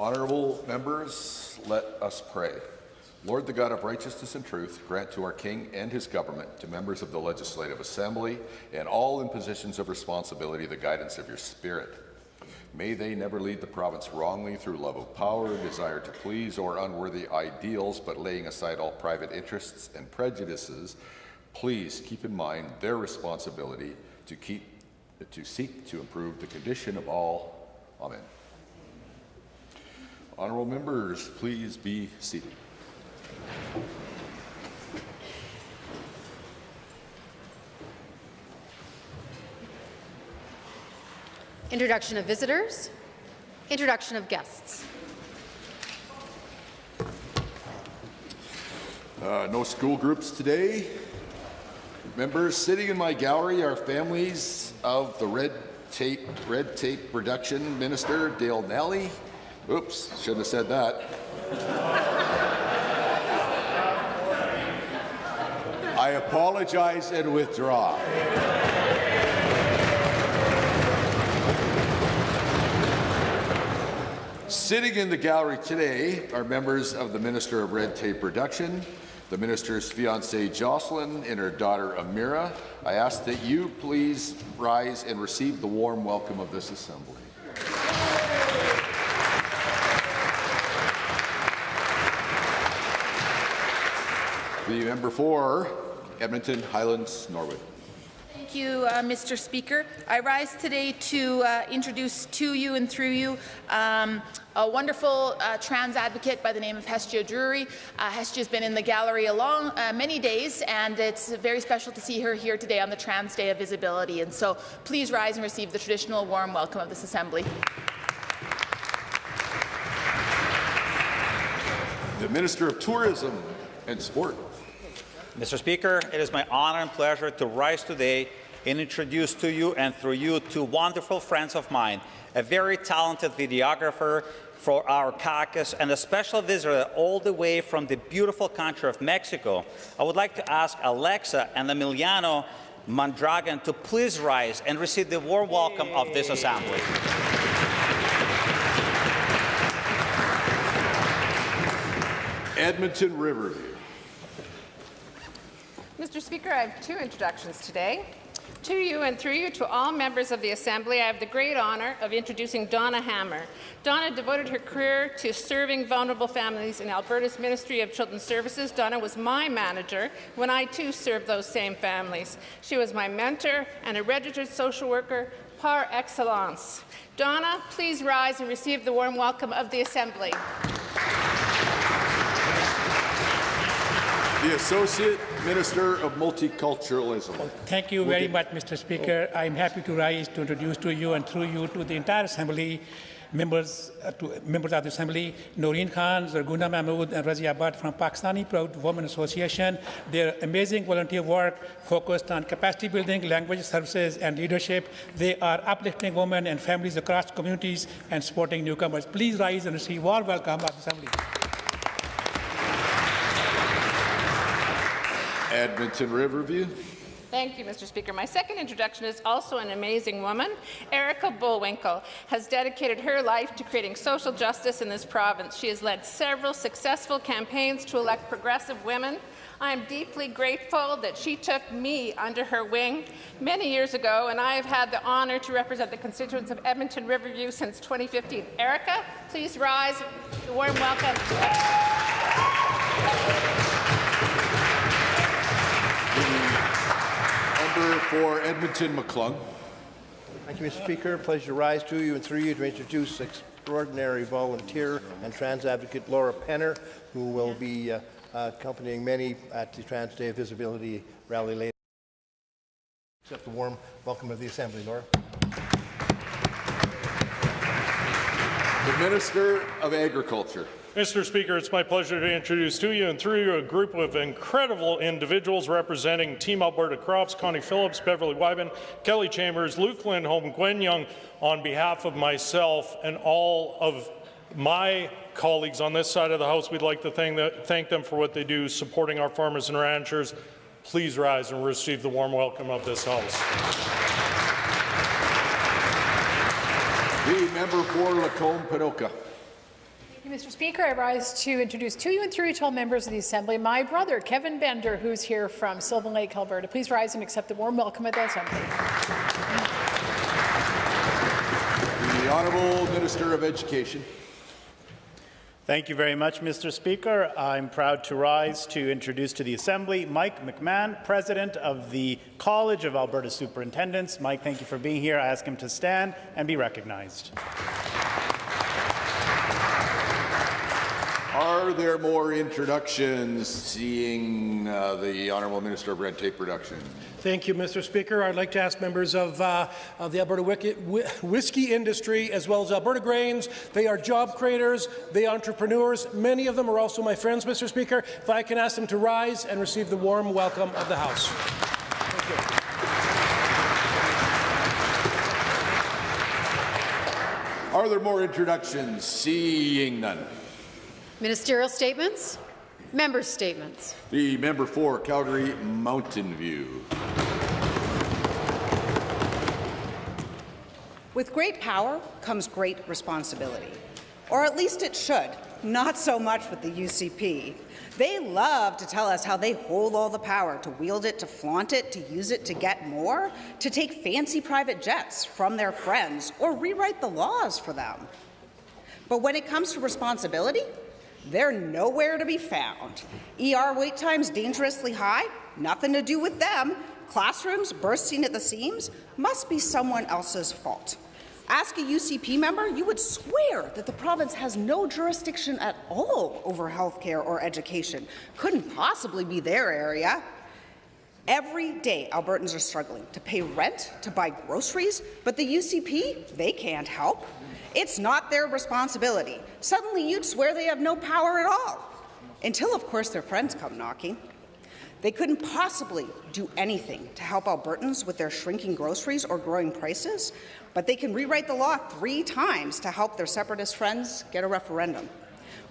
Honourable members, let us pray. Lord, the God of righteousness and truth, grant to our King and his government, to members of the Legislative Assembly, and all in positions of responsibility, the guidance of your Spirit. May they never lead the province wrongly through love of power, desire to please, or unworthy ideals, but laying aside all private interests and prejudices. Please keep in mind their responsibility to seek to improve the condition of all. Amen. Honourable members, please be seated. Introduction of visitors. Introduction of guests. No school groups today. Members, sitting in my gallery are families of the Red Tape Reduction Minister, Dale Nally. Oops, shouldn't have said that. I apologize and withdraw. Sitting in the gallery today are members of the Minister of Red Tape Reduction, the Minister's fiancée Jocelyn and her daughter Amira. I ask that you please rise and receive the warm welcome of this Assembly. The member for Edmonton Highlands, Norwood. Thank you, Mr. Speaker. I rise today to introduce to you and through you a wonderful trans advocate by the name of Hestia Drury. Hestia has been in the gallery many days, and it's very special to see her here today on the Trans Day of Visibility. And so please rise and receive the traditional warm welcome of this Assembly. The Minister of Tourism and Sport. Mr. Speaker, it is my honor and pleasure to rise today and introduce to you and through you two wonderful friends of mine, a very talented videographer for our caucus and a special visitor all the way from the beautiful country of Mexico. I would like to ask Alexa and Emiliano Mondragon to please rise and receive the warm welcome of this Assembly. Edmonton Riverview. Mr. Speaker, I have two introductions today. To you and through you to all members of the Assembly, I have the great honour of introducing Donna Hammer. Donna devoted her career to serving vulnerable families in Alberta's Ministry of Children's Services. Donna was my manager when I too served those same families. She was my mentor and a registered social worker par excellence. Donna, please rise and receive the warm welcome of the Assembly. The Associate Minister of Multiculturalism. Well, thank you very much, Mr. Speaker. I'm happy to rise to introduce to you and through you to the entire Assembly, members of the Assembly, Noreen Khan, Zarguna Mahmood, and Razia Bhatt from Pakistani Proud Women Association. Their amazing volunteer work focused on capacity building, language services, and leadership. They are uplifting women and families across communities and supporting newcomers. Please rise and receive warm welcome of the Assembly. Edmonton Riverview. Thank you, Mr. Speaker. My second introduction is also an amazing woman. Erica Bullwinkle has dedicated her life to creating social justice in this province. She has led several successful campaigns to elect progressive women. I am deeply grateful that she took me under her wing many years ago, and I have had the honour to represent the constituents of Edmonton Riverview since 2015. Erica, please rise. A warm welcome. For Edmonton McClung. Thank you, Mr. Speaker. Pleasure to rise to you and through you to introduce extraordinary volunteer and trans advocate Laura Penner, who will be accompanying many at the Trans Day of Visibility rally later. Accept the warm welcome of the Assembly, Laura. The Minister of Agriculture. Mr. Speaker, it's my pleasure to introduce to you and through you a group of incredible individuals representing Team Alberta Crops, Connie Phillips, Beverly Wyman, Kelly Chambers, Luke Lindholm, Gwen Young, on behalf of myself and all of my colleagues on this side of the House. We'd like to thank them for what they do supporting our farmers and ranchers. Please rise and receive the warm welcome of this House. The member for Lacombe Panoka. Thank you, Mr. Speaker. I rise to introduce to you and through you to all members of the Assembly my brother, Kevin Bender, who's here from Sylvan Lake, Alberta. Please rise and accept the warm welcome at the Assembly. The Honourable Minister of Education. Thank you very much, Mr. Speaker. I'm proud to rise to introduce to the Assembly Mike McMahon, President of the College of Alberta Superintendents. Mike, thank you for being here. I ask him to stand and be recognized. Are there more introductions? Seeing the Honourable Minister of Red Tape Reduction. Thank you, Mr. Speaker. I'd like to ask members of the Alberta whiskey industry as well as Alberta Grains. They are job creators, they are entrepreneurs. Many of them are also my friends, Mr. Speaker. If I can ask them to rise and receive the warm welcome of the House. Thank you. Are there more introductions? Seeing none. Ministerial statements. Members' statements. The member for Calgary Mountain View. With great power comes great responsibility. Or at least it should. Not so much with the UCP. They love to tell us how they hold all the power, to wield it, to flaunt it, to use it to get more, to take fancy private jets from their friends, or rewrite the laws for them. But when it comes to responsibility, they're nowhere to be found. ER wait times dangerously high, nothing to do with them. Classrooms bursting at the seams, must be someone else's fault. Ask a UCP member, you would swear that the province has no jurisdiction at all over healthcare or education. Couldn't possibly be their area. Every day, Albertans are struggling to pay rent, to buy groceries, but the UCP, they can't help. It's not their responsibility. Suddenly you'd swear they have no power at all. Until, of course, their friends come knocking. They couldn't possibly do anything to help Albertans with their shrinking groceries or growing prices, but they can rewrite the law 3 times to help their separatist friends get a referendum.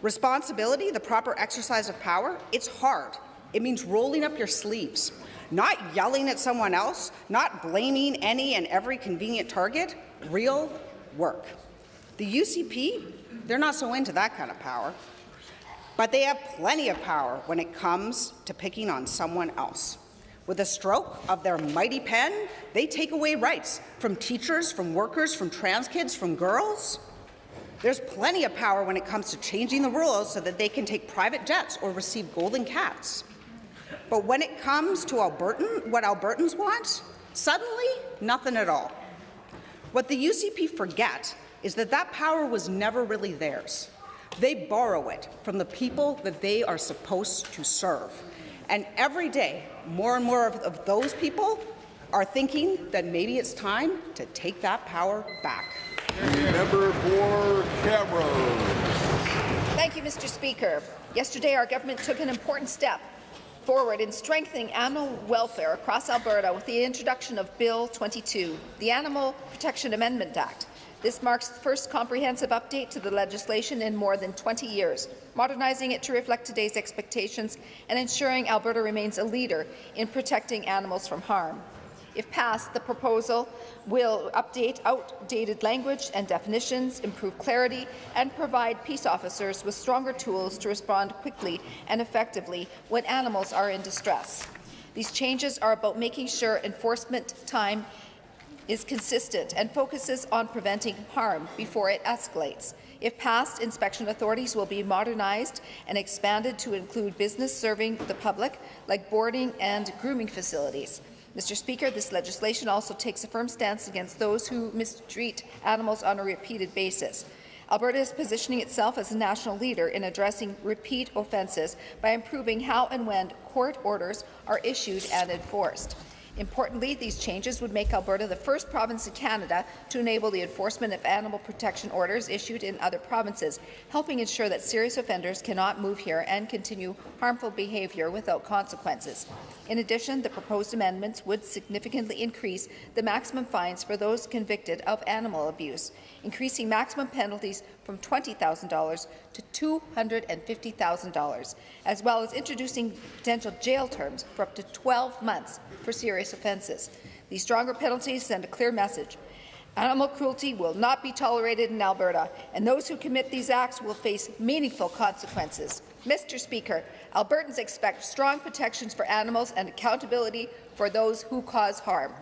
Responsibility, the proper exercise of power, it's hard. It means rolling up your sleeves, not yelling at someone else, not blaming any and every convenient target, real work. The UCP, they're not so into that kind of power, but they have plenty of power when it comes to picking on someone else. With a stroke of their mighty pen, they take away rights from teachers, from workers, from trans kids, from girls. There's plenty of power when it comes to changing the rules so that they can take private jets or receive golden cats. But when it comes to what Albertans want, suddenly nothing at all. What the UCP forget is that that power was never really theirs. They borrow it from the people that they are supposed to serve. And every day, more and more of those people are thinking that maybe it's time to take that power back. The member for Camrose. Thank you, Mr. Speaker. Yesterday, our government took an important step forward in strengthening animal welfare across Alberta with the introduction of Bill 22, the Animal Protection Amendment Act. This marks the first comprehensive update to the legislation in more than 20 years, modernizing it to reflect today's expectations and ensuring Alberta remains a leader in protecting animals from harm. If passed, the proposal will update outdated language and definitions, improve clarity, and provide peace officers with stronger tools to respond quickly and effectively when animals are in distress. These changes are about making sure enforcement time is consistent and focuses on preventing harm before it escalates. If passed, inspection authorities will be modernized and expanded to include business serving the public, like boarding and grooming facilities. Mr. Speaker, this legislation also takes a firm stance against those who mistreat animals on a repeated basis. Alberta is positioning itself as a national leader in addressing repeat offences by improving how and when court orders are issued and enforced. Importantly, these changes would make Alberta the first province in Canada to enable the enforcement of animal protection orders issued in other provinces, helping ensure that serious offenders cannot move here and continue harmful behaviour without consequences. In addition, the proposed amendments would significantly increase the maximum fines for those convicted of animal abuse, increasing maximum penalties from $20,000 to $250,000, as well as introducing potential jail terms for up to 12 months for serious offences. These stronger penalties send a clear message. Animal cruelty will not be tolerated in Alberta, and those who commit these acts will face meaningful consequences. Mr. Speaker, Albertans expect strong protections for animals and accountability for those who cause harm.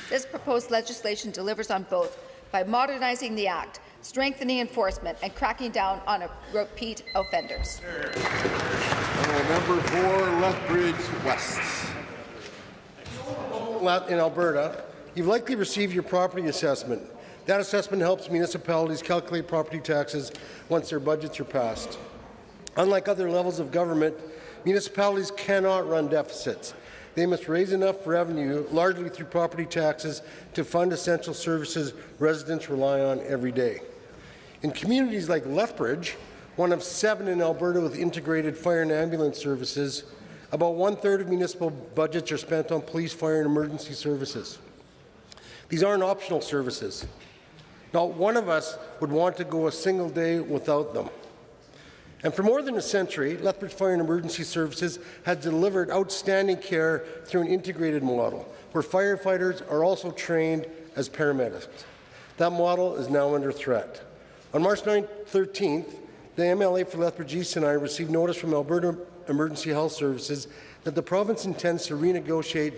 This proposed legislation delivers on both by modernizing the Act, strengthening enforcement, and cracking down on repeat offenders. Member for Lethbridge West. In Alberta, you've likely received your property assessment. That assessment helps municipalities calculate property taxes once their budgets are passed. Unlike other levels of government, municipalities cannot run deficits. They must raise enough revenue, largely through property taxes, to fund essential services residents rely on every day. In communities like Lethbridge, one of 7 in Alberta with integrated fire and ambulance services, about 1/3 of municipal budgets are spent on police, fire, and emergency services. These aren't optional services. Not one of us would want to go a single day without them. And for more than a century, Lethbridge Fire and Emergency Services has delivered outstanding care through an integrated model, where firefighters are also trained as paramedics. That model is now under threat. On March 13th, the MLA for Lethbridge East and I received notice from Alberta Emergency Health Services that the province intends to renegotiate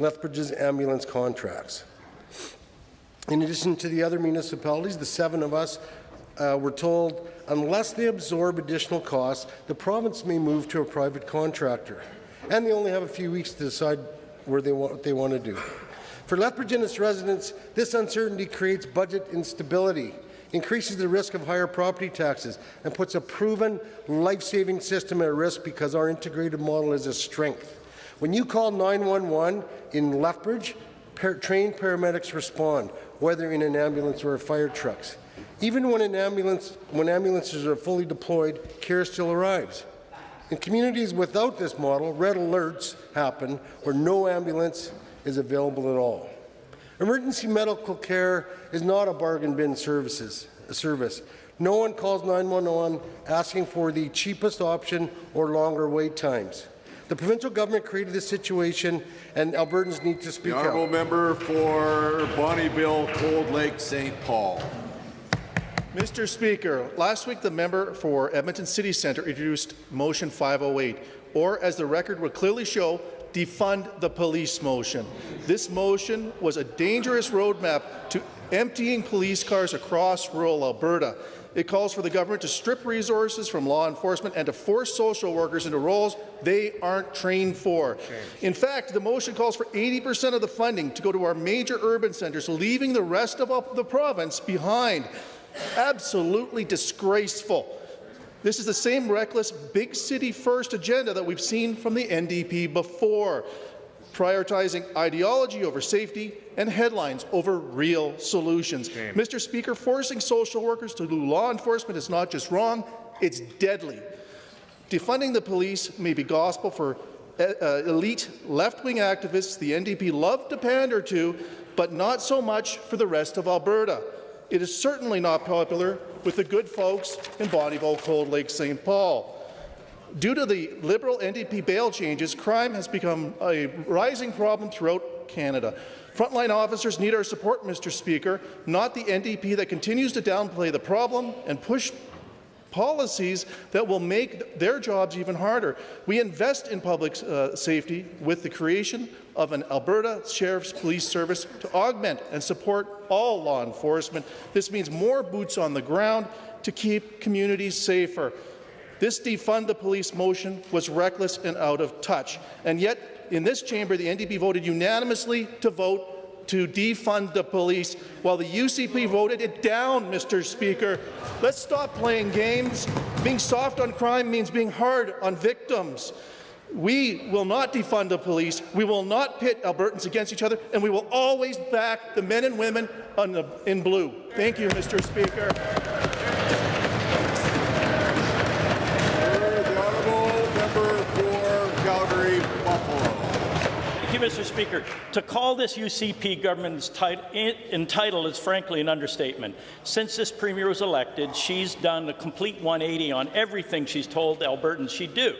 Lethbridge's ambulance contracts. In addition to the other municipalities, the 7 of us were told unless they absorb additional costs, the province may move to a private contractor. And they only have a few weeks to decide what they want to do. For Lethbridge and its residents, this uncertainty creates budget instability, increases the risk of higher property taxes, and puts a proven life-saving system at risk because our integrated model is a strength. When you call 911 in Lethbridge, trained paramedics respond, whether in an ambulance or a fire trucks. Even when ambulances are fully deployed, care still arrives. In communities without this model, red alerts happen where no ambulance is available at all. Emergency medical care is not a bargain bin service. No one calls 911 asking for the cheapest option or longer wait times. The provincial government created this situation, and Albertans need to speak out. The honourable member for Bonnyville, Cold Lake, St. Paul. Mr. Speaker, last week the member for Edmonton City Centre introduced Motion 508, or as the record would clearly show, defund the police motion. This motion was a dangerous roadmap to emptying police cars across rural Alberta. It calls for the government to strip resources from law enforcement and to force social workers into roles they aren't trained for. In fact, the motion calls for 80% of the funding to go to our major urban centres, leaving the rest of the province behind. Absolutely disgraceful. This is the same reckless big city first agenda that we've seen from the NDP before, prioritizing ideology over safety and headlines over real solutions. Mr. Speaker, forcing social workers to do law enforcement is not just wrong, it's deadly. Defunding the police may be gospel for elite left-wing activists the NDP love to pander to, but not so much for the rest of Alberta. It is certainly not popular with the good folks in Bonnyville, Cold Lake, St. Paul. Due to the Liberal NDP bail changes, crime has become a rising problem throughout Canada. Frontline officers need our support, Mr. Speaker, not the NDP that continues to downplay the problem and push policies that will make their jobs even harder. We invest in public safety with the creation of an Alberta Sheriff's Police Service to augment and support all law enforcement. This means more boots on the ground to keep communities safer. This defund the police motion was reckless and out of touch, and yet in this chamber the NDP voted unanimously to vote to defund the police, while the UCP voted it down, Mr. Speaker. Let's stop playing games. Being soft on crime means being hard on victims. We will not defund the police. We will not pit Albertans against each other, and we will always back the men and women in blue. Thank you, Mr. Speaker. The honourable member for Calgary, Buffalo. Thank you, Mr. Speaker. To call this UCP government entitled is frankly an understatement. Since this Premier was elected, she's done a complete 180 on everything she's told Albertans she'd do.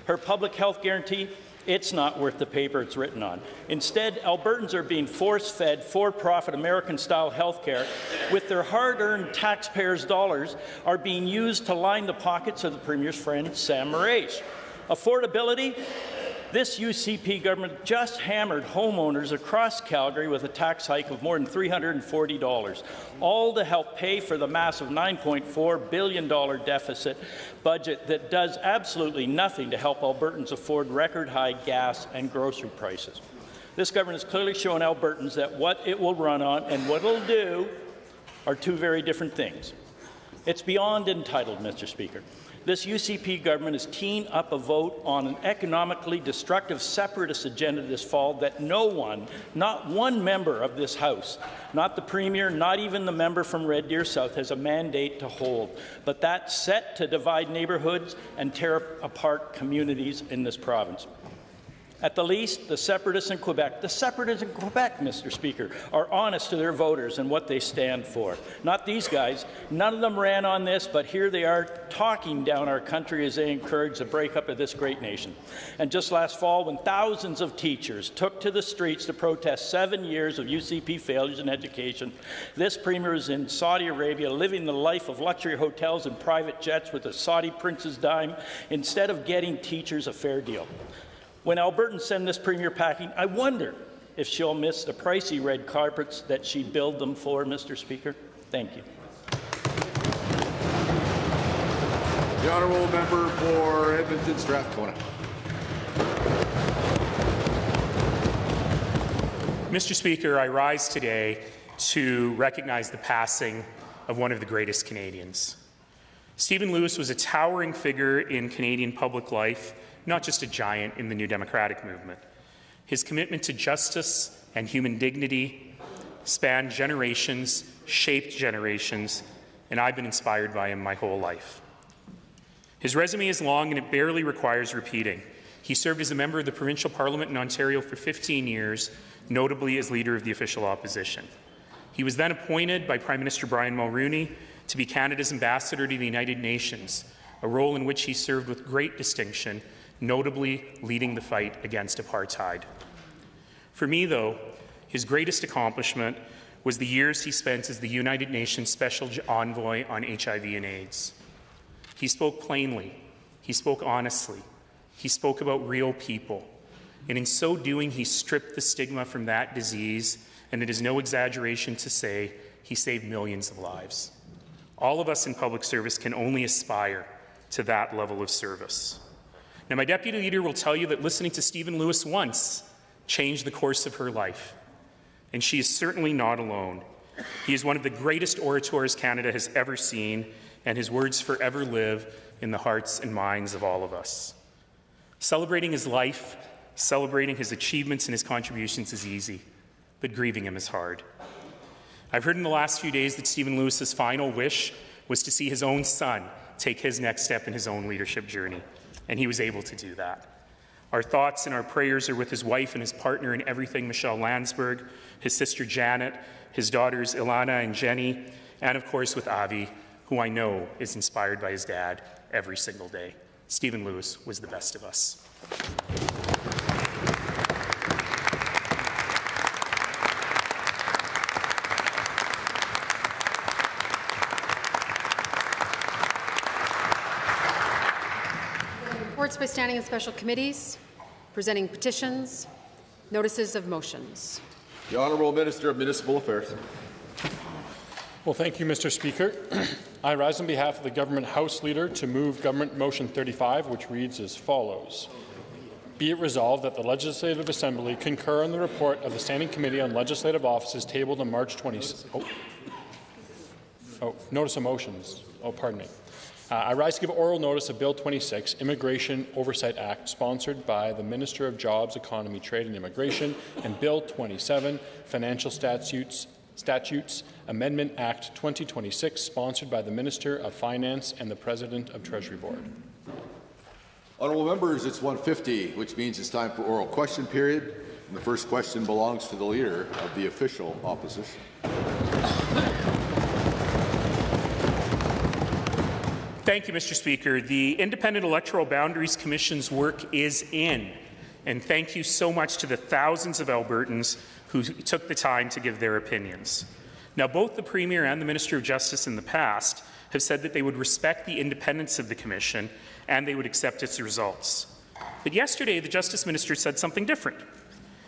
Her public health guarantee it's not worth the paper it's written on. Instead, Albertans are being force-fed for-profit American-style health care with their hard-earned taxpayers' dollars are being used to line the pockets of the Premier's friend, Sam Maraise. Affordability? This UCP government just hammered homeowners across Calgary with a tax hike of more than $340, all to help pay for the massive $9.4 billion deficit budget that does absolutely nothing to help Albertans afford record-high gas and grocery prices. This government has clearly shown Albertans that what it will run on and what it will do are two very different things. It's beyond entitled, Mr. Speaker. This UCP government is teeing up a vote on an economically destructive separatist agenda this fall that no one, not one member of this House, not the Premier, not even the member from Red Deer South, has a mandate to hold, but that's set to divide neighbourhoods and tear apart communities in this province. At the least, the separatists in Quebec, Mr. Speaker, are honest to their voters and what they stand for. Not these guys. None of them ran on this, but here they are talking down our country as they encourage the breakup of this great nation. And just last fall, when thousands of teachers took to the streets to protest 7 years of UCP failures in education, this Premier is in Saudi Arabia living the life of luxury hotels and private jets with a Saudi prince's dime instead of getting teachers a fair deal. When Albertans send this Premier packing, I wonder if she'll miss the pricey red carpets that she billed them for, Mr. Speaker. Thank you. The honourable member for Edmonton Strathcona. Mr. Speaker, I rise today to recognize the passing of one of the greatest Canadians. Stephen Lewis was a towering figure in Canadian public life, not just a giant in the New Democratic movement. His commitment to justice and human dignity spanned generations, shaped generations, and I've been inspired by him my whole life. His resume is long and it barely requires repeating. He served as a member of the provincial parliament in Ontario for 15 years, notably as leader of the official opposition. He was then appointed by Prime Minister Brian Mulroney to be Canada's ambassador to the United Nations, a role in which he served with great distinction, notably leading the fight against apartheid. For me, though, his greatest accomplishment was the years he spent as the United Nations Special Envoy on HIV and AIDS. He spoke plainly, he spoke honestly, he spoke about real people, and in so doing, he stripped the stigma from that disease, and it is no exaggeration to say he saved millions of lives. All of us in public service can only aspire to that level of service. Now, my deputy leader will tell you that listening to Stephen Lewis once changed the course of her life, and she is certainly not alone. He is one of the greatest orators Canada has ever seen, and his words forever live in the hearts and minds of all of us. Celebrating his life, celebrating his achievements and his contributions is easy, but grieving him is hard. I've heard in the last few days that Stephen Lewis's final wish was to see his own son take his next step in his own leadership journey, and he was able to do that. Our thoughts and our prayers are with his wife and his partner in everything, Michelle Landsberg, his sister Janet, his daughters Ilana and Jenny, and of course with Avi, who I know is inspired by his dad every single day. Stephen Lewis was the best of us. Reports by standing and special committees, presenting petitions, notices of motions. The Honourable Minister of Municipal Affairs. Well, thank you, Mr. Speaker. I rise on behalf of the Government House Leader to move Government Motion 35, which reads as follows. Be it resolved that the Legislative Assembly concur in the report of the Standing Committee on Legislative Offices tabled on March 20. Notice of motions. Pardon me. I rise to give oral notice of Bill 26, Immigration Oversight Act, sponsored by the Minister of Jobs, Economy, Trade and Immigration, and Bill 27, Financial Statutes, Amendment Act 2026, sponsored by the Minister of Finance and the President of Treasury Board. Honourable members, it's 1:50, which means it's time for oral question period. And the first question belongs to the Leader of the Official Opposition. Thank you, Mr. Speaker. The Independent Electoral Boundaries Commission's work is in. And thank you so much to the thousands of Albertans who took the time to give their opinions. Now, both the Premier and the Minister of Justice in the past have said that they would respect the independence of the Commission and they would accept its results. But yesterday, the Justice Minister said something different.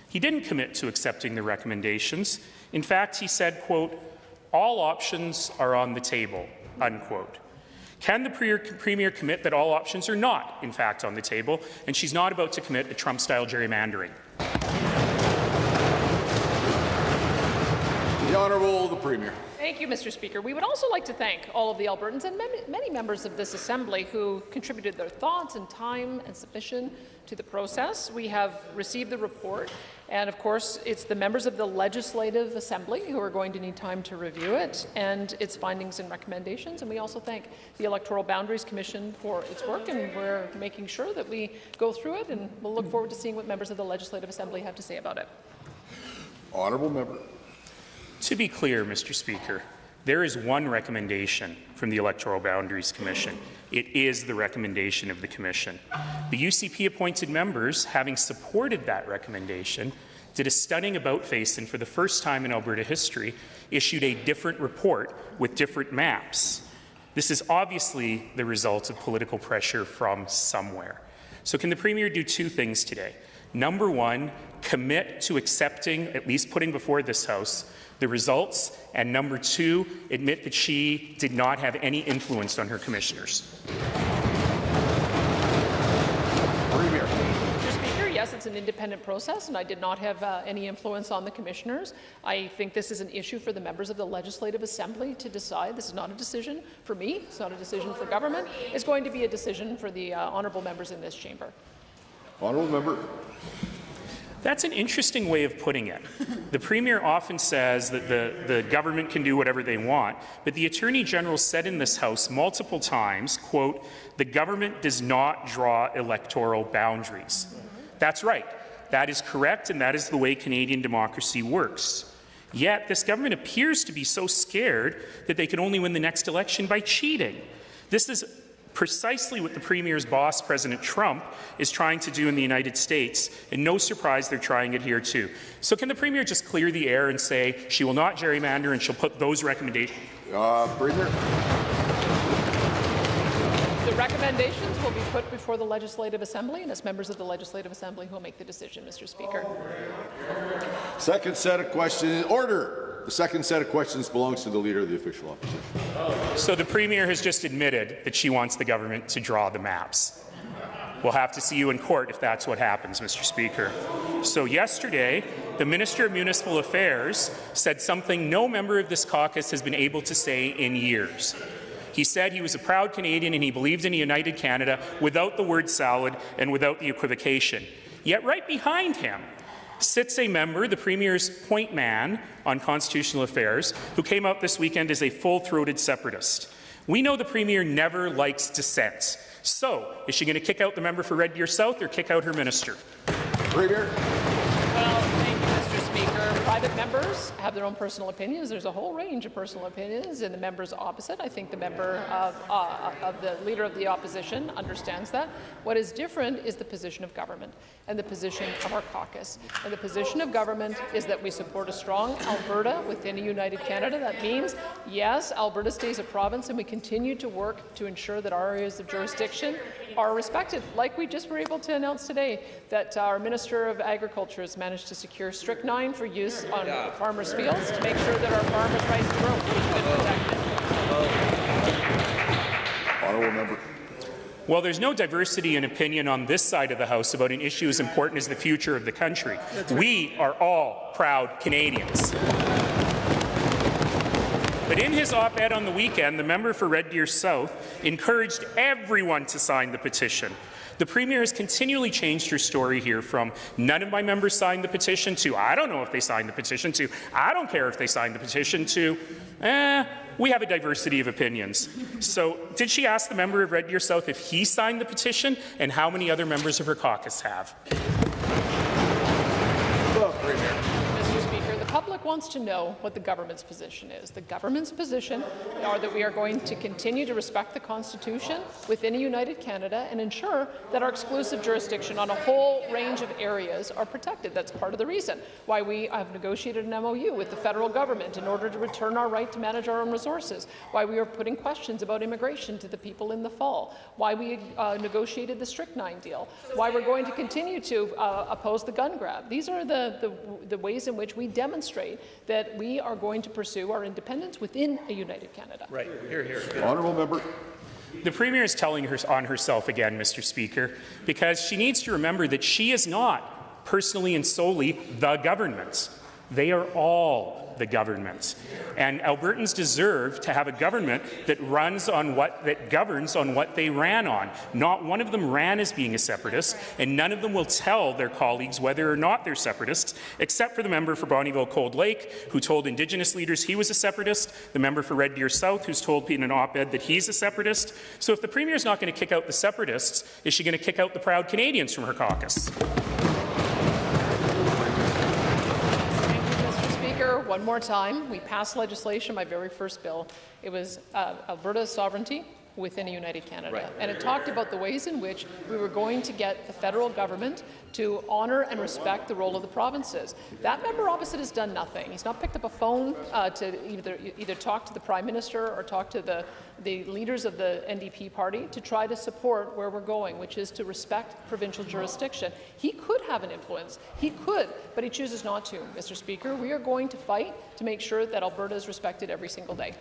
He didn't commit to accepting the recommendations. In fact, he said, quote, "All options are on the table," unquote. Can the Premier commit that all options are not, in fact, on the table, and she's not about to commit a Trump-style gerrymandering? The Honourable the Premier. Thank you, Mr. Speaker. We would also like to thank all of the Albertans and many members of this Assembly who contributed their thoughts and time and submission to the process. We have received the report, and of course, it's the members of the Legislative Assembly who are going to need time to review it and its findings and recommendations. And we also thank the Electoral Boundaries Commission for its work, and we're making sure that we go through it, and we'll look forward to seeing what members of the Legislative Assembly have to say about it. Honourable member. To be clear, Mr. Speaker, there is one recommendation from the Electoral Boundaries Commission. It is the recommendation of the Commission. The UCP-appointed members, having supported that recommendation, did a stunning about-face and, for the first time in Alberta history, issued a different report with different maps. This is obviously the result of political pressure from somewhere. So can the Premier do two things today? Number one, commit to accepting, at least putting before this House, the results, and number two, admit that she did not have any influence on her commissioners. Premier. Mr. Speaker, yes, it's an independent process, and I did not have any influence on the commissioners. I think this is an issue for the members of the Legislative Assembly to decide. This is not a decision for me. It's not a decision for government. It's going to be a decision for the honourable members in this chamber. Honourable member. That's an interesting way of putting it. The Premier often says that the government can do whatever they want, but the Attorney General said in this House multiple times, quote, "The government does not draw electoral boundaries." That's right. That is correct, and that is the way Canadian democracy works. Yet this government appears to be so scared that they can only win the next election by cheating. This is precisely what the Premier's boss, President Trump, is trying to do in the United States, and no surprise they're trying it here too. So can the Premier just clear the air and say she will not gerrymander and she'll put those recommendations? Premier. The recommendations will be put before the Legislative Assembly, and it's members of the Legislative Assembly who will make the decision, Mr. Speaker. Second set of questions. Order. The second set of questions belongs to the Leader of the Official Opposition. So the Premier has just admitted that she wants the government to draw the maps. We'll have to see you in court if that's what happens, Mr. Speaker. So yesterday, the Minister of Municipal Affairs said something no member of this caucus has been able to say in years. He said he was a proud Canadian and he believed in a united Canada without the word salad and without the equivocation. Yet right behind him sits a member, the Premier's point man on constitutional affairs, who came out this weekend as a full-throated separatist. We know the Premier never likes dissent. So, is she going to kick out the member for Red Deer South or kick out her minister? Premier. Well, thank you, Mr. Speaker. Private members have their own personal opinions. There's a whole range of personal opinions in the members opposite. I think the member of the Leader of the Opposition understands that. What is different is the position of government and the position of our caucus. And the position of government is that we support a strong Alberta within a united Canada. That means, yes, Alberta stays a province, and we continue to work to ensure that our areas of jurisdiction are respected, like we just were able to announce today that our Minister of Agriculture has managed to secure strychnine for use on farmers' fields to make sure that our farmers' rights to grow is protected. Honourable member. Well, there's no diversity in opinion on this side of the House about an issue as important as the future of the country. We are all proud Canadians. But in his op-ed on the weekend, the member for Red Deer South encouraged everyone to sign the petition. The Premier has continually changed her story here from none of my members signed the petition to I don't know if they signed the petition to I don't care if they signed the petition to we have a diversity of opinions. So did she ask the member of Red Deer South if he signed the petition and how many other members of her caucus have? Mr. Speaker, the public public wants to know what the government's position is. The government's position are that we are going to continue to respect the Constitution within a united Canada and ensure that our exclusive jurisdiction on a whole range of areas are protected. That's part of the reason why we have negotiated an MOU with the federal government in order to return our right to manage our own resources, why we are putting questions about immigration to the people in the fall, why we negotiated the Strychnine deal, why we're going to continue to oppose the gun grab. These are the ways in which we demonstrate that we are going to pursue our independence within a united Canada. Right. Here. Honourable member. The Premier is telling on herself again, Mr. Speaker, because she needs to remember that she is not personally and solely the government. They are all the government. And Albertans deserve to have a government that governs on what they ran on. Not one of them ran as being a separatist, and none of them will tell their colleagues whether or not they're separatists, except for the member for Bonnyville Cold Lake, who told Indigenous leaders he was a separatist, the member for Red Deer South, who's told in an op-ed that he's a separatist. So if the Premier is not going to kick out the separatists, is she going to kick out the proud Canadians from her caucus? One more time, we passed legislation, my very first bill. It was Alberta's sovereignty within a united Canada. Right. And it talked about the ways in which we were going to get the federal government to honour and respect the role of the provinces. That member opposite has done nothing. He's not picked up a phone to either talk to the Prime Minister or talk to the leaders of the NDP party to try to support where we're going, which is to respect provincial jurisdiction. He could have an influence. He could, but he chooses not to. Mr. Speaker, we are going to fight to make sure that Alberta is respected every single day.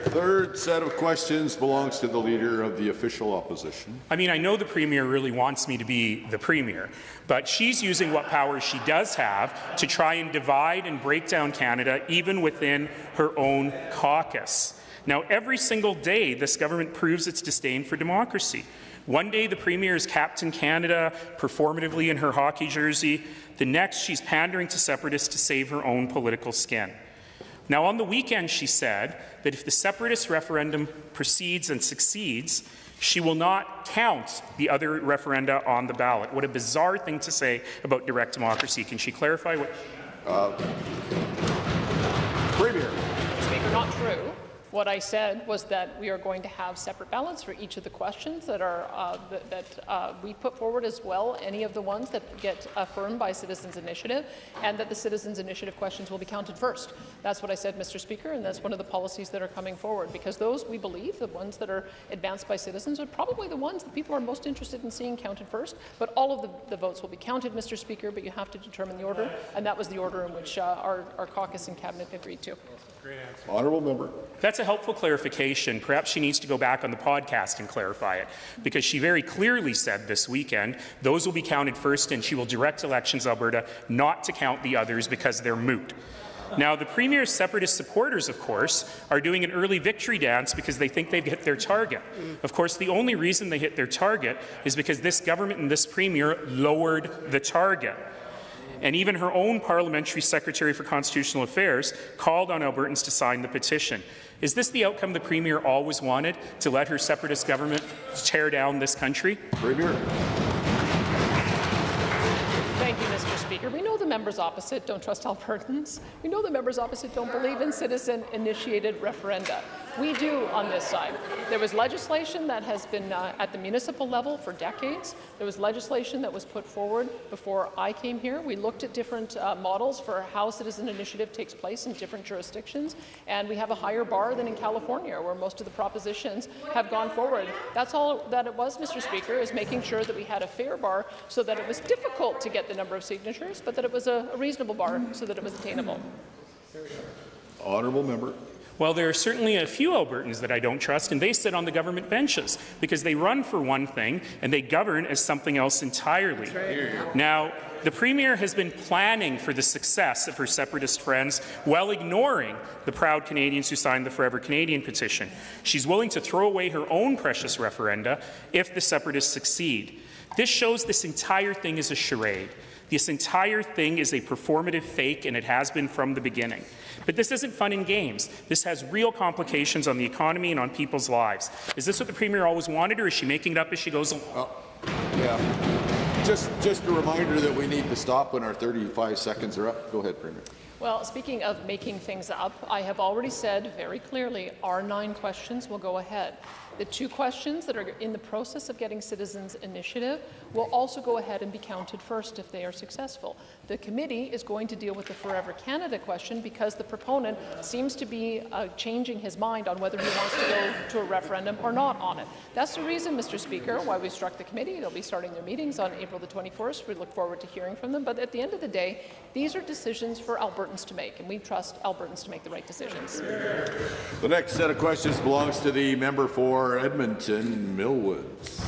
Third set of questions belongs to the Leader of the Official Opposition. I mean, I know the Premier really wants me to be the Premier, but she's using what powers she does have to try and divide and break down Canada, even within her own caucus. Now, every single day, this government proves its disdain for democracy. One day, the Premier is Captain Canada performatively in her hockey jersey. The next, she's pandering to separatists to save her own political skin. Now, on the weekend, she said that if the separatist referendum proceeds and succeeds, she will not count the other referenda on the ballot. What a bizarre thing to say about direct democracy. Can she clarify what? Premier. Speaker, not true. What I said was that we are going to have separate ballots for each of the questions that are we put forward, as well any of the ones that get affirmed by Citizens Initiative, and that the Citizens Initiative questions will be counted first. That's what I said, Mr. Speaker, and that's one of the policies that are coming forward, because those, we believe, the ones that are advanced by citizens are probably the ones that people are most interested in seeing counted first. But all of the votes will be counted, Mr. Speaker, but you have to determine the order, and that was the order in which our caucus and cabinet agreed to. Great answer. Honourable member. That's a helpful clarification. Perhaps she needs to go back on the podcast and clarify it, because she very clearly said this weekend those will be counted first, and she will direct Elections Alberta not to count the others because they're moot. Now, the Premier's separatist supporters, of course, are doing an early victory dance because they think they've hit their target. Of course, the only reason they hit their target is because this government and this Premier lowered the target. And even her own Parliamentary Secretary for Constitutional Affairs called on Albertans to sign the petition. Is this the outcome the Premier always wanted, to let her separatist government tear down this country? Premier. Thank you, Mr. Speaker. We know the members opposite don't trust Albertans. We know the members opposite don't believe in citizen-initiated referenda. We do on this side. There was legislation that has been at the municipal level for decades. There was legislation that was put forward before I came here. We looked at different models for how citizen initiative takes place in different jurisdictions, and we have a higher bar than in California, where most of the propositions have gone forward. That's all that it was, Mr. Speaker, is making sure that we had a fair bar so that it was difficult to get the number of signatures, but that it was a reasonable bar so that it was attainable. Honourable member. Well, there are certainly a few Albertans that I don't trust, and they sit on the government benches because they run for one thing and they govern as something else entirely. Right. Now, the Premier has been planning for the success of her separatist friends while ignoring the proud Canadians who signed the Forever Canadian petition. She's willing to throw away her own precious referenda if the separatists succeed. This shows this entire thing is a charade. This entire thing is a performative fake, and it has been from the beginning. But this isn't fun and games. This has real complications on the economy and on people's lives. Is this what the Premier always wanted, or is she making it up as she goes along? Yeah. Just a reminder that we need to stop when our 35 seconds are up. Go ahead, Premier. Well, speaking of making things up, I have already said very clearly our 9 questions will go ahead. The 2 questions that are in the process of getting citizens' initiative will also go ahead and be counted first if they are successful. The committee is going to deal with the Forever Canada question because the proponent seems to be changing his mind on whether he wants to go to a referendum or not on it. That's the reason, Mr. Speaker, why we struck the committee. They'll be starting their meetings on April the 21st. We look forward to hearing from them. But at the end of the day, these are decisions for Albertans to make, and we trust Albertans to make the right decisions. The next set of questions belongs to the member for Edmonton Millwoods.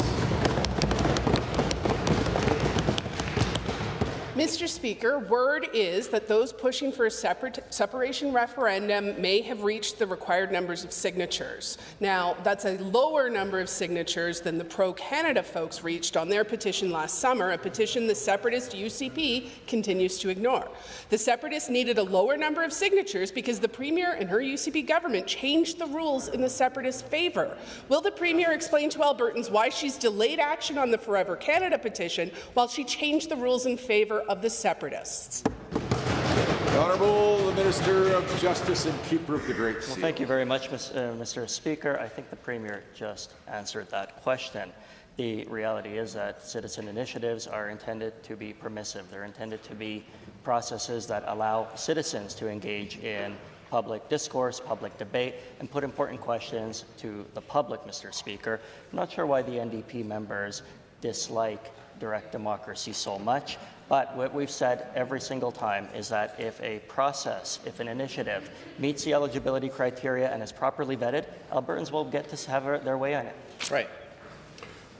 Mr. Speaker, word is that those pushing for a separation referendum may have reached the required numbers of signatures. Now, that's a lower number of signatures than the pro-Canada folks reached on their petition last summer, a petition the separatist UCP continues to ignore. The separatists needed a lower number of signatures because the Premier and her UCP government changed the rules in the separatists' favour. Will the Premier explain to Albertans why she's delayed action on the Forever Canada petition while she changed the rules in favour of the separatists? The Honourable the Minister of Justice and Keeper of the Great Seal. Well, thank you very much, Mr. Speaker. I think the Premier just answered that question. The reality is that citizen initiatives are intended to be permissive. They're intended to be processes that allow citizens to engage in public discourse, public debate, and put important questions to the public, Mr. Speaker. I'm not sure why the NDP members dislike direct democracy so much, but what we've said every single time is that if a process, if an initiative meets the eligibility criteria and is properly vetted, Albertans will get to have their way on it. Right.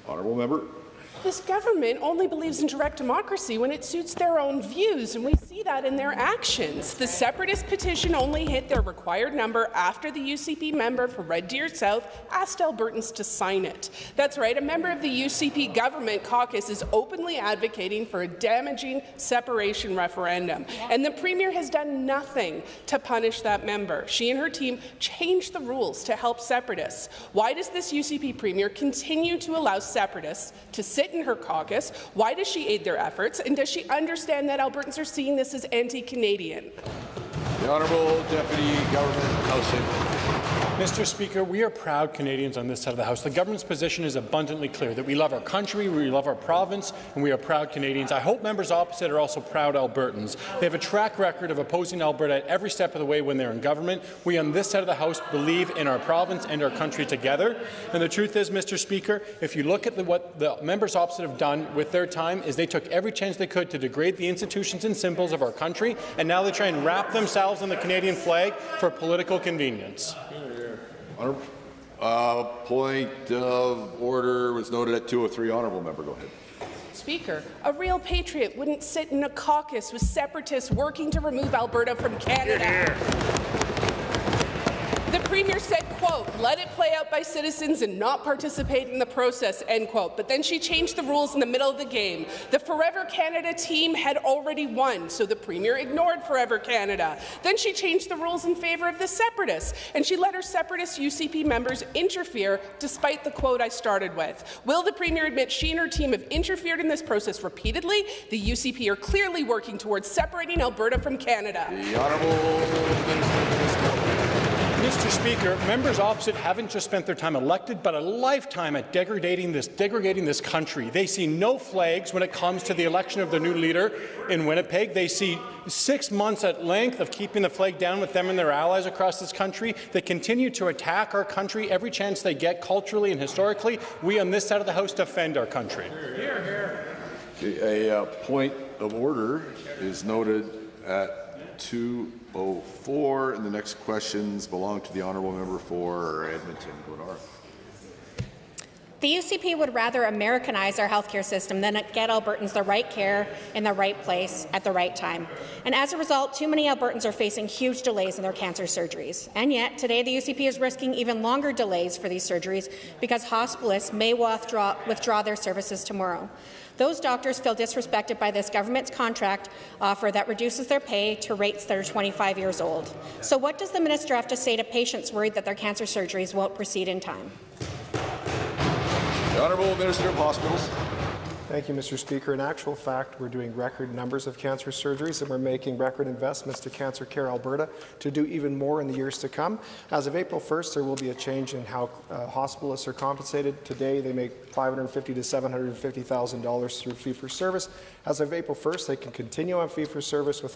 Honourable member. This government only believes in direct democracy when it suits their own views, and we see that in their actions. The separatist petition only hit their required number after the UCP member for Red Deer South asked Albertans to sign it. That's right, a member of the UCP government caucus is openly advocating for a damaging separation referendum, and the Premier has done nothing to punish that member. She and her team changed the rules to help separatists. Why does this UCP Premier continue to allow separatists to sit in her caucus? Why does she aid their efforts? And does she understand that Albertans are seeing this as anti-Canadian? The Honourable Deputy Government House. Mr. Speaker, we are proud Canadians on this side of the House. The government's position is abundantly clear that we love our country, we love our province, and we are proud Canadians. I hope members opposite are also proud Albertans. They have a track record of opposing Alberta at every step of the way when they're in government. We on this side of the House believe in our province and our country together. And the truth is, Mr. Speaker, if you look at what the members opposite have done with their time, is they took every chance they could to degrade the institutions and symbols of our country, and now they try and wrap themselves in the Canadian flag for political convenience. Point of order was noted at 203. Honourable member, go ahead. Speaker, a real patriot wouldn't sit in a caucus with separatists working to remove Alberta from Canada. The Premier said, quote, let it play out by citizens and not participate in the process, end quote. But then she changed the rules in the middle of the game. The Forever Canada team had already won, so the Premier ignored Forever Canada. Then she changed the rules in favour of the separatists, and she let her separatist UCP members interfere despite the quote I started with. Will the Premier admit she and her team have interfered in this process repeatedly? The UCP are clearly working towards separating Alberta from Canada. The Honourable Mr. Speaker, members opposite haven't just spent their time elected, but a lifetime at degrading this country. They see no flags when it comes to the election of the new leader in Winnipeg. They see 6 months at length of keeping the flag down with them and their allies across this country. They continue to attack our country every chance they get culturally and historically. We on this side of the House defend our country. A point of order is noted at 204, and the next questions belong to the honourable member for Edmonton. Godard. The UCP would rather Americanize our healthcare system than get Albertans the right care in the right place at the right time. And as a result, too many Albertans are facing huge delays in their cancer surgeries. And yet, today the UCP is risking even longer delays for these surgeries because hospitalists may withdraw their services tomorrow. Those doctors feel disrespected by this government's contract offer that reduces their pay to rates that are 25 years old. So what does the minister have to say to patients worried that their cancer surgeries won't proceed in time? The Honourable Minister of Hospitals. Thank you, Mr. Speaker. In actual fact, we're doing record numbers of cancer surgeries, and we're making record investments to Cancer Care Alberta to do even more in the years to come. As of April 1st, there will be a change in how hospitalists are compensated. Today, they make $550,000 to $750,000 through fee-for-service. As of April 1st, they can continue on fee-for-service with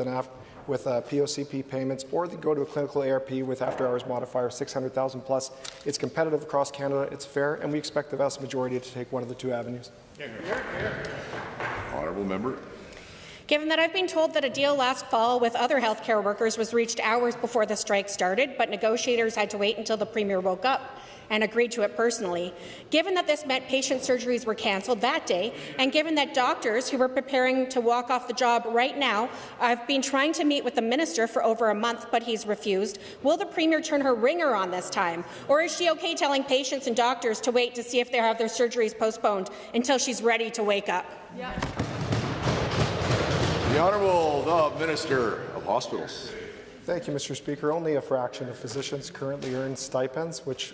POCP payments, or they go to a clinical ARP with after-hours modifier, $600,000 plus. It's competitive across Canada, it's fair, and we expect the vast majority to take one of the two avenues. Honourable member. Given that I've been told that a deal last fall with other healthcare workers was reached hours before the strike started, but negotiators had to wait until the Premier woke up and agreed to it personally, given that this meant patient surgeries were cancelled that day, and given that doctors who were preparing to walk off the job right now, I've been trying to meet with the minister for over a month, but he's refused, will the Premier turn her ringer on this time? Or is she okay telling patients and doctors to wait to see if they have their surgeries postponed until she's ready to wake up? Yeah. The Honourable Minister of Hospitals. Thank you, Mr. Speaker. Only a fraction of physicians currently earn stipends, which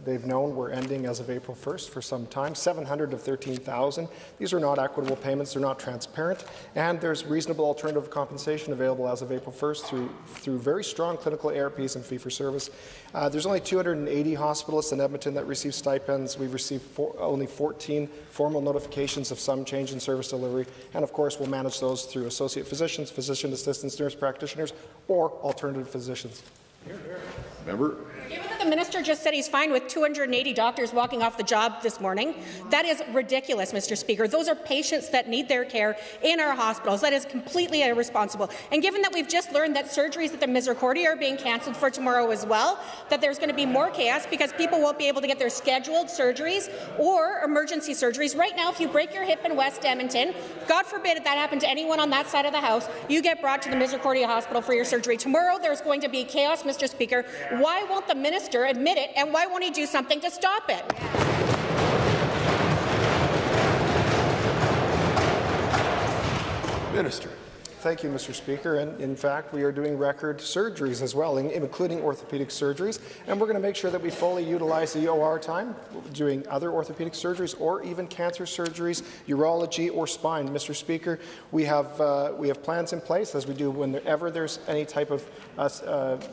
they've known were ending as of April 1st for some time, 700 of 13,000. These are not equitable payments, they're not transparent, and there's reasonable alternative compensation available as of April 1st through very strong clinical ARPs and fee-for-service. There's only 280 hospitalists in Edmonton that receive stipends. We've received only 14 formal notifications of some change in service delivery, and of course we'll manage those through associate physicians, physician assistants, nurse practitioners, or alternative physicians. Member. Given that the minister just said he's fine with 280 doctors walking off the job this morning, that is ridiculous, Mr. Speaker. Those are patients that need their care in our hospitals. That is completely irresponsible. And given that we've just learned that surgeries at the Misericordia are being cancelled for tomorrow as well, that there's going to be more chaos because people won't be able to get their scheduled surgeries or emergency surgeries. Right now, if you break your hip in West Edmonton, God forbid if that happened to anyone on that side of the house, you get brought to the Misericordia Hospital for your surgery. Tomorrow, there's going to be chaos, Mr. Speaker. Why won't the minister admit it, and why won't he do something to stop it? Minister. Thank you, Mr. Speaker. And in fact, we are doing record surgeries as well, including orthopedic surgeries. And we're going to make sure that we fully utilize the OR time, doing other orthopedic surgeries or even cancer surgeries, urology or spine. Mr. Speaker, we have plans in place, as we do whenever there's any type of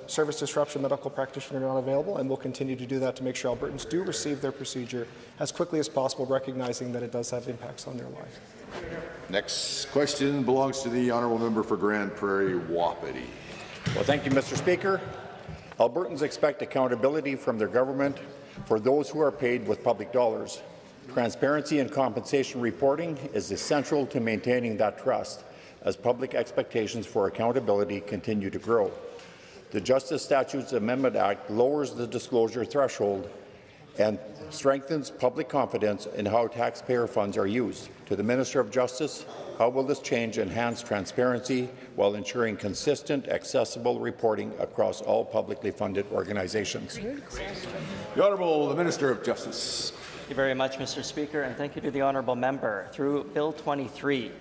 service disruption, medical practitioner not available, and we'll continue to do that to make sure Albertans do receive their procedure as quickly as possible, recognizing that it does have impacts on their lives. Next question belongs to the Honourable Member for Grand Prairie Wapiti. Well, thank you, Mr. Speaker. Albertans expect accountability from their government for those who are paid with public dollars. Transparency and compensation reporting is essential to maintaining that trust as public expectations for accountability continue to grow. The Justice Statutes Amendment Act lowers the disclosure threshold and strengthens public confidence in how taxpayer funds are used. To the Minister of Justice, how will this change enhance transparency while ensuring consistent, accessible reporting across all publicly funded organizations? The Honourable Minister of Justice. Thank you very much, Mr. Speaker, and thank you to the honourable member. Through Bill 23,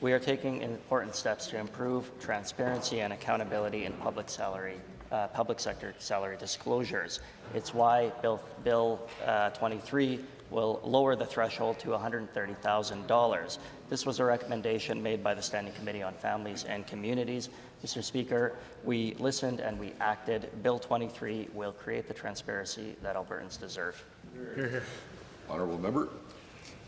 we are taking important steps to improve transparency and accountability in public sector salary disclosures. It's why Bill 23 will lower the threshold to $130,000. This was a recommendation made by the Standing Committee on Families and Communities. Mr. Speaker, we listened and we acted. Bill 23 will create the transparency that Albertans deserve. Honourable member.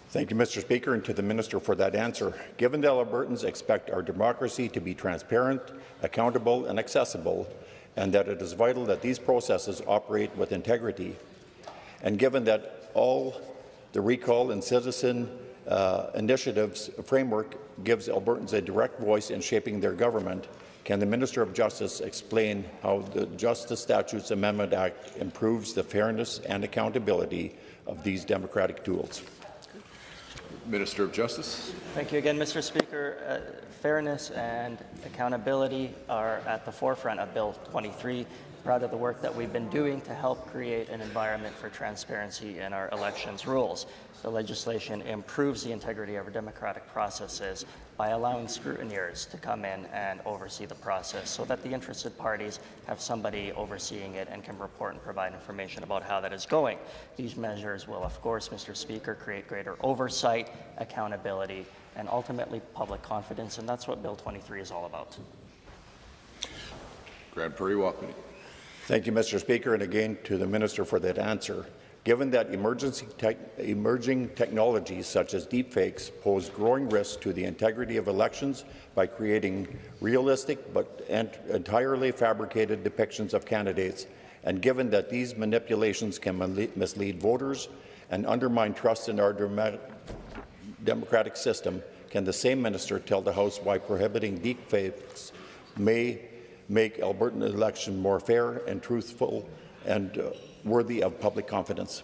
Thank you, Mr. Speaker, and to the Minister for that answer. Given that Albertans expect our democracy to be transparent, accountable and accessible, and that it is vital that these processes operate with integrity, and given that all the recall and citizen initiatives framework gives Albertans a direct voice in shaping their government, can the Minister of Justice explain how the Justice Statutes Amendment Act improves the fairness and accountability of these democratic tools? Minister of Justice. Thank you again, Mr. Speaker. Fairness and accountability are at the forefront of Bill 23. Proud of the work that we've been doing to help create an environment for transparency in our elections rules. The legislation improves the integrity of our democratic processes by allowing scrutineers to come in and oversee the process so that the interested parties have somebody overseeing it and can report and provide information about how that is going. These measures will, of course, Mr. Speaker, create greater oversight, accountability, and ultimately public confidence, and that's what Bill 23 is all about. Grand Prairie Wapiti. Thank you, Mr. Speaker, and again to the Minister for that answer. Given that emerging technologies such as deepfakes pose growing risks to the integrity of elections by creating realistic but entirely fabricated depictions of candidates, and given that these manipulations can mislead voters and undermine trust in our democratic system, can the same minister tell the House why prohibiting deepfakes may make Albertan election more fair and truthful and worthy of public confidence?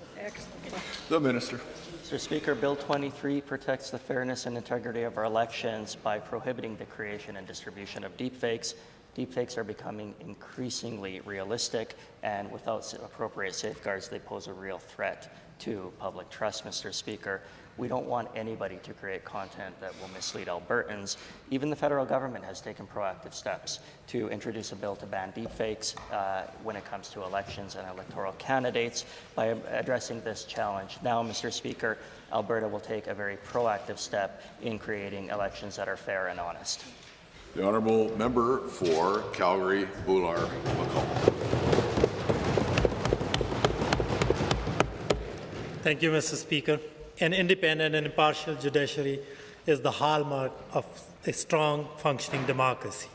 The Minister. Mr. Speaker, Bill 23 protects the fairness and integrity of our elections by prohibiting the creation and distribution of deepfakes. Deepfakes are becoming increasingly realistic, and without appropriate safeguards, they pose a real threat to public trust, Mr. Speaker. We don't want anybody to create content that will mislead Albertans. Even the federal government has taken proactive steps to introduce a bill to ban deepfakes when it comes to elections and electoral candidates. By addressing this challenge now, Mr. Speaker, Alberta will take a very proactive step in creating elections that are fair and honest. The honourable member for Calgary-Bular-Macomb. Thank you, Mr. Speaker. An independent and impartial judiciary is the hallmark of a strong, functioning democracy.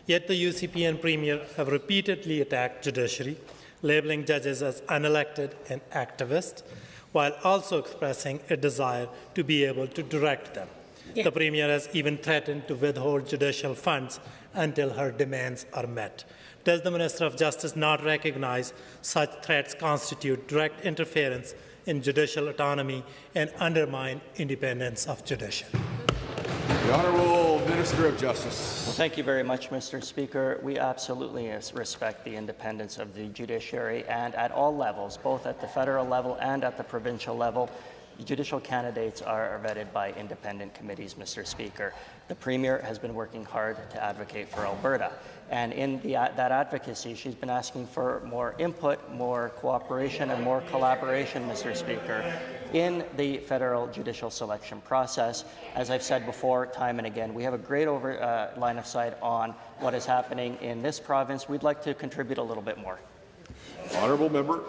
Yet the UCP and Premier have repeatedly attacked judiciary, labeling judges as unelected and activist, while also expressing a desire to be able to direct them. Yeah. The Premier has even threatened to withhold judicial funds until her demands are met. Does the Minister of Justice not recognize such threats constitute direct interference in judicial autonomy and undermine independence of judiciary? The Honourable Minister of Justice. Well, thank you very much, Mr. Speaker. We absolutely respect the independence of the judiciary, and at all levels, both at the federal level and at the provincial level, judicial candidates are vetted by independent committees, Mr. Speaker. The Premier has been working hard to advocate for Alberta. And in that advocacy, she's been asking for more input, more cooperation, and more collaboration, Mr. Speaker, in the federal judicial selection process. As I've said before, time and again, we have a great line of sight on what is happening in this province. We'd like to contribute a little bit more. Honourable member.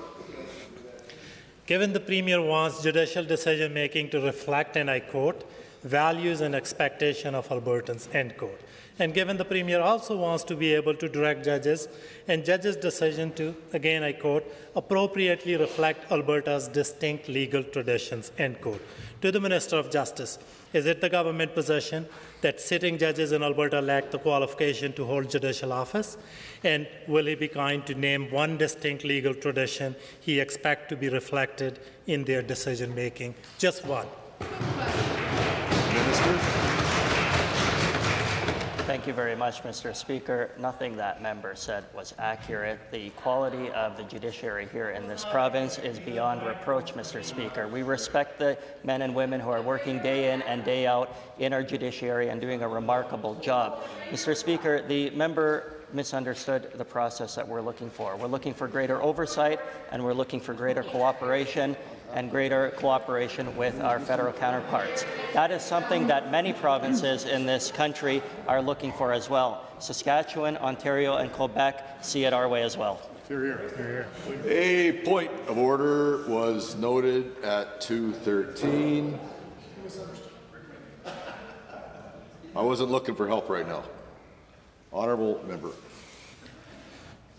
Given the Premier wants judicial decision-making to reflect, and I quote, values and expectation of Albertans, end quote. And given the Premier also wants to be able to direct judges and judges' decision to, again I quote, appropriately reflect Alberta's distinct legal traditions, end quote. To the Minister of Justice, is it the government position that sitting judges in Alberta lack the qualification to hold judicial office? And will he be kind to name one distinct legal tradition he expects to be reflected in their decision-making? Just one. Minister. Thank you very much, Mr. Speaker. Nothing that member said was accurate. The quality of the judiciary here in this province is beyond reproach, Mr. Speaker. We respect the men and women who are working day in and day out in our judiciary and doing a remarkable job. Mr. Speaker, the member misunderstood the process that we're looking for. We're looking for greater oversight, and we're looking for greater cooperation and greater cooperation with our federal counterparts. That is something that many provinces in this country are looking for as well. Saskatchewan, Ontario, and Quebec see it our way as well. Here. A point of order was noted at 2:13. I wasn't looking for help right now. Honourable member.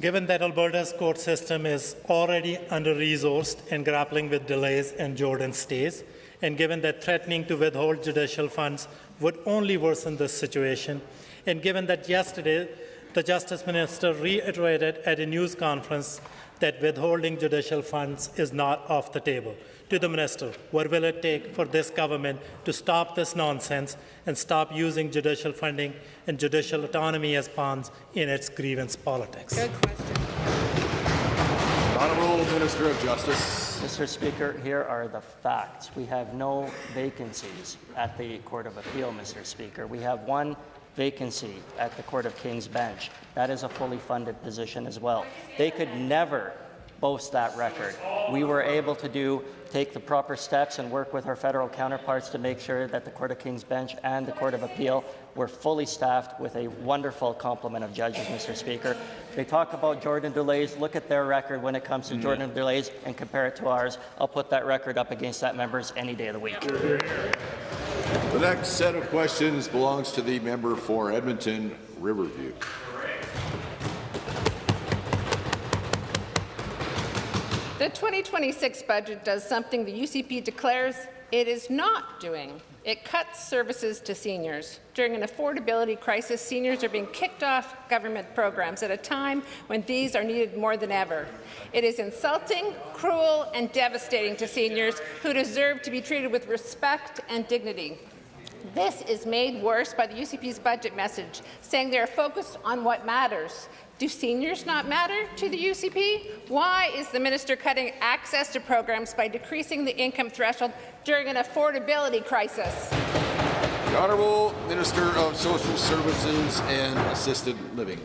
Given that Alberta's court system is already under-resourced and grappling with delays and Jordan stays, and given that threatening to withhold judicial funds would only worsen this situation, and given that yesterday the Justice Minister reiterated at a news conference that withholding judicial funds is not off the table, to the Minister, what will it take for this government to stop this nonsense and stop using judicial funding and judicial autonomy as pawns in its grievance politics? Good question. Honourable Minister of Justice. Mr. Speaker, here are the facts. We have no vacancies at the Court of Appeal, Mr. Speaker. We have one vacancy at the Court of King's Bench. That is a fully funded position as well. They could never boast that record. We were able to take the proper steps and work with our federal counterparts to make sure that the Court of King's Bench and the Court of Appeal were fully staffed with a wonderful complement of judges, Mr. Speaker. They talk about Jordan Delays. Look at their record when it comes to Jordan Delays and compare it to ours. I'll put that record up against that member's any day of the week. The next set of questions belongs to the member for Edmonton Riverview. The 2026 budget does something the UCP declares it is not doing. It cuts services to seniors. During an affordability crisis, seniors are being kicked off government programs at a time when these are needed more than ever. It is insulting, cruel, and devastating to seniors who deserve to be treated with respect and dignity. This is made worse by the UCP's budget message, saying they are focused on what matters. Do seniors not matter to the UCP? Why is the minister cutting access to programs by decreasing the income threshold during an affordability crisis? The Honourable Minister of Social Services and Assisted Living.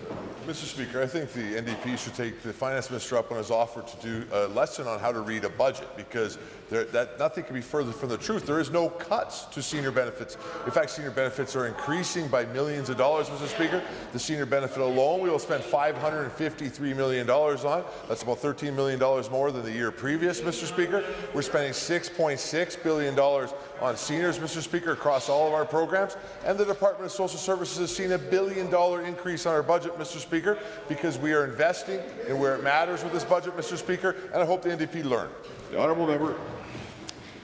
Mr. Speaker, I think the NDP should take the finance minister up on his offer to do a lesson on how to read a budget, because nothing can be further from the truth. There is no cuts to senior benefits. In fact, senior benefits are increasing by millions of dollars, Mr. Speaker. The senior benefit alone, we will spend $553 million on. That's about $13 million more than the year previous, Mr. Speaker. We're spending $6.6 billion on seniors, Mr. Speaker, across all of our programs. And the Department of Social Services has seen $1 billion increase on our budget, Mr. Speaker, because we are investing in where it matters with this budget, Mr. Speaker, and I hope the NDP learn. The Honourable Member.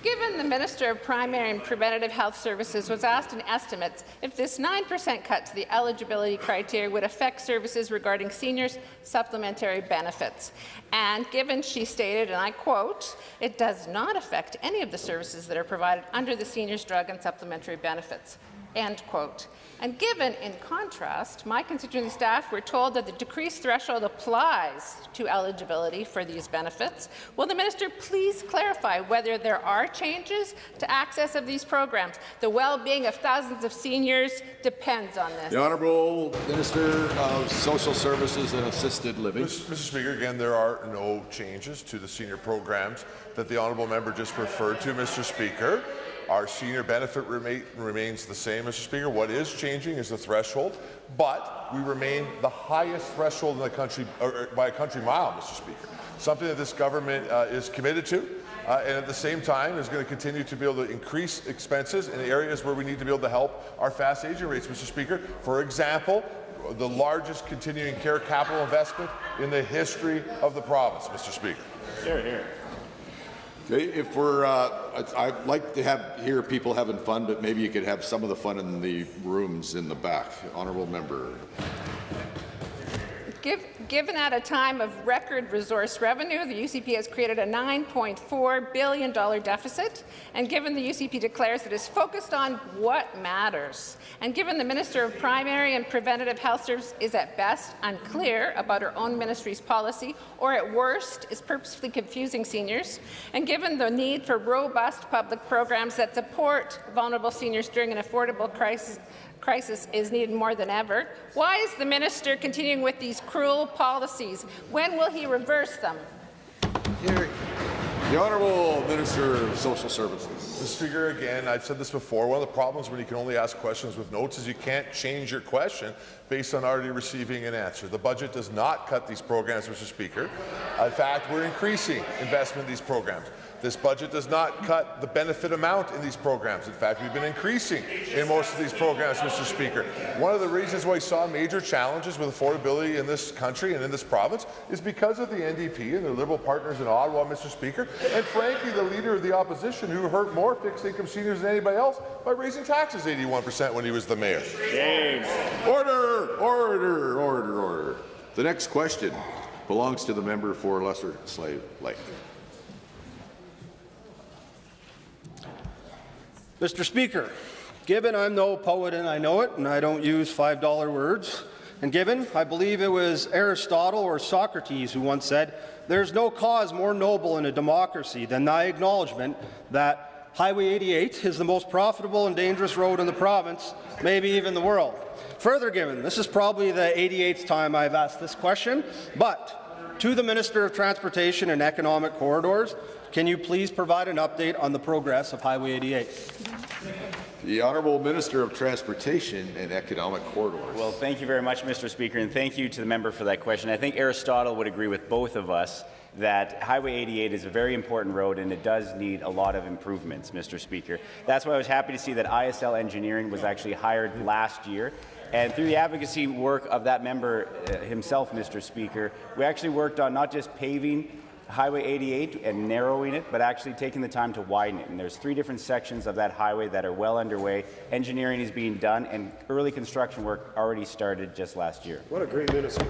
Given the Minister of Primary and Preventative Health Services was asked in estimates if this 9% cut to the eligibility criteria would affect services regarding seniors' supplementary benefits. And given she stated, and I quote, "It does not affect any of the services that are provided under the seniors' drug and supplementary benefits," end quote. And given, in contrast, my constituent staff were told that the decreased threshold applies to eligibility for these benefits, will the minister please clarify whether there are changes to access of these programs? The well-being of thousands of seniors depends on this. The Honourable Minister of Social Services and Assisted Living. Mr. Speaker, again, there are no changes to the senior programs that the honourable member just referred to, Mr. Speaker. Our senior benefit remains the same, Mr. Speaker. What is changing is the threshold, but we remain the highest threshold in the country, by a country mile, Mr. Speaker. Something that this government is committed to, and at the same time is going to continue to be able to increase expenses in areas where we need to be able to help our fast aging rates, Mr. Speaker. For example, the largest continuing care capital investment in the history of the province, Mr. Speaker. Here, here. Okay, if we're, I'd like to hear people having fun, but maybe you could have some of the fun in the rooms in the back. Honourable Member. Given at a time of record resource revenue, the UCP has created a $9.4 billion deficit, and given the UCP declares it is focused on what matters, and given the Minister of Primary and Preventative Health Services is at best unclear about her own ministry's policy, or at worst is purposefully confusing seniors, and given the need for robust public programs that support vulnerable seniors during an affordable crisis is needed more than ever, why is the minister continuing with these cruel policies? When will he reverse them? Here. The Honourable Minister of Social Services. Mr. Speaker, again, I've said this before, one of the problems when you can only ask questions with notes is you can't change your question based on already receiving an answer. The budget does not cut these programs, Mr. Speaker. In fact, we're increasing investment in these programs. This budget does not cut the benefit amount in these programs. In fact, we've been increasing in most of these programs, Mr. Speaker. One of the reasons why we saw major challenges with affordability in this country and in this province is because of the NDP and their Liberal partners in Ottawa, Mr. Speaker, and frankly, the Leader of the Opposition, who hurt more fixed-income seniors than anybody else by raising taxes 81% when he was the mayor. James. Order, order, order, order. The next question belongs to the member for Lesser Slave Lake. Mr. Speaker, given I'm no poet and I know it, and I don't use $5 words, And given, I believe it was Aristotle or Socrates who once said, "There's no cause more noble in a democracy than thy acknowledgement that Highway 88 is the most profitable and dangerous road in the province, maybe even the world." Further given, this is probably the 88th time I've asked this question, but to the Minister of Transportation and Economic Corridors, can you please provide an update on the progress of Highway 88? The Honourable Minister of Transportation and Economic Corridors. Well, thank you very much, Mr. Speaker, and thank you to the member for that question. I think Aristotle would agree with both of us that Highway 88 is a very important road and it does need a lot of improvements, Mr. Speaker. That's why I was happy to see that ISL Engineering was actually hired last year. And through the advocacy work of that member himself, Mr. Speaker, we actually worked on not just paving Highway 88 and narrowing it, but actually taking the time to widen it. And there's 3 different sections of that highway that are well underway. Engineering is being done, and early construction work already started just last year. What a great minister.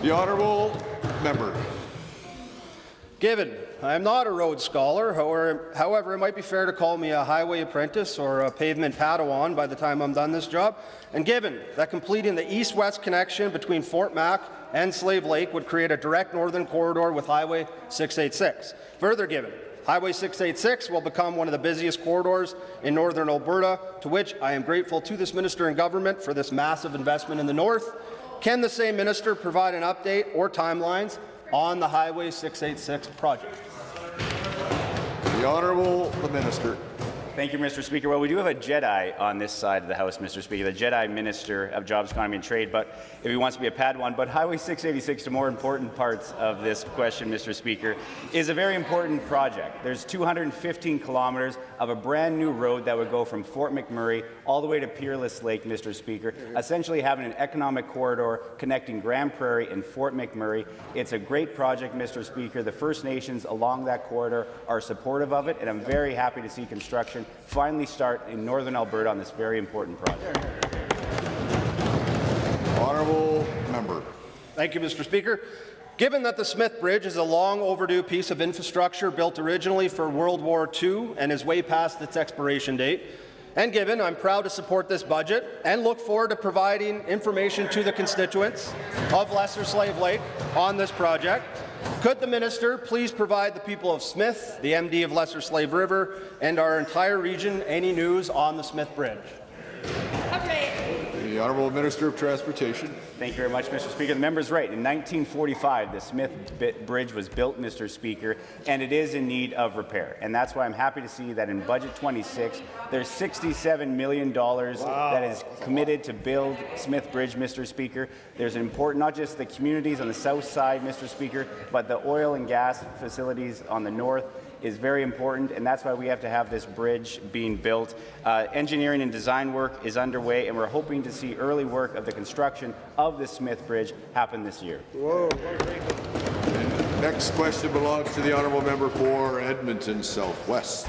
The Honourable Member. Given, I am not a road scholar, however, it might be fair to call me a highway apprentice or a pavement Padawan by the time I'm done this job. And given that completing the east-west connection between Fort Mac and Slave Lake would create a direct northern corridor with Highway 686. Further given, Highway 686 will become one of the busiest corridors in northern Alberta, to which I am grateful to this minister and government for this massive investment in the north. Can the same minister provide an update or timelines on the Highway 686 project? The Honourable Minister. Thank you, Mr. Speaker. Well, we do have a Jedi on this side of the House, Mr. Speaker, the Jedi Minister of Jobs, Economy and Trade, but if he wants to be a Padawan. But Highway 686, to more important parts of this question, Mr. Speaker, is a very important project. There's 215 kilometres of a brand new road that would go from Fort McMurray all the way to Peerless Lake, Mr. Speaker, essentially having an economic corridor connecting Grand Prairie and Fort McMurray. It's a great project, Mr. Speaker. The First Nations along that corridor are supportive of it, and I'm very happy to see construction finally start in northern Alberta on this very important project. Honourable Member. Thank you, Mr. Speaker. Given that the Smith Bridge is a long overdue piece of infrastructure built originally for World War II and is way past its expiration date, and given I'm proud to support this budget and look forward to providing information to the constituents of Lesser Slave Lake on this project, could the minister please provide the people of Smith, the MD of Lesser Slave River, and our entire region any news on the Smith Bridge? The Honourable Minister of Transportation. Thank you very much, Mr. Speaker. The member's right. In 1945, the Smith Bridge was built, Mr. Speaker, and it is in need of repair. And that's why I'm happy to see that in Budget 26, there's $67 million that is committed to build Smith Bridge, Mr. Speaker. There's an important, not just the communities on the south side, Mr. Speaker, but the oil and gas facilities on the north is very important, and that's why we have to have this bridge being built. Engineering and design work is underway, and we're hoping to see early work of the construction of the Smith Bridge happen this year. Whoa. Next question belongs to the Honourable Member for Edmonton Southwest.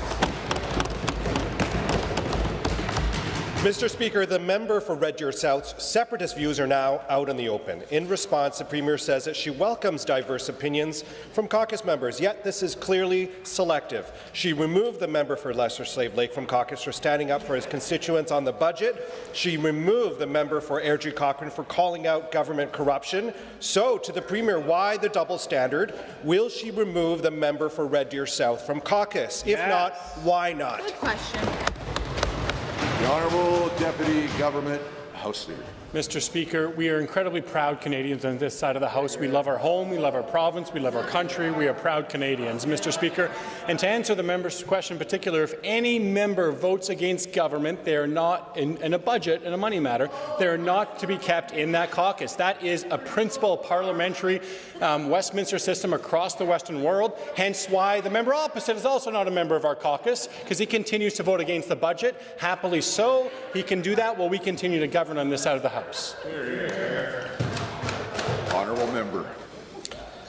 Mr. Speaker, the member for Red Deer South's separatist views are now out in the open. In response, the Premier says that she welcomes diverse opinions from caucus members, yet this is clearly selective. She removed the member for Lesser Slave Lake from caucus for standing up for his constituents on the budget. She removed the member for Airdrie Cochrane for calling out government corruption. So, to the Premier, why the double standard? Will she remove the member for Red Deer South from caucus? If not, why not? Good question. The Honourable Deputy Government House Leader. Mr. Speaker, we are incredibly proud Canadians on this side of the House. We love our home, we love our province, we love our country. We are proud Canadians, Mr. Speaker. And to answer the member's question in particular, if any member votes against government, they are not, in a budget, in a money matter, they are not to be kept in that caucus. That is a principal parliamentary Westminster system across the Western world, hence why the member opposite is also not a member of our caucus, because he continues to vote against the budget. Happily so, he can do that while we continue to govern on this side of the House. Honourable Member.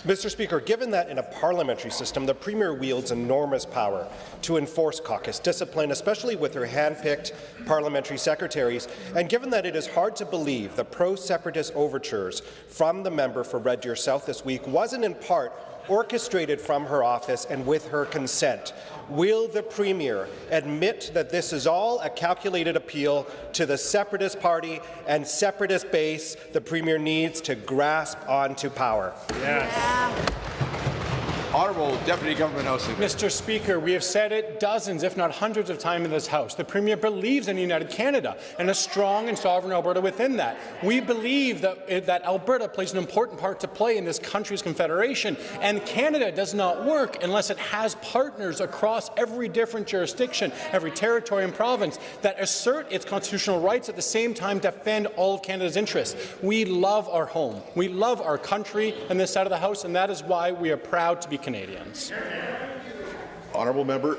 Mr. Speaker, given that in a parliamentary system, the Premier wields enormous power to enforce caucus discipline, especially with her hand-picked parliamentary secretaries, and given that it is hard to believe the pro-separatist overtures from the member for Red Deer South this week wasn't in part orchestrated from her office and with her consent. Will the Premier admit that this is all a calculated appeal to the separatist party and separatist base the Premier needs to grasp onto power? Yes. Yeah. Honourable Deputy Government House Leader. Mr. Speaker, we have said it dozens, if not hundreds of times in this House. The Premier believes in a united Canada and a strong and sovereign Alberta within that. We believe that Alberta plays an important part to play in this country's confederation, and Canada does not work unless it has partners across every different jurisdiction, every territory and province that assert its constitutional rights at the same time defend all of Canada's interests. We love our home. We love our country and this side of the House, and that is why we are proud to be Canadians. Honourable member.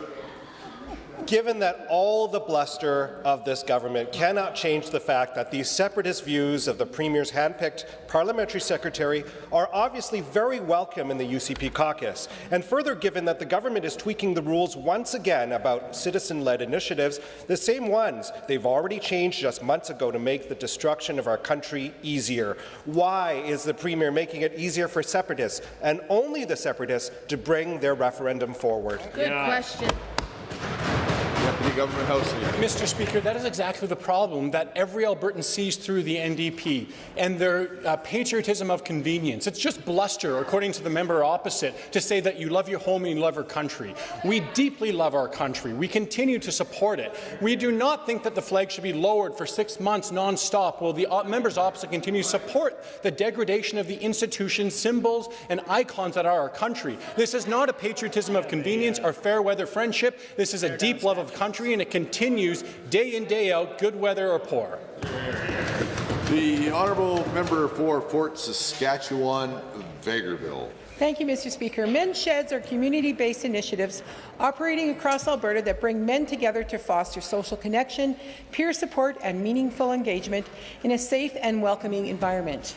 Given that all the bluster of this government cannot change the fact that these separatist views of the Premier's handpicked parliamentary secretary are obviously very welcome in the UCP caucus, and further given that the government is tweaking the rules once again about citizen-led initiatives, the same ones they've already changed just months ago to make the destruction of our country easier. Why is the Premier making it easier for separatists, and only the separatists, to bring their referendum forward? Good question. Deputy Government House Leader. Mr. Speaker, that is exactly the problem that every Albertan sees through the NDP and their patriotism of convenience. It's just bluster, according to the member opposite, to say that you love your home and you love your country. We deeply love our country. We continue to support it. We do not think that the flag should be lowered for 6 months non-stop while the members opposite continue to support the degradation of the institutions, symbols, and icons that are our country. This is not a patriotism of convenience or fair weather friendship. This is a deep love of country, and it continues day in, day out, good weather or poor. The honourable member for Fort Saskatchewan, Vegreville. Thank you, Mr. Speaker. Men's Sheds are community-based initiatives operating across Alberta that bring men together to foster social connection, peer support, and meaningful engagement in a safe and welcoming environment.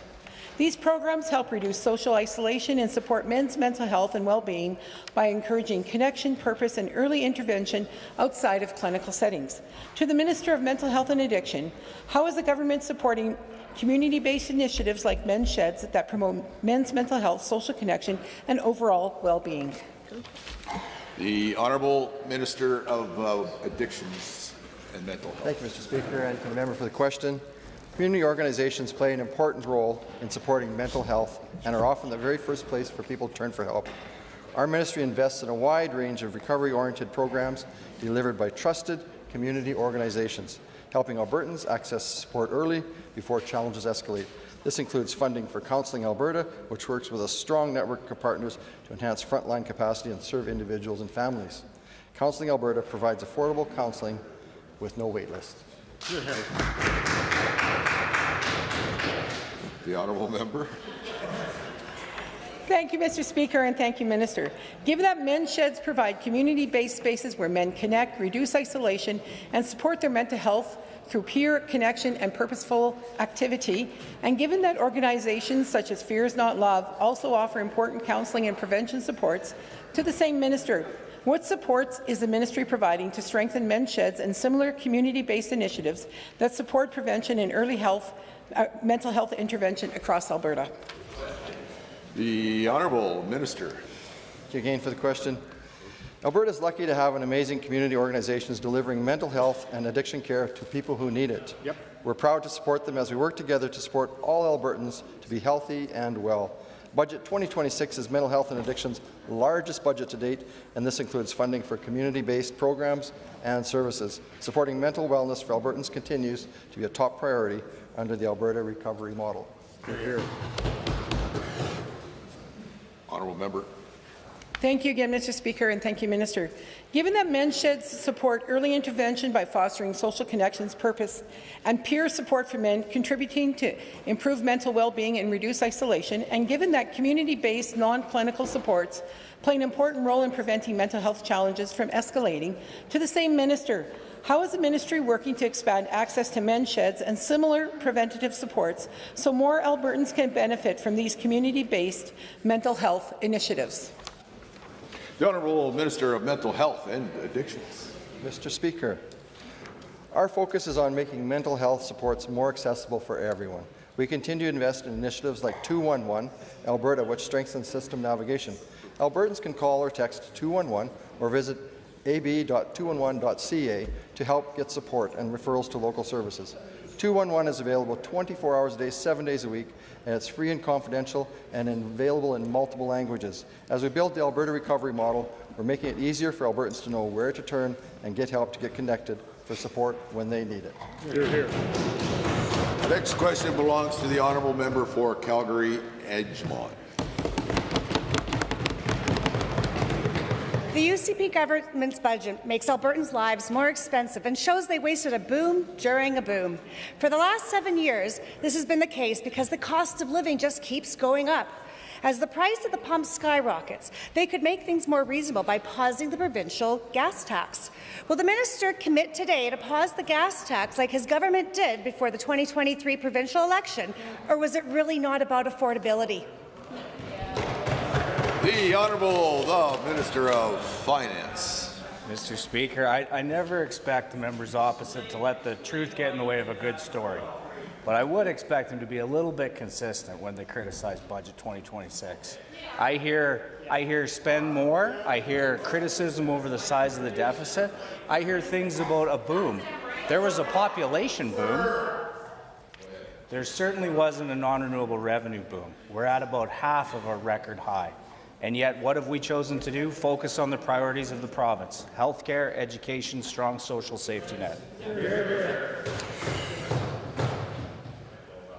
These programs help reduce social isolation and support men's mental health and well-being by encouraging connection, purpose, and early intervention outside of clinical settings. To the Minister of Mental Health and Addiction, how is the government supporting community-based initiatives like Men's Sheds that promote men's mental health, social connection, and overall well-being? The Honourable Minister of Addictions and Mental Health. Thank you, Mr. Speaker, and to the member for the question. Community organizations play an important role in supporting mental health and are often the very first place for people to turn for help. Our ministry invests in a wide range of recovery-oriented programs delivered by trusted community organizations, helping Albertans access support early before challenges escalate. This includes funding for Counselling Alberta, which works with a strong network of partners to enhance frontline capacity and serve individuals and families. Counselling Alberta provides affordable counselling with no wait list. The honourable member. Thank you, Mr. Speaker, and thank you, Minister. Given that Men's Sheds provide community-based spaces where men connect, reduce isolation, and support their mental health through peer connection and purposeful activity, and given that organizations such as Fear is Not Love also offer important counselling and prevention supports, to the same Minister, what supports is the ministry providing to strengthen Men's Sheds and similar community-based initiatives that support prevention and early mental health intervention across Alberta? The Honourable Minister. Thank you again for the question. Alberta is lucky to have an amazing community organizations delivering mental health and addiction care to people who need it. Yep. We're proud to support them as we work together to support all Albertans to be healthy and well. Budget 2026 is mental health and addiction's largest budget to date, and this includes funding for community-based programs and services. Supporting mental wellness for Albertans continues to be a top priority under the Alberta Recovery Model. Here. Honourable member. Thank you again, Mr. Speaker, and thank you, Minister. Given that Men's Sheds support early intervention by fostering social connections, purpose, and peer support for men, contributing to improve mental well-being and reduce isolation, and given that community-based non-clinical supports play an important role in preventing mental health challenges from escalating, to the same Minister, how is the ministry working to expand access to Men's Sheds and similar preventative supports so more Albertans can benefit from these community-based mental health initiatives? The Honourable Minister of Mental Health and Addictions. Mr. Speaker, our focus is on making mental health supports more accessible for everyone. We continue to invest in initiatives like 211 Alberta, which strengthens system navigation. Albertans can call or text 211 or visit ab.211.ca to help get support and referrals to local services. 211 is available 24 hours a day, 7 days a week, and it's free and confidential and available in multiple languages. As we build the Alberta recovery model, we're making it easier for Albertans to know where to turn and get help to get connected for support when they need it. Hear, hear. The next question belongs to the honourable member for Calgary Edgemont. The UCP government's budget makes Albertans' lives more expensive and shows they wasted a boom during a boom. For the last 7 years, this has been the case because the cost of living just keeps going up. As the price of the pump skyrockets, they could make things more reasonable by pausing the provincial gas tax. Will the minister commit today to pause the gas tax like his government did before the 2023 provincial election, or was it really not about affordability? The Honourable the Minister of Finance. Mr. Speaker, I never expect the members opposite to let the truth get in the way of a good story, but I would expect them to be a little bit consistent when they criticize Budget 2026. I hear spend more, I hear criticism over the size of the deficit, I hear things about a boom. There was a population boom. There certainly wasn't a non-renewable revenue boom. We're at about half of our record high. And yet, what have we chosen to do? Focus on the priorities of the province: healthcare, education, strong social safety net.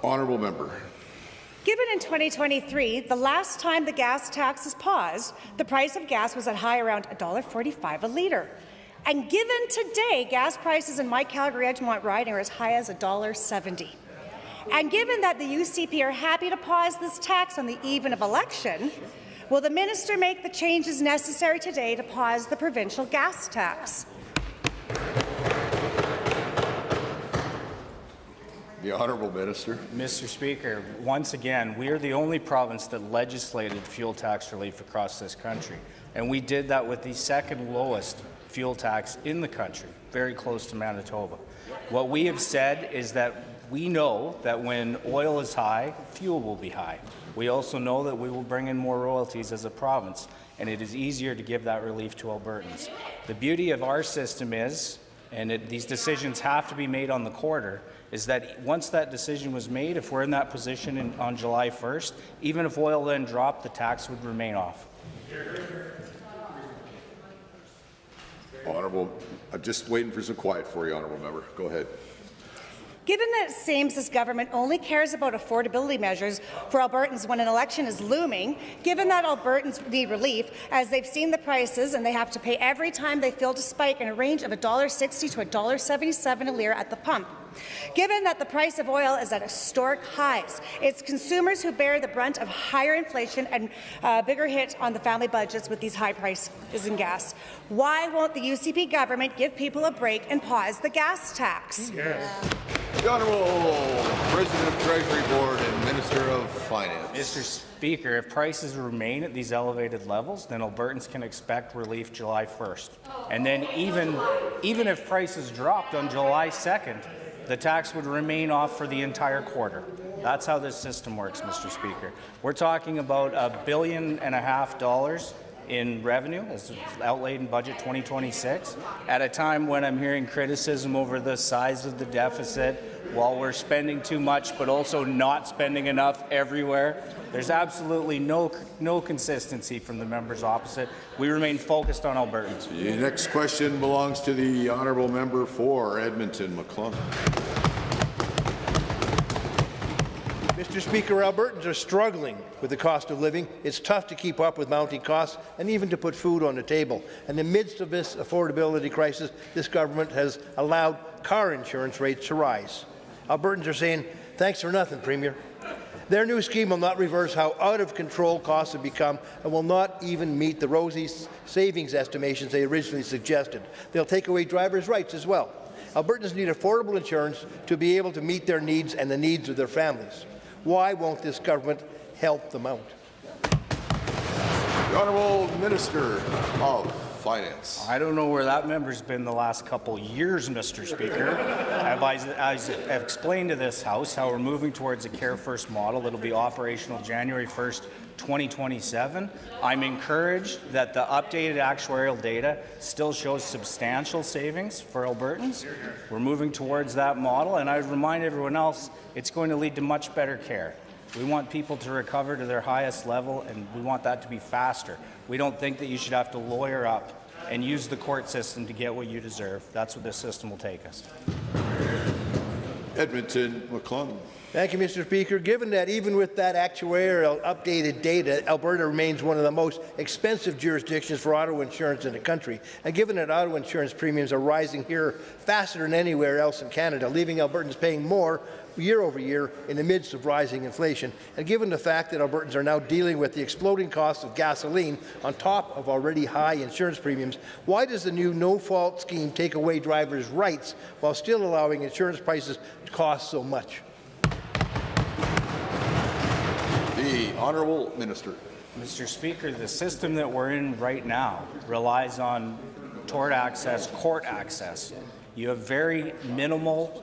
Honourable member. Given in 2023, the last time the gas tax was paused, the price of gas was at high around $1.45 a litre. And given today, gas prices in my Calgary Edgemont riding are as high as $1.70. And given that the UCP are happy to pause this tax on the eve of election, will the minister make the changes necessary today to pause the provincial gas tax? The Honourable Minister. Mr. Speaker, once again, we are the only province that legislated fuel tax relief across this country, and we did that with the second lowest fuel tax in the country, very close to Manitoba. What we have said is that we know that when oil is high, fuel will be high. We also know that we will bring in more royalties as a province, and it is easier to give that relief to Albertans. The beauty of our system is, and these decisions have to be made on the quarter, is that once that decision was made, if we're in that position on July 1st, even if oil then dropped, the tax would remain off. Honourable, I'm just waiting for some quiet for you, Honourable Member. Go ahead. Given that it seems this government only cares about affordability measures for Albertans when an election is looming, given that Albertans need relief as they've seen the prices and they have to pay every time they feel to spike in a range of $1.60 to $1.77 a litre at the pump, given that the price of oil is at historic highs, it's consumers who bear the brunt of higher inflation and a bigger hit on the family budgets with these high prices in gas. Why won't the UCP government give people a break and pause the gas tax? Yes. The Honourable President of Treasury Board and Minister of Finance. Mr. Speaker, if prices remain at these elevated levels, then Albertans can expect relief July 1st. And then even if prices dropped on July 2nd, the tax would remain off for the entire quarter. That's how this system works, Mr. Speaker. We're talking about $1.5 billion in revenue as outlaid in Budget 2026 at a time when I'm hearing criticism over the size of the deficit while we're spending too much but also not spending enough everywhere. There's absolutely no consistency from the members opposite. We remain focused on Albertans. The next question belongs to the Honourable Member for Edmonton McClellan. Mr. Speaker, Albertans are struggling with the cost of living. It's tough to keep up with mounting costs and even to put food on the table. In the midst of this affordability crisis, this government has allowed car insurance rates to rise. Albertans are saying, thanks for nothing, Premier. Their new scheme will not reverse how out of control costs have become and will not even meet the rosy savings estimations they originally suggested. They'll take away drivers' rights as well. Albertans need affordable insurance to be able to meet their needs and the needs of their families. Why won't this government help them out? The Honourable Minister of Finance. I don't know where that member's been the last couple years, Mr. Speaker. I've explained to this House how we're moving towards a Care First model that'll be operational January 1st, 2027. I'm encouraged that the updated actuarial data still shows substantial savings for Albertans. We're moving towards that model, and I remind everyone else it's going to lead to much better care. We want people to recover to their highest level, and we want that to be faster. We don't think that you should have to lawyer up and use the court system to get what you deserve. That's what this system will take us. Edmonton McClung. Thank you, Mr. Speaker. Given that even with that actuarial updated data, Alberta remains one of the most expensive jurisdictions for auto insurance in the country, and given that auto insurance premiums are rising here faster than anywhere else in Canada, leaving Albertans paying more year over year in the midst of rising inflation, and given the fact that Albertans are now dealing with the exploding cost of gasoline on top of already high insurance premiums, why does the new no-fault scheme take away drivers' rights while still allowing insurance prices to cost so much? The Honourable Minister. Mr. Speaker, the system that we're in right now relies on court access. You have very minimal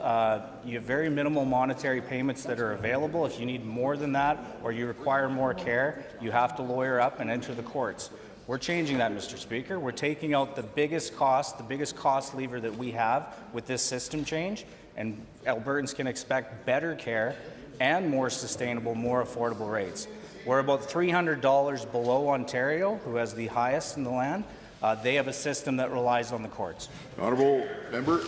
monetary payments that are available. If you need more than that or you require more care, you have to lawyer up and enter the courts. We're changing that, Mr. Speaker. We're taking out the biggest cost lever that we have with this system change, and Albertans can expect better care and more sustainable, more affordable rates. We're about $300 below Ontario, who has the highest in the land. They have a system that relies on the courts. Honourable Member.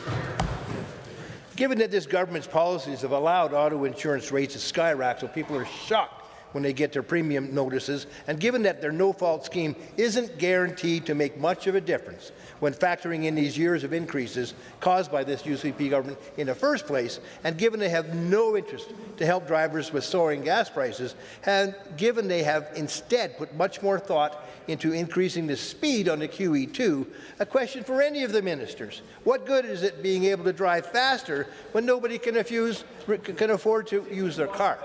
Given that this government's policies have allowed auto insurance rates to skyrocket, so people are shocked when they get their premium notices, and given that their no-fault scheme isn't guaranteed to make much of a difference when factoring in these years of increases caused by this UCP government in the first place, and given they have no interest to help drivers with soaring gas prices, and given they have instead put much more thought into increasing the speed on the QE2, a question for any of the ministers: what good is it being able to drive faster when nobody can afford to use their car?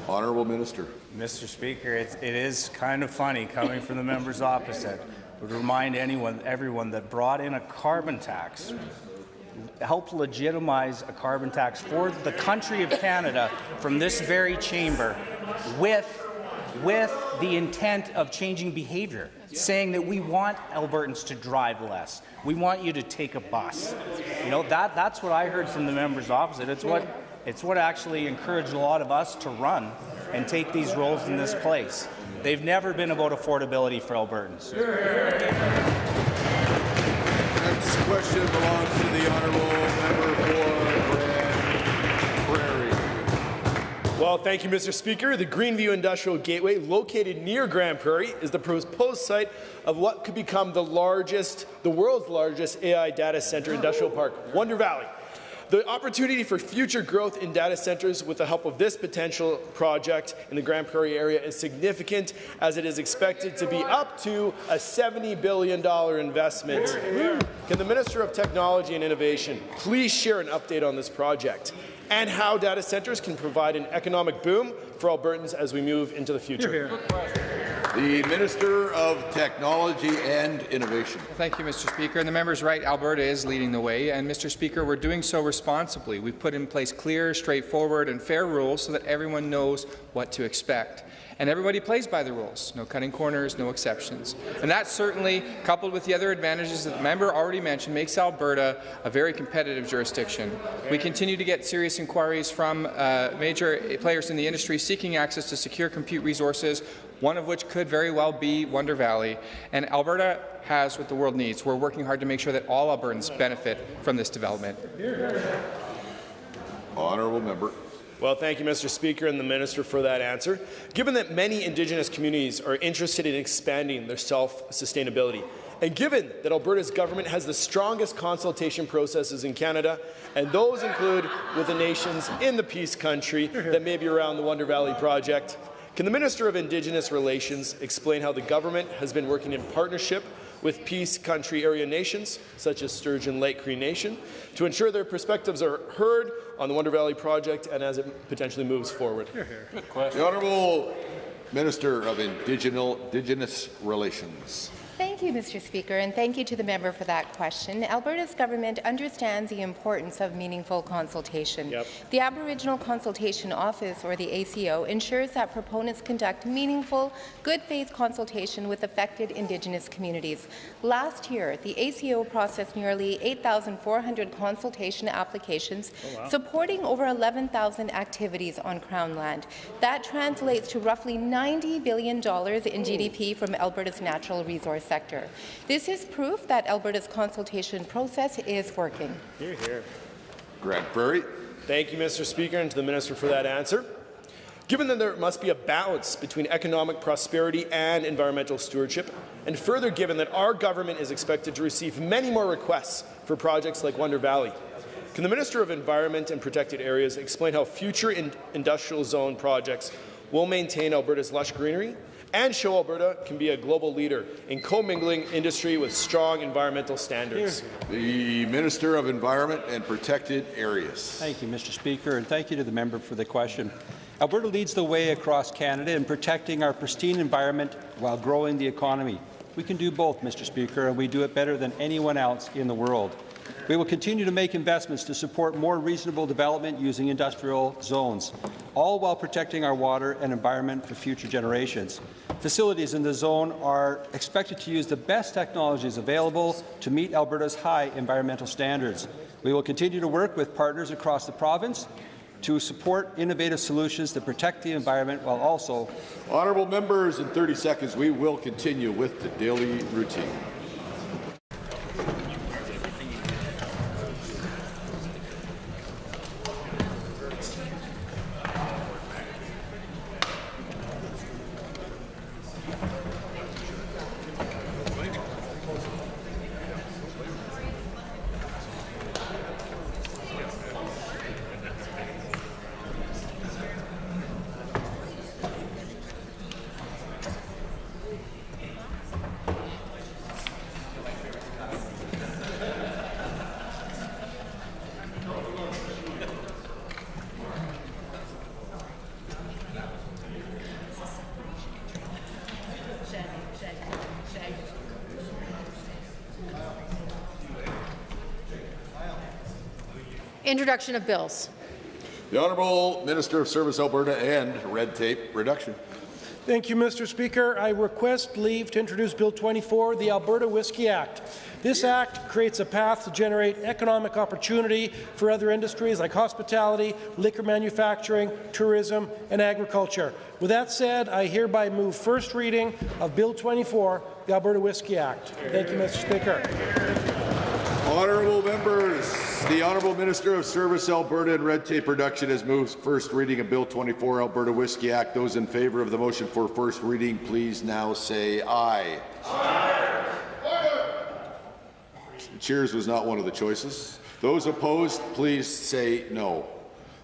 Honourable Minister. Mr. Speaker, it is kind of funny coming from the members opposite. I would remind everyone that brought in a carbon tax, helped legitimize a carbon tax for the country of Canada from this very chamber with the intent of changing behaviour, saying that we want Albertans to drive less. We want you to take a bus. You know, that's what I heard from the members opposite. It's what actually encouraged a lot of us to run and take these roles in this place. They've never been about affordability for Albertans. Next question belongs to the Honourable Member for Grand Prairie. Well, thank you, Mr. Speaker. The Greenview Industrial Gateway, located near Grand Prairie, is the proposed site of what could become the world's largest AI data center industrial park, Wonder Valley. The opportunity for future growth in data centers with the help of this potential project in the Grand Prairie area is significant, as it is expected to be up to a $70 billion investment. Can the Minister of Technology and Innovation please share an update on this project and how data centers can provide an economic boom for Albertans as we move into the future? The Minister of Technology and Innovation. Thank you, Mr. Speaker. And the member's right, Alberta is leading the way. And, Mr. Speaker, we're doing so responsibly. We've put in place clear, straightforward and fair rules so that everyone knows what to expect. And everybody plays by the rules. No cutting corners, no exceptions. And that certainly, coupled with the other advantages that the member already mentioned, makes Alberta a very competitive jurisdiction. We continue to get serious inquiries from major players in the industry seeking access to secure compute resources, one of which could very well be Wonder Valley. And Alberta has what the world needs. We're working hard to make sure that all Albertans benefit from this development. Honourable Member. Well, thank you, Mr. Speaker, and the Minister for that answer. Given that many Indigenous communities are interested in expanding their self-sustainability, and given that Alberta's government has the strongest consultation processes in Canada, and those include with the nations in the Peace Country that may be around the Wonder Valley project, can the Minister of Indigenous Relations explain how the government has been working in partnership with Peace Country area nations, such as Sturgeon Lake Cree Nation, to ensure their perspectives are heard on the Wonder Valley project and as it potentially moves forward? The Honourable Minister of Indigenous Relations. Thank you, Mr. Speaker, and thank you to the member for that question. Alberta's government understands the importance of meaningful consultation. The Aboriginal Consultation Office, or the ACO, ensures that proponents conduct meaningful, good faith consultation with affected Indigenous communities. Last year, the ACO processed nearly 8,400 consultation applications, supporting over 11,000 activities on Crown land. That translates to roughly $90 billion in GDP from Alberta's natural resource sector. This is proof that Alberta's consultation process is working. Hear, hear. Grant Prairie. Thank you, Mr. Speaker, and to the Minister for that answer. Given that there must be a balance between economic prosperity and environmental stewardship, and further given that our government is expected to receive many more requests for projects like Wonder Valley, can the Minister of Environment and Protected Areas explain how future industrial zone projects will maintain Alberta's lush greenery and show Alberta can be a global leader in commingling industry with strong environmental standards? The Minister of Environment and Protected Areas. Thank you, Mr. Speaker, and thank you to the member for the question. Alberta leads the way across Canada in protecting our pristine environment while growing the economy. We can do both, Mr. Speaker, and we do it better than anyone else in the world. We will continue to make investments to support more reasonable development using industrial zones, all while protecting our water and environment for future generations. Facilities in the zone are expected to use the best technologies available to meet Alberta's high environmental standards. We will continue to work with partners across the province to support innovative solutions that protect the environment while also— Honourable members, in 30 seconds, we will continue with the daily routine. Introduction of bills. The Honourable Minister of Service Alberta and Red Tape Reduction. Thank you, Mr. Speaker. I request leave to introduce Bill 24, the Alberta Whiskey Act. This act creates a path to generate economic opportunity for other industries like hospitality, liquor manufacturing, tourism, and agriculture. With that said, I hereby move first reading of Bill 24, the Alberta Whiskey Act. Thank you, Mr. Speaker. Honourable members, the Honourable Minister of Service Alberta and Red Tape Reduction has moved first reading of Bill 24, Alberta Whiskey Act. Those in favour of the motion for first reading, please now say aye. Aye. Cheers was not one of the choices. Those opposed, please say no.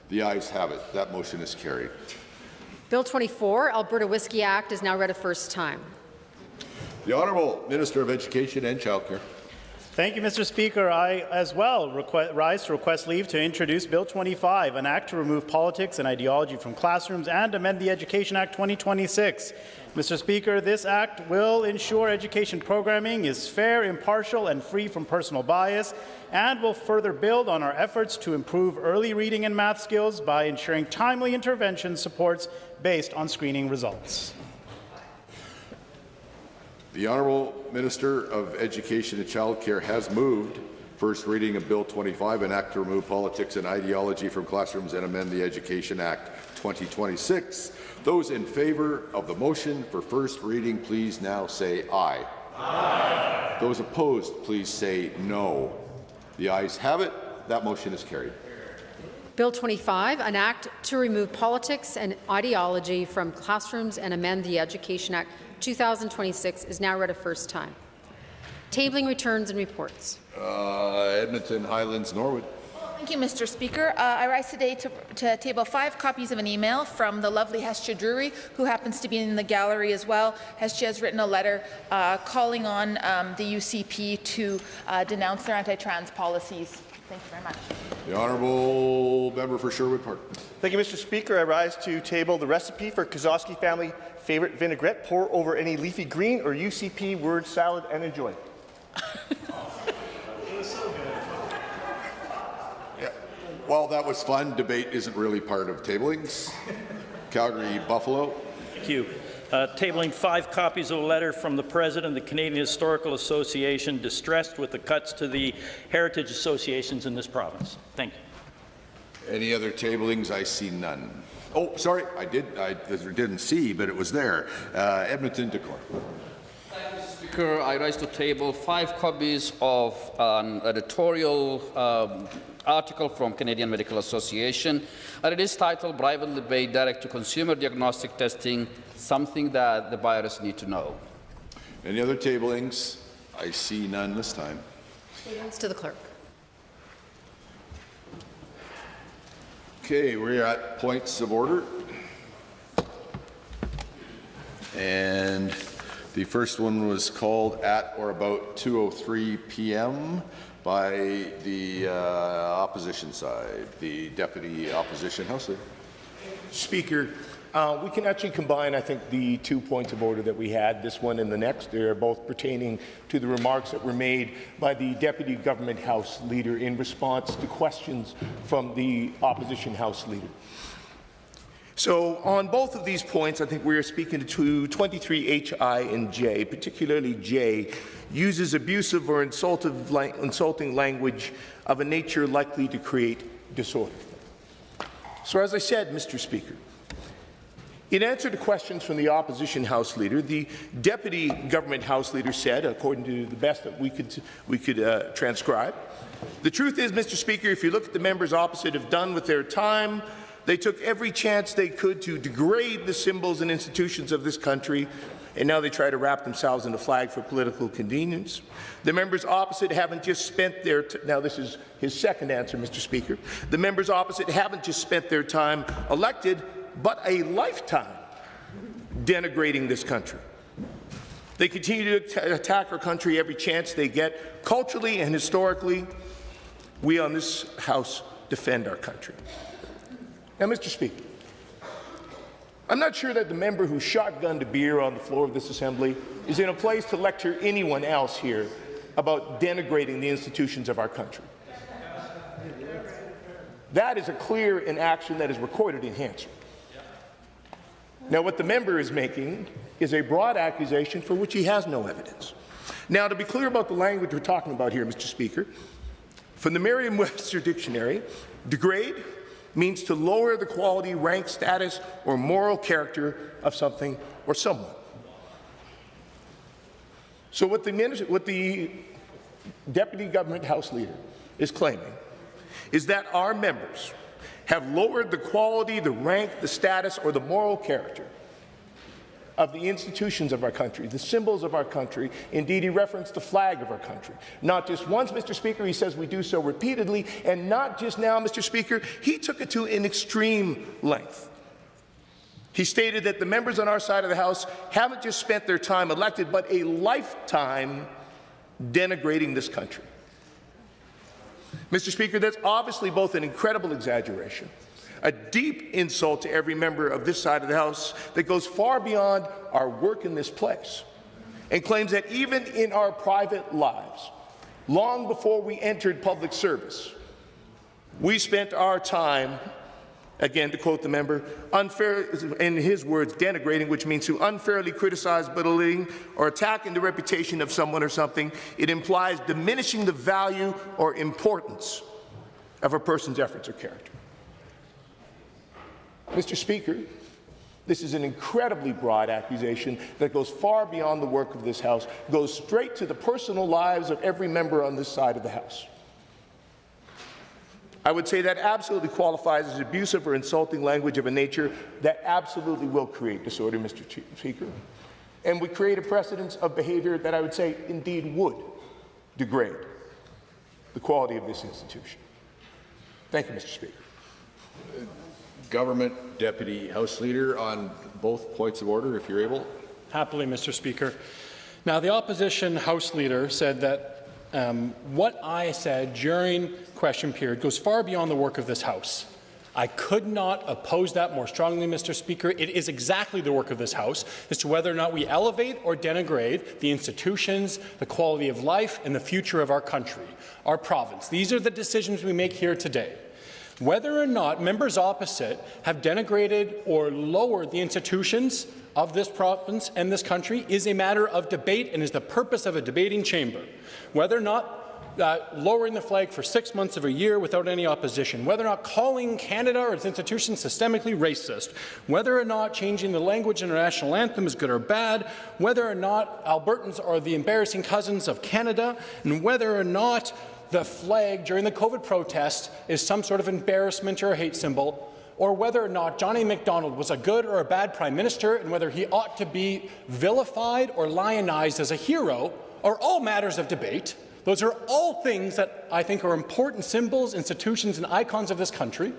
The ayes have it. That motion is carried. Bill 24, Alberta Whiskey Act, is now read a first time. The Honourable Minister of Education and Childcare. Thank you, Mr. Speaker. I, as well, rise to request leave to introduce Bill 25, an act to remove politics and ideology from classrooms and amend the Education Act 2026. Mr. Speaker, this act will ensure education programming is fair, impartial, and free from personal bias, and will further build on our efforts to improve early reading and math skills by ensuring timely intervention supports based on screening results. The Honourable Minister of Education and Childcare has moved first reading of Bill 25, an act to remove politics and ideology from classrooms and amend the Education Act 2026. Those in favour of the motion for first reading, please now say aye. Aye. Those opposed, please say no. The ayes have it. That motion is carried. Bill 25, an act to remove politics and ideology from classrooms and amend the Education Act 2026 is now read a first time. Tabling returns and reports. Edmonton, Highlands, Norwood. Thank you, Mr. Speaker. I rise today to table 5 copies of an email from the lovely Hestia Drury, who happens to be in the gallery as well. Hestia has written a letter calling on the UCP to denounce their anti-trans policies. Thank you very much. The honourable member for Sherwood Park. Thank you, Mr. Speaker. I rise to table the recipe for Kozowski family favourite vinaigrette. Pour over any leafy green or UCP word salad and enjoy. Yeah. Well, that was fun. Debate isn't really part of tablings. Calgary Buffalo. Thank you. Tabling 5 copies of a letter from the President of the Canadian Historical Association distressed with the cuts to the heritage associations in this province. Thank you. Any other tablings? I see none. Oh, sorry, I didn't see, but it was there. Edmonton Decor. Speaker, I rise to table 5 copies of an editorial article from Canadian Medical Association, and it is titled "Private Debate Direct-to-Consumer Diagnostic Testing, Something That the Buyers Need to Know." Any other tablings? I see none this time. Statements to the clerk. Okay, we're at points of order. And the first one was called at or about 2:03 p.m. by the opposition side, the Deputy Opposition House Leader. Speaker, we can actually combine, I think, the 2 points of order that we had, this one and the next. They're both pertaining to the remarks that were made by the Deputy Government House Leader in response to questions from the Opposition House Leader. So on both of these points, I think we are speaking to 23 HI and J, particularly J, uses abusive or insulting language of a nature likely to create disorder. So as I said, Mr. Speaker, in answer to questions from the Opposition House Leader, the Deputy Government House Leader said, according to the best that we could transcribe, the truth is, Mr. Speaker, if you look at the members opposite have done with their time, they took every chance they could to degrade the symbols and institutions of this country, and now they try to wrap themselves in a flag for political convenience. The members opposite haven't just spent their now this is his second answer, Mr. Speaker. The members opposite haven't just spent their time elected, but a lifetime denigrating this country. They continue to attack our country every chance they get. Culturally and historically, we on this House defend our country. Now, Mr. Speaker, I'm not sure that the member who shotgunned a beer on the floor of this Assembly is in a place to lecture anyone else here about denigrating the institutions of our country. That is a clear inaction that is recorded in Hansard. Now, what the member is making is a broad accusation for which he has no evidence. Now, to be clear about the language we're talking about here, Mr. Speaker, from the Merriam-Webster Dictionary, degrade means to lower the quality, rank, status, or moral character of something or someone. So what the Deputy Government House Leader is claiming is that our members have lowered the quality, the rank, the status, or the moral character of the institutions of our country, the symbols of our country. Indeed, he referenced the flag of our country. Not just once, Mr. Speaker, he says we do so repeatedly, and not just now, Mr. Speaker, he took it to an extreme length. He stated that the members on our side of the House haven't just spent their time elected, but a lifetime denigrating this country. Mr. Speaker, that's obviously both an incredible exaggeration, a deep insult to every member of this side of the House that goes far beyond our work in this place, and claims that even in our private lives, long before we entered public service, we spent our time, again to quote the member, unfair, in his words, denigrating, which means to unfairly criticize, belittling, or attacking the reputation of someone or something. It implies diminishing the value or importance of a person's efforts or character. Mr. Speaker, this is an incredibly broad accusation that goes far beyond the work of this House, goes straight to the personal lives of every member on this side of the House. I would say that absolutely qualifies as abusive or insulting language of a nature that absolutely will create disorder, Mr. Speaker, and would create a precedence of behavior that I would say indeed would degrade the quality of this institution. Thank you, Mr. Speaker. Government Deputy House Leader on both points of order, if you're able. Happily, Mr. Speaker. Now, the Opposition House Leader said that what I said during question period goes far beyond the work of this House. I could not oppose that more strongly, Mr. Speaker. It is exactly the work of this House as to whether or not we elevate or denigrate the institutions, the quality of life, and the future of our country, our province. These are the decisions we make here today. Whether or not members opposite have denigrated or lowered the institutions of this province and this country is a matter of debate and is the purpose of a debating chamber. Whether or not lowering the flag for 6 months of a year without any opposition, whether or not calling Canada or its institutions systemically racist, whether or not changing the language in our national anthem is good or bad, whether or not Albertans are the embarrassing cousins of Canada, and whether or not the flag during the COVID protests is some sort of embarrassment or a hate symbol, or whether or not John A. Macdonald was a good or a bad Prime Minister, and whether he ought to be vilified or lionized as a hero, are all matters of debate. Those are all things that I think are important symbols, institutions, and icons of this country.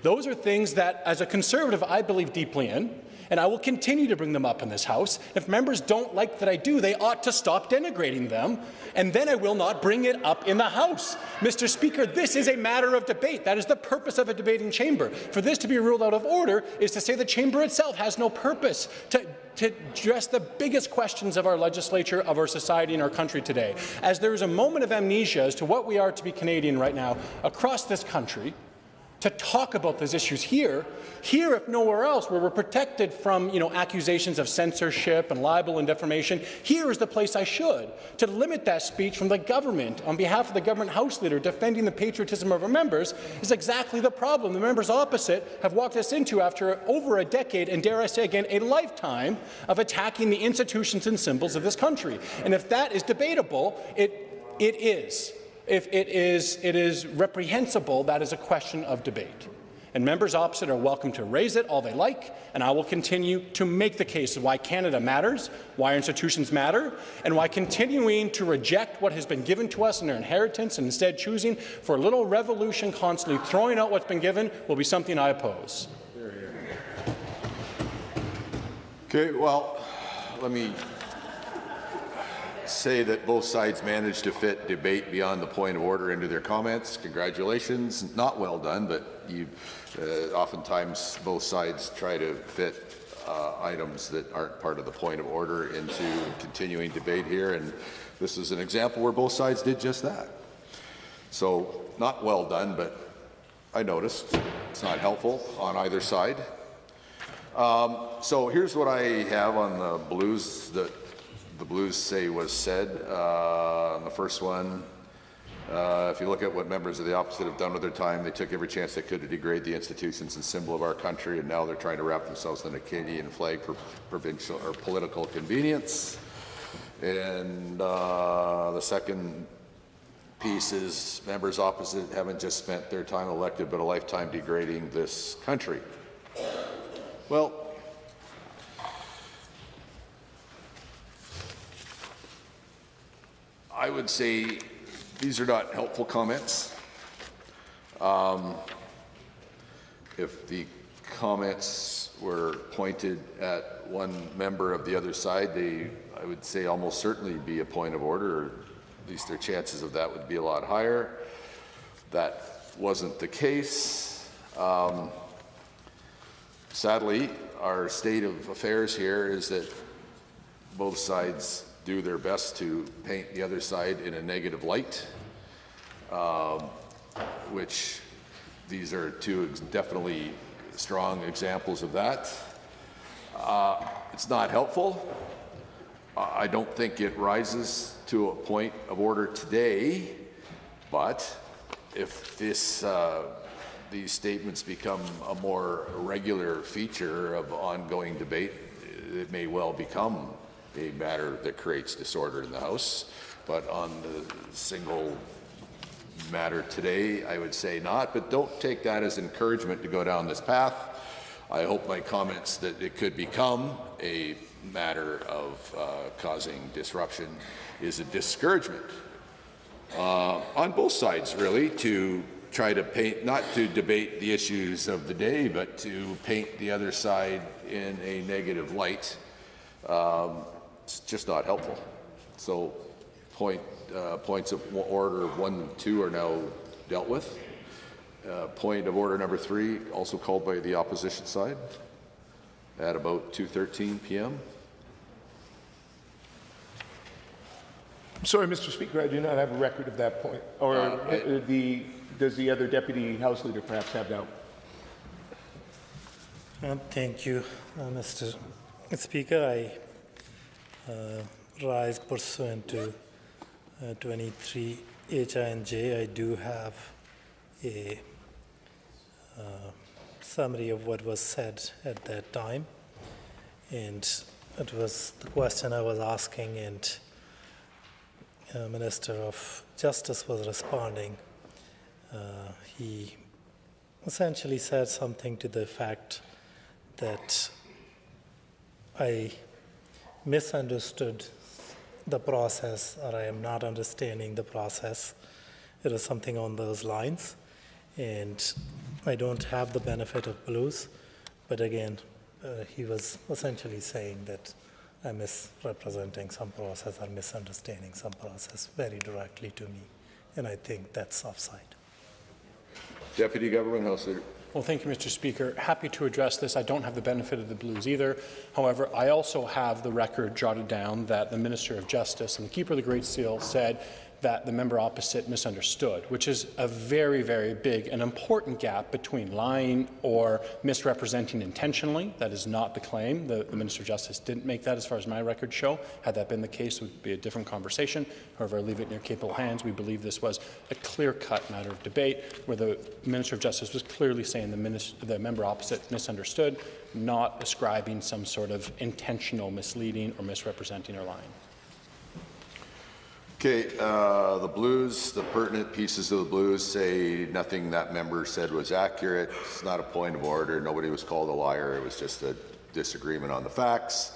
Those are things that, as a Conservative, I believe deeply in, and I will continue to bring them up in this House. If members don't like that I do, they ought to stop denigrating them, and then I will not bring it up in the House. Mr. Speaker, this is a matter of debate. That is the purpose of a debating chamber. For this to be ruled out of order is to say the chamber itself has no purpose to address the biggest questions of our legislature, of our society, and our country today. As there is a moment of amnesia as to what we are to be Canadian right now across this country, to talk about those issues here if nowhere else, where we're protected from accusations of censorship and libel and defamation, here is the place I should. To limit that speech from the government on behalf of the government House Leader defending the patriotism of our members is exactly the problem the members opposite have walked us into after over a decade, and dare I say again, a lifetime of attacking the institutions and symbols of this country. And if that is debatable, it is. If it is reprehensible, that is a question of debate. And members opposite are welcome to raise it all they like, and I will continue to make the case of why Canada matters, why our institutions matter, and why continuing to reject what has been given to us in our inheritance and instead choosing for a little revolution, constantly throwing out what's been given, will be something I oppose. Okay, well, let me say that both sides managed to fit debate beyond the point of order into their comments. Congratulations. Not well done, but oftentimes both sides try to fit items that aren't part of the point of order into continuing debate here, and this is an example where both sides did just that. So not well done, but I noticed it's not helpful on either side. So here's what I have on the blues that the Blues say was said. On the first one, if you look at what members of the opposite have done with their time, they took every chance they could to degrade the institutions and symbol of our country, and now they're trying to wrap themselves in a Canadian flag for provincial or political convenience. And the second piece is members opposite haven't just spent their time elected, but a lifetime degrading this country. Well, I would say these are not helpful comments. If the comments were pointed at one member of the other side, I would say almost certainly be a point of order, or at least their chances of that would be a lot higher. That wasn't the case. Sadly, our state of affairs here is that both sides do their best to paint the other side in a negative light, which these are two definitely strong examples of that. It's not helpful. I don't think it rises to a point of order today, but if these statements become a more regular feature of ongoing debate, it may well become a matter that creates disorder in the House. But on the single matter today, I would say not, but don't take that as encouragement to go down this path. I hope my comments that it could become a matter of causing disruption is a discouragement on both sides, really, to try to paint, not to debate the issues of the day, but to paint the other side in a negative light. It's just not helpful. So point points of order 1 and 2 are now dealt with. Point of order number 3, also called by the opposition side at about 2:13 p.m. Sorry, Mr. Speaker, I do not have a record of that point. Or does the other Deputy House Leader perhaps have now? Thank you, Mr. Speaker. I rise pursuant to 23 H-I-N-J. I do have a summary of what was said at that time, and it was the question I was asking, and Minister of Justice was responding. He essentially said something to the effect that I misunderstood the process, or I am not understanding the process. It was something on those lines, and I don't have the benefit of blues, but again, he was essentially saying that I'm misrepresenting some process or misunderstanding some process very directly to me, and I think that's offside. Deputy Government House Leader. Well, thank you, Mr. Speaker. Happy to address this. I don't have the benefit of the blues either. However, I also have the record jotted down that the Minister of Justice and the Keeper of the Great Seal said that the member opposite misunderstood, which is a very, very big and important gap between lying or misrepresenting intentionally. That is not the claim. The Minister of Justice didn't make that as far as my records show. Had that been the case, it would be a different conversation. However, I leave it in your capable hands. We believe this was a clear-cut matter of debate where the Minister of Justice was clearly saying the member opposite misunderstood, not ascribing some sort of intentional misleading or misrepresenting or lying. Okay, the blues, the pertinent pieces of the blues say nothing that member said was accurate. It's not a point of order. Nobody was called a liar. It was just a disagreement on the facts.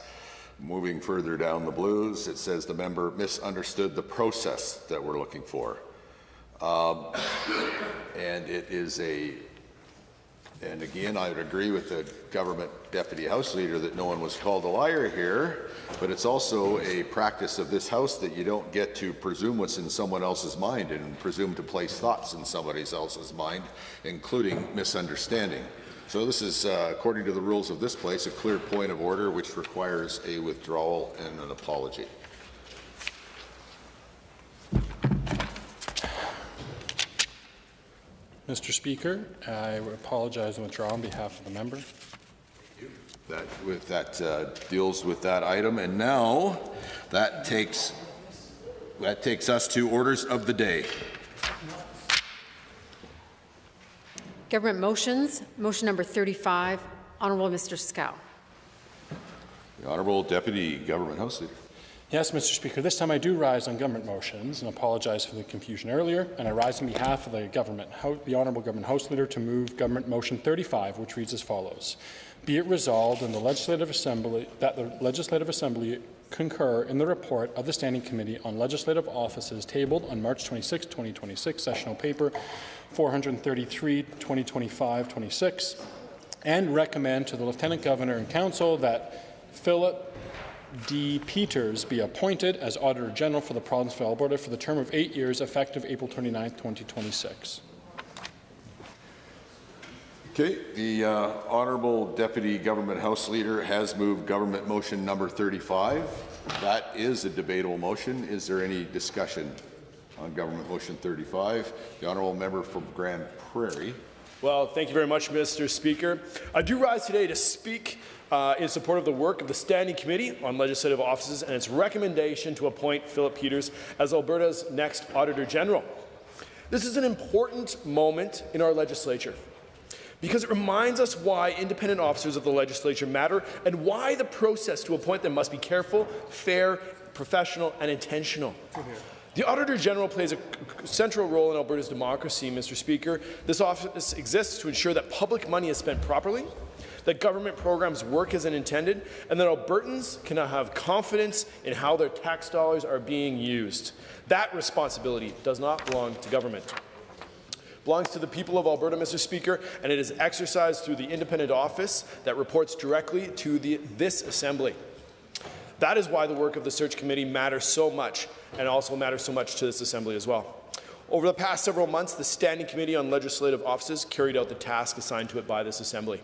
Moving further down the blues, it says the member misunderstood the process that we're looking for. And it is and again, I would agree with the government deputy house leader that no one was called a liar here, but it's also a practice of this house that you don't get to presume what's in someone else's mind and presume to place thoughts in somebody else's mind, including misunderstanding. So this is, according to the rules of this place, a clear point of order which requires a withdrawal and an apology. Mr. Speaker, I apologize and withdraw on behalf of the member. That deals with that item, and now that takes us to orders of the day. Government motions. Motion number 35. Honourable Mr. Scow. The Honourable Deputy Government House Leader. Yes, Mr. Speaker. This time I do rise on government motions and apologize for the confusion earlier, and I rise on behalf of the Honourable Government House Leader to move Government Motion 35, which reads as follows. Be it resolved in the Legislative Assembly that the Legislative Assembly concur in the report of the Standing Committee on Legislative Offices tabled on March 26, 2026, Sessional Paper 433, 2025-26, and recommend to the Lieutenant Governor and Council that Philip D. Peters be appointed as Auditor General for the Province of Alberta for the term of 8 years, effective April 29, 2026. Okay, the Honourable Deputy Government House Leader has moved Government Motion number 35. That is a debatable motion. Is there any discussion on Government Motion 35? The Honourable Member from Grand Prairie. Well, thank you very much, Mr. Speaker. I do rise today to speak in support of the work of the Standing Committee on Legislative Offices and its recommendation to appoint Philip Peters as Alberta's next Auditor General. This is an important moment in our legislature because it reminds us why independent officers of the legislature matter and why the process to appoint them must be careful, fair, professional, and intentional. The Auditor General plays a central role in Alberta's democracy, Mr. Speaker. This office exists to ensure that public money is spent properly, that government programs work as intended, and that Albertans can have confidence in how their tax dollars are being used. That responsibility does not belong to government. It belongs to the people of Alberta, Mr. Speaker, and it is exercised through the independent office that reports directly to this Assembly. That is why the work of the search committee matters so much, and also matters so much to this Assembly as well. Over the past several months, the Standing Committee on Legislative Offices carried out the task assigned to it by this Assembly.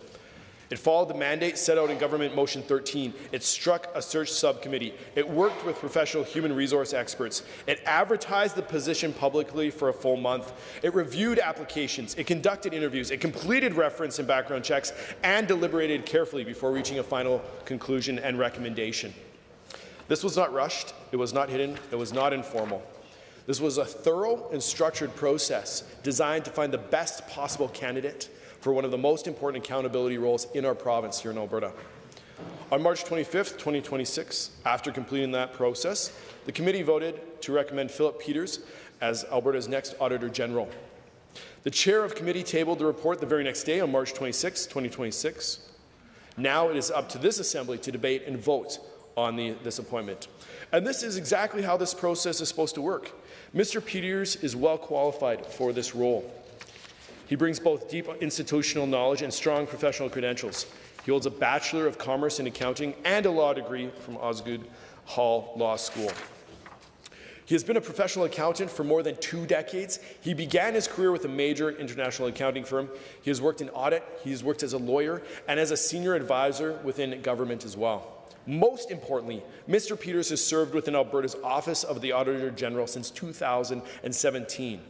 It followed the mandate set out in Government Motion 13. It struck a search subcommittee. It worked with professional human resource experts. It advertised the position publicly for a full month. It reviewed applications. It conducted interviews. It completed reference and background checks and deliberated carefully before reaching a final conclusion and recommendation. This was not rushed. It was not hidden. It was not informal. This was a thorough and structured process designed to find the best possible candidate for one of the most important accountability roles in our province here in Alberta. On March 25th, 2026, after completing that process, the committee voted to recommend Philip Peters as Alberta's next Auditor General. The chair of committee tabled the report the very next day on March 26, 2026. Now it is up to this Assembly to debate and vote on this appointment. And this is exactly how this process is supposed to work. Mr. Peters is well qualified for this role. He brings both deep institutional knowledge and strong professional credentials. He holds a Bachelor of Commerce in Accounting and a law degree from Osgoode Hall Law School. He has been a professional accountant for more than 2 decades. He began his career with a major international accounting firm. He has worked in audit, he has worked as a lawyer, and as a senior advisor within government as well. Most importantly, Mr. Peters has served within Alberta's Office of the Auditor General since 2017.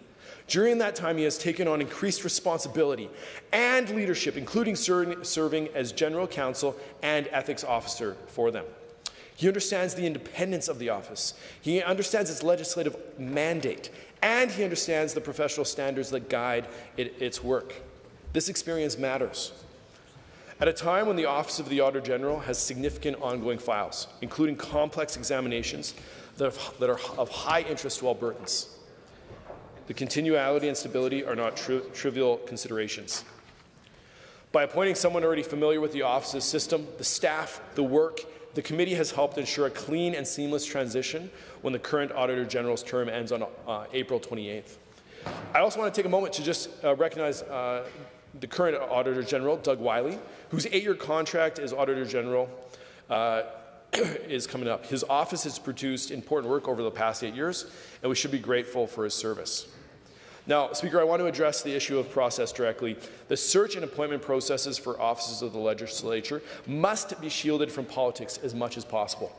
During that time, he has taken on increased responsibility and leadership, including serving as General Counsel and Ethics Officer for them. He understands the independence of the office. He understands its legislative mandate, and he understands the professional standards that guide its work. This experience matters. At a time when the Office of the Auditor General has significant ongoing files, including complex examinations that are of high interest to Albertans, the continuality and stability are not trivial considerations. By appointing someone already familiar with the office's system, the staff, the work, the committee has helped ensure a clean and seamless transition when the current Auditor General's term ends on April 28th. I also want to take a moment to just recognize the current Auditor General, Doug Wiley, whose 8-year contract as Auditor General is coming up. His office has produced important work over the past 8 years, and we should be grateful for his service. Now, Speaker, I want to address the issue of process directly. The search and appointment processes for offices of the legislature must be shielded from politics as much as possible.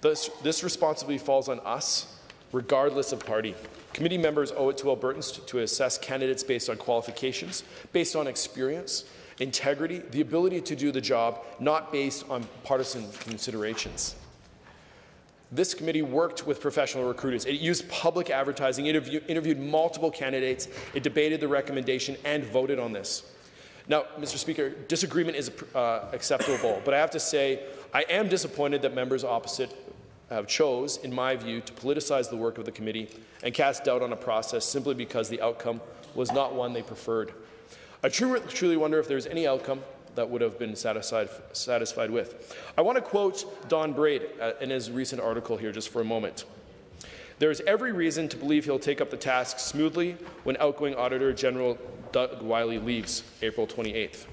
This responsibility falls on us, regardless of party. Committee members owe it to Albertans to assess candidates based on qualifications, based on experience, integrity, the ability to do the job, not based on partisan considerations. This committee worked with professional recruiters. It used public advertising. It interviewed multiple candidates. It debated the recommendation and voted on this. Now, Mr. Speaker, disagreement is acceptable, but I have to say I am disappointed that members opposite chose, in my view, to politicize the work of the committee and cast doubt on a process simply because the outcome was not one they preferred. I truly wonder if there's any outcome that would have been satisfied with. I want to quote Don Braid in his recent article here just for a moment. There is every reason to believe he'll take up the task smoothly when outgoing Auditor General Doug Wiley leaves April 28th.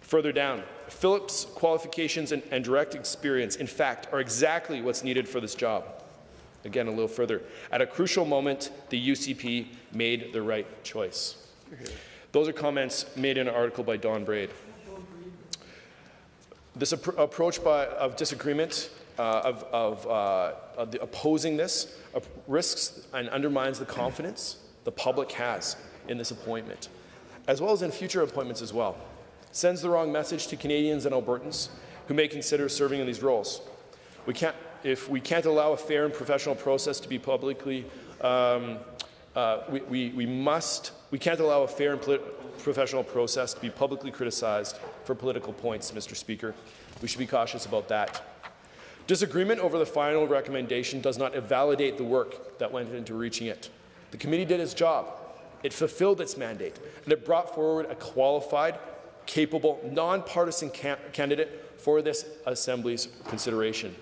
Further down, Philip's qualifications and direct experience, in fact, are exactly what's needed for this job. Again, a little further. At a crucial moment, the UCP made the right choice. Those are comments made in an article by Don Braid. This approach of disagreement, opposing this, risks and undermines the confidence the public has in this appointment, as well as in future appointments as well. Sends the wrong message to Canadians and Albertans who may consider serving in these roles. If we can't allow a fair and professional process to be publicly, we can't allow a fair and professional process to be publicly criticized for political points, Mr. Speaker. We should be cautious about that. Disagreement over the final recommendation does not invalidate the work that went into reaching it. The committee did its job. It fulfilled its mandate, and it brought forward a qualified, capable, nonpartisan candidate for this Assembly's consideration.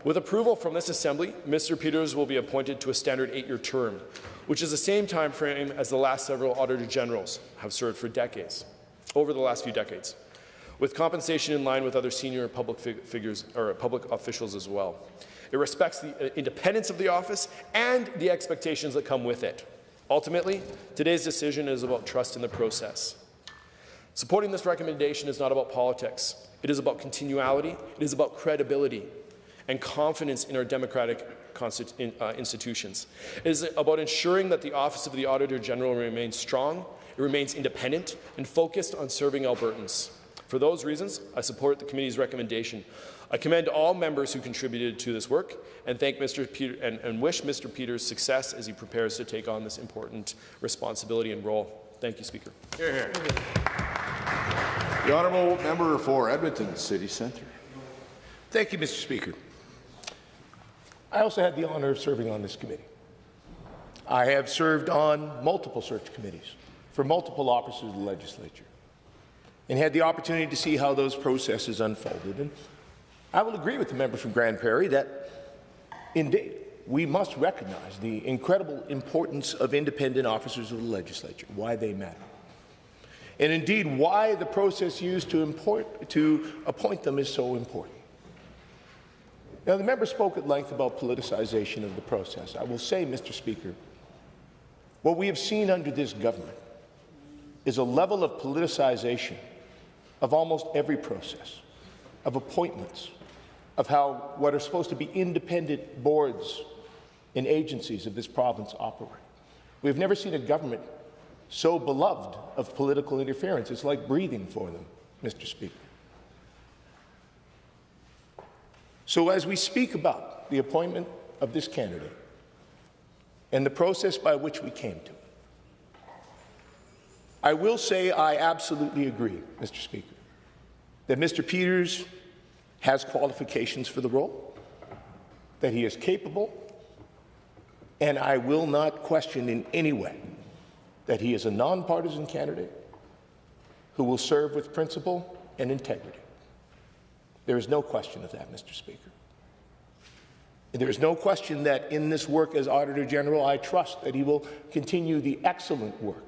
With approval from this Assembly, Mr. Peters will be appointed to a standard 8-year term, which is the same time frame as the last several Auditor Generals have served for decades, over the last few decades. with compensation in line with other senior public figures or public officials as well. It respects the independence of the office and the expectations that come with it. Ultimately, today's decision is about trust in the process. Supporting this recommendation is not about politics. It is about continuality, it is about credibility and confidence in our democratic institutions. It is about ensuring that the Office of the Auditor General remains strong, it remains independent, and focused on serving Albertans. For those reasons, I support the committee's recommendation. I commend all members who contributed to this work and thank and wish Mr. Peters success as he prepares to take on this important responsibility and role. Thank you, Speaker. Hear, hear. The honourable member for Edmonton City Centre. Thank you, Mr. Speaker. I also had the honour of serving on this committee. I have served on multiple search committees for multiple offices of the legislature and had the opportunity to see how those processes unfolded. And I will agree with the member from Grand Prairie that, indeed, we must recognize the incredible importance of independent officers of the legislature, why they matter, and indeed why the process used to appoint them is so important. Now, the member spoke at length about politicization of the process. I will say, Mr. Speaker, what we have seen under this government is a level of politicization of almost every process, of appointments, of how what are supposed to be independent boards and agencies of this province operate. We've never seen a government so beloved of political interference. It's like breathing for them, Mr. Speaker. So as we speak about the appointment of this candidate and the process by which we came to it, I will say I absolutely agree, Mr. Speaker, that Mr. Peters has qualifications for the role, that he is capable, and I will not question in any way that he is a nonpartisan candidate who will serve with principle and integrity. There is no question of that, Mr. Speaker. And there is no question that in this work as Auditor General, I trust that he will continue the excellent work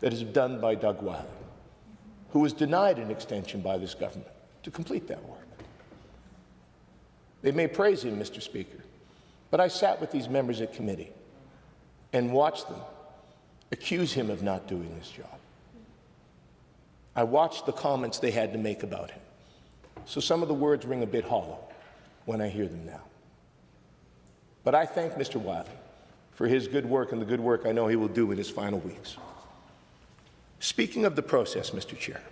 that is done by Doug Wiley, who was denied an extension by this government to complete that work. They may praise him, Mr. Speaker, but I sat with these members at committee and watched them accuse him of not doing this job. I watched the comments they had to make about him. So some of the words ring a bit hollow when I hear them now. But I thank Mr. Wiley for his good work and the good work I know he will do in his final weeks. Speaking of the process, Mr. Chair,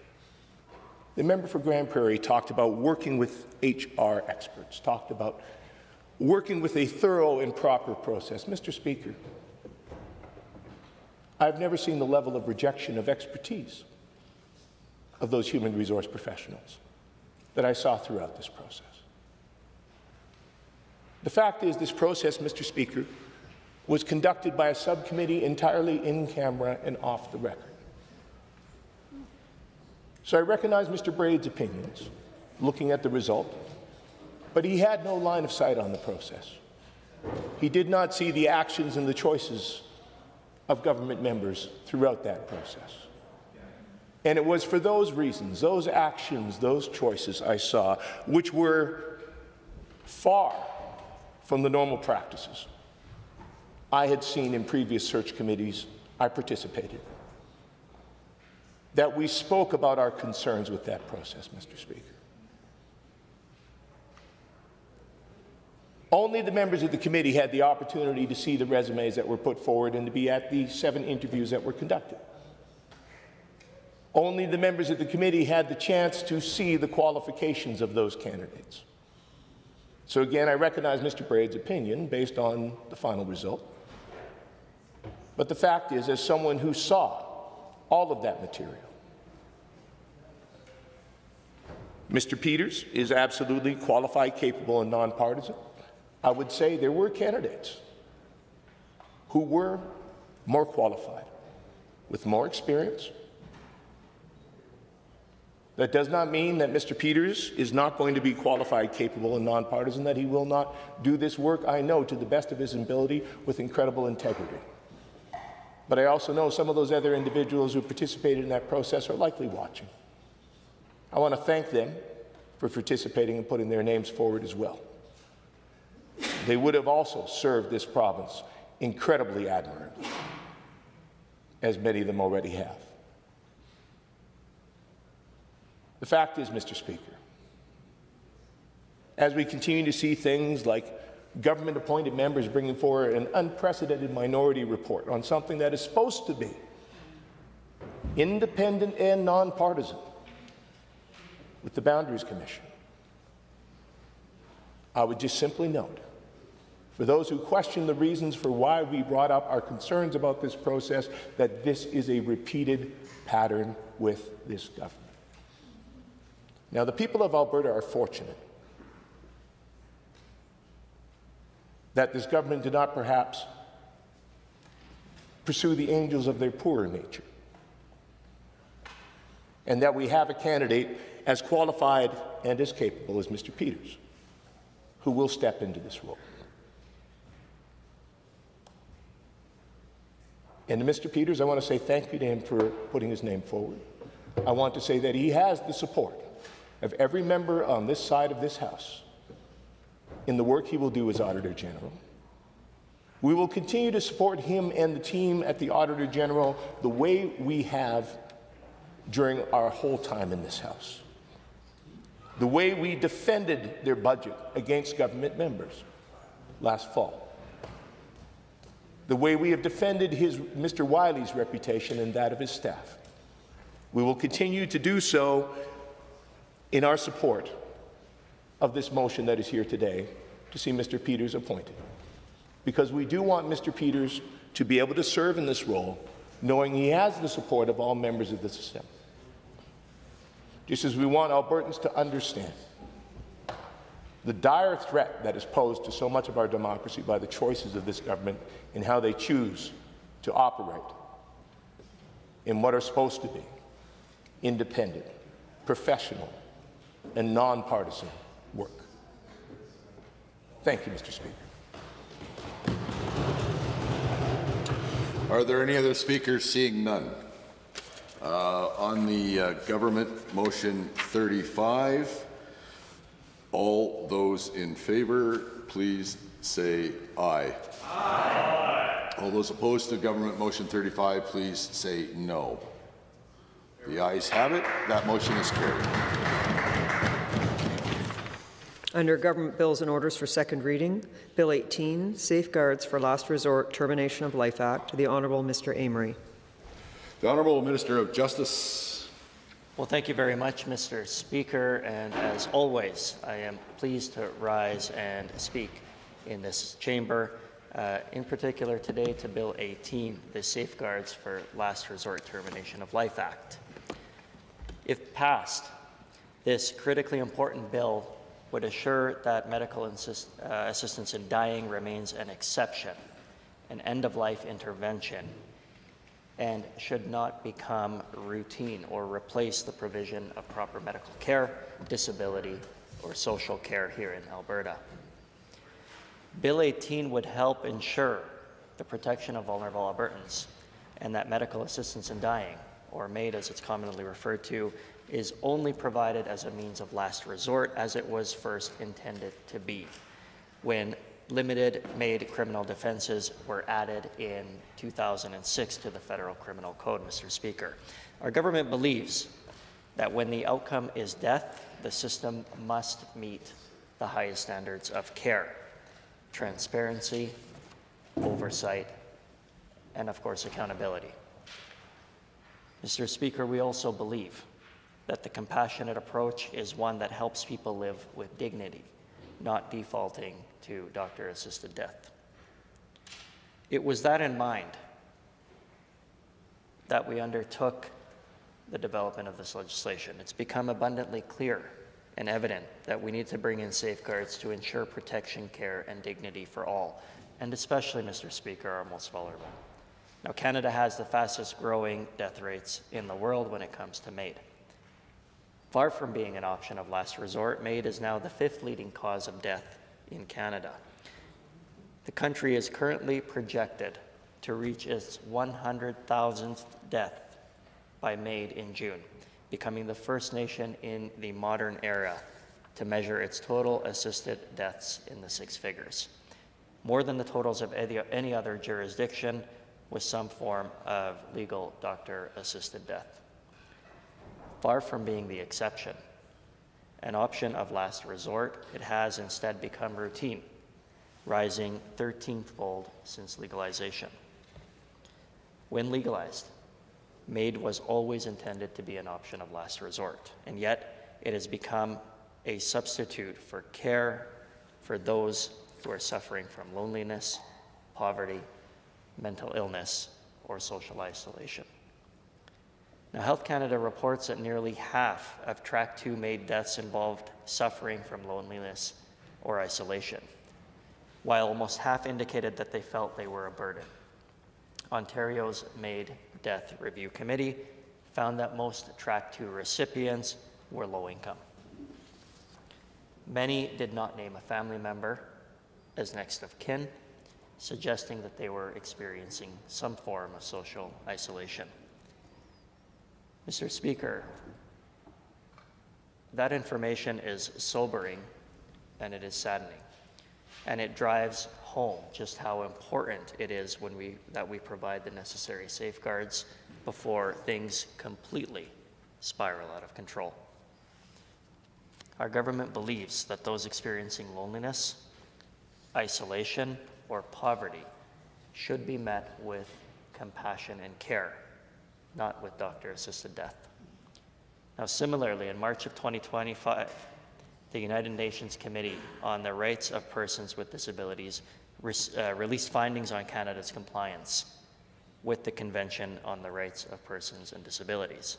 the member for Grand Prairie talked about working with HR experts, talked about working with a thorough and proper process. Mr. Speaker, I've never seen the level of rejection of expertise of those human resource professionals that I saw throughout this process. The fact is, this process, Mr. Speaker, was conducted by a subcommittee entirely in camera and off the record. So I recognize Mr. Braid's opinions, looking at the result, but he had no line of sight on the process. He did not see the actions and the choices of government members throughout that process. And it was for those reasons, those actions, those choices I saw, which were far from the normal practices I had seen in previous search committees I participated in, that we spoke about our concerns with that process, Mr. Speaker. Only the members of the committee had the opportunity to see the resumes that were put forward and to be at the 7 interviews that were conducted. Only the members of the committee had the chance to see the qualifications of those candidates. So again, I recognize Mr. Braid's opinion based on the final result. But the fact is, as someone who saw all of that material, Mr. Peters is absolutely qualified, capable, and nonpartisan. I would say there were candidates who were more qualified, with more experience. That does not mean that Mr. Peters is not going to be qualified, capable, and nonpartisan, that he will not do this work, I know, to the best of his ability with incredible integrity. But I also know some of those other individuals who participated in that process are likely watching. I want to thank them for participating and putting their names forward as well. They would have also served this province incredibly admirably, as many of them already have. The fact is, Mr. Speaker, as we continue to see things like government-appointed members bringing forward an unprecedented minority report on something that is supposed to be independent and nonpartisan with the Boundaries Commission, I would just simply note, for those who question the reasons for why we brought up our concerns about this process, that this is a repeated pattern with this government. Now, the people of Alberta are fortunate that this government did not perhaps pursue the angels of their poorer nature, and that we have a candidate as qualified and as capable as Mr. Peters, who will step into this role. And to Mr. Peters, I want to say thank you to him for putting his name forward. I want to say that he has the support of every member on this side of this House in the work he will do as Auditor General. We will continue to support him and the team at the Auditor General the way we have during our whole time in this House. The way we defended their budget against government members last fall. The way we have defended Mr. Wiley's reputation and that of his staff. We will continue to do so in our support of this motion that is here today to see Mr. Peters appointed. Because we do want Mr. Peters to be able to serve in this role, knowing he has the support of all members of this Assembly. Just as we want Albertans to understand the dire threat that is posed to so much of our democracy by the choices of this government and how they choose to operate in what are supposed to be independent, professional, and nonpartisan work. Thank you, Mr. Speaker. Are there any other speakers? Seeing none. On the government motion 35, all those in favour, please say aye. Aye. All those opposed to government motion 35, please say no. The ayes have it. That motion is carried. Under Government Bills and Orders for second reading, Bill 18, Safeguards for Last Resort Termination of Life Act, the Honourable Mr. Amory. The Honourable Minister of Justice. Well, thank you very much, Mr. Speaker, and as always, I am pleased to rise and speak in this chamber, in particular today to Bill 18, the Safeguards for Last Resort Termination of Life Act. If passed, this critically important bill would assure that medical assistance in dying remains an exception, an end-of-life intervention, and should not become routine or replace the provision of proper medical care, disability, or social care here in Alberta. Bill 18 would help ensure the protection of vulnerable Albertans and that medical assistance in dying, or MAID as it's commonly referred to, is only provided as a means of last resort as it was first intended to be when limited MAID criminal defenses were added in 2006 to the Federal Criminal Code, Mr. Speaker. Our government believes that when the outcome is death, the system must meet the highest standards of care, transparency, oversight, and of course accountability. Mr. Speaker, we also believe that the compassionate approach is one that helps people live with dignity, not defaulting to doctor-assisted death. It was that in mind that we undertook the development of this legislation. It's become abundantly clear and evident that we need to bring in safeguards to ensure protection, care, and dignity for all, and especially, Mr. Speaker, our most vulnerable. Now, Canada has the fastest growing death rates in the world when it comes to MAID. Far from being an option of last resort, MAID is now the 5th leading cause of death in Canada. The country is currently projected to reach its 100,000th death by MAID in June, becoming the first nation in the modern era to measure its total assisted deaths in the 6 figures, more than the totals of any other jurisdiction with some form of legal doctor-assisted death. Far from being the exception, an option of last resort, it has instead become routine, rising 13-fold since legalization. When legalized, MAID was always intended to be an option of last resort, and yet it has become a substitute for care for those who are suffering from loneliness, poverty, mental illness, or social isolation. Now, Health Canada reports that nearly half of Track 2 MAID deaths involved suffering from loneliness or isolation, while almost half indicated that they felt they were a burden. Ontario's MAID Death Review Committee found that most Track 2 recipients were low income. Many did not name a family member as next of kin, suggesting that they were experiencing some form of social isolation. Mr. Speaker, that information is sobering and it is saddening, and it drives home just how important it is that we provide the necessary safeguards before things completely spiral out of control. Our government believes that those experiencing loneliness, isolation, or poverty should be met with compassion and care, not with doctor-assisted death. Now, similarly, in March of 2025, the United Nations Committee on the Rights of Persons with Disabilities released findings on Canada's compliance with the Convention on the Rights of Persons and Disabilities.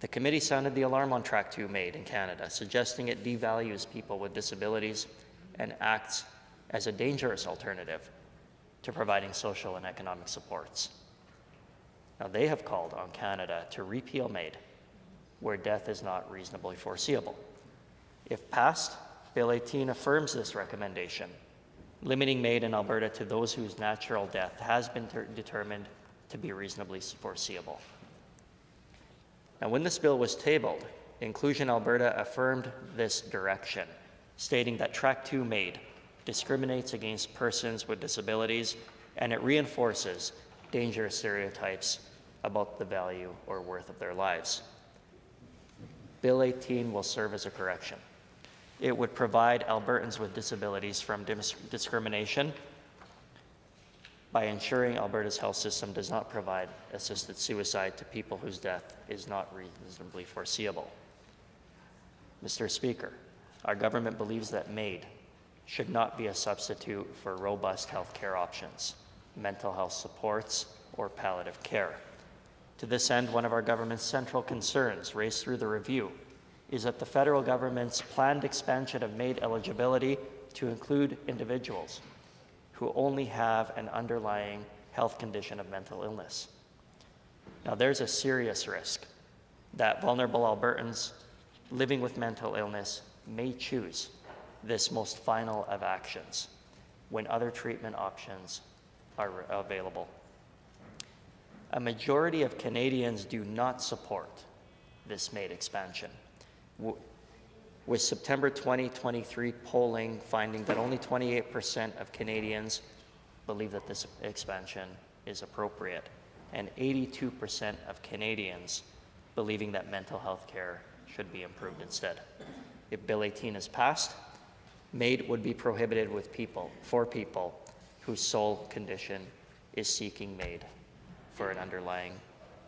The committee sounded the alarm on Track 2 MAID in Canada, suggesting it devalues people with disabilities and acts as a dangerous alternative to providing social and economic supports. Now, they have called on Canada to repeal MAID where death is not reasonably foreseeable. If passed, Bill 18 affirms this recommendation, limiting MAID in Alberta to those whose natural death has been determined to be reasonably foreseeable. Now, when this bill was tabled, Inclusion Alberta affirmed this direction, stating that Track 2 MAID discriminates against persons with disabilities, and it reinforces dangerous stereotypes about the value or worth of their lives. Bill 18 will serve as a correction. It would provide Albertans with disabilities from discrimination by ensuring Alberta's health system does not provide assisted suicide to people whose death is not reasonably foreseeable. Mr. Speaker, our government believes that MAID should not be a substitute for robust health care options, mental health supports, or palliative care. To this end, one of our government's central concerns raised through the review is that the federal government's planned expansion of MAID eligibility to include individuals who only have an underlying health condition of mental illness. Now, there's a serious risk that vulnerable Albertans living with mental illness may choose this most final of actions when other treatment options are available. A majority of Canadians do not support this MAID expansion, with September 2023 polling finding that only 28% of Canadians believe that this expansion is appropriate, and 82% of Canadians believing that mental health care should be improved instead. If Bill 18 is passed, MAID would be prohibited for people whose sole condition is seeking MAID for an underlying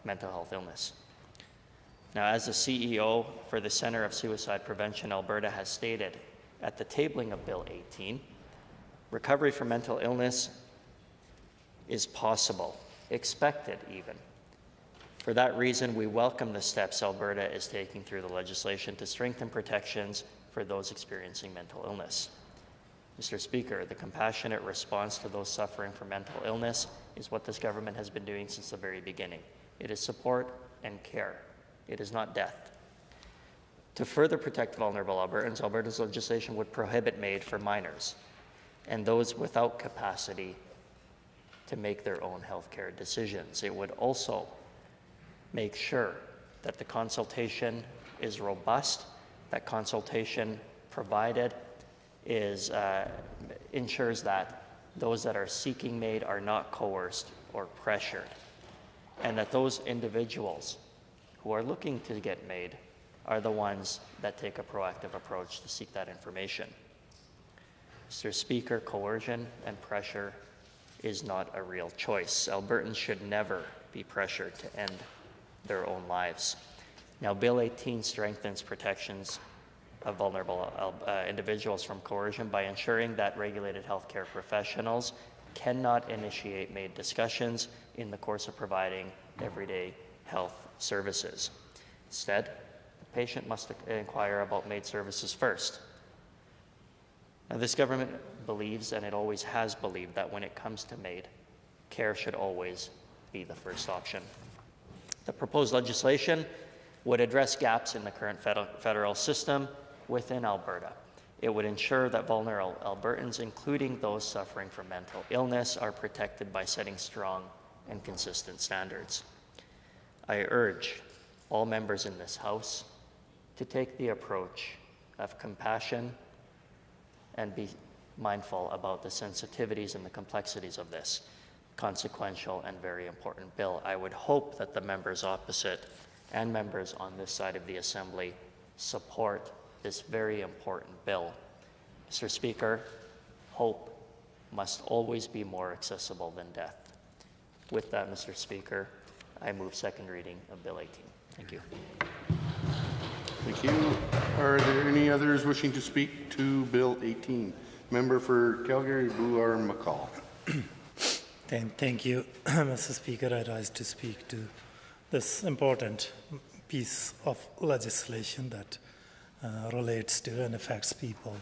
mental health illness. Now, as the CEO for the Centre of Suicide Prevention Alberta has stated at the tabling of Bill 18, recovery from mental illness is possible, expected even. For that reason, we welcome the steps Alberta is taking through the legislation to strengthen protections for those experiencing mental illness. Mr. Speaker, the compassionate response to those suffering from mental illness is what this government has been doing since the very beginning. It is support and care. It is not death. To further protect vulnerable Albertans, Alberta's legislation would prohibit MAID for minors and those without capacity to make their own healthcare decisions. It would also make sure that the consultation is robust, that consultation provided ensures that those that are seeking MAID are not coerced or pressured, and that those individuals who are looking to get MAID are the ones that take a proactive approach to seek that information. Mr. Speaker, coercion and pressure is not a real choice. Albertans should never be pressured to end their own lives. Now, Bill 18 strengthens protections of vulnerable individuals from coercion by ensuring that regulated healthcare professionals cannot initiate MAID discussions in the course of providing everyday health services. Instead, the patient must inquire about MAID services first. Now, this government believes, and it always has believed, that when it comes to MAID, care should always be the first option. The proposed legislation would address gaps in the current federal system within Alberta. It would ensure that vulnerable Albertans, including those suffering from mental illness, are protected by setting strong and consistent standards. I urge all members in this House to take the approach of compassion and be mindful about the sensitivities and the complexities of this consequential and very important bill. I would hope that the members opposite and members on this side of the Assembly support this very important bill. Mr. Speaker, hope must always be more accessible than death. With that, Mr. Speaker, I move second reading of Bill 18. Thank you. Thank you. Are there any others wishing to speak to Bill 18? Member for Calgary, Bloor, McCall. Thank you, Mr. Speaker. I rise to speak to this important piece of legislation that relates to and affects people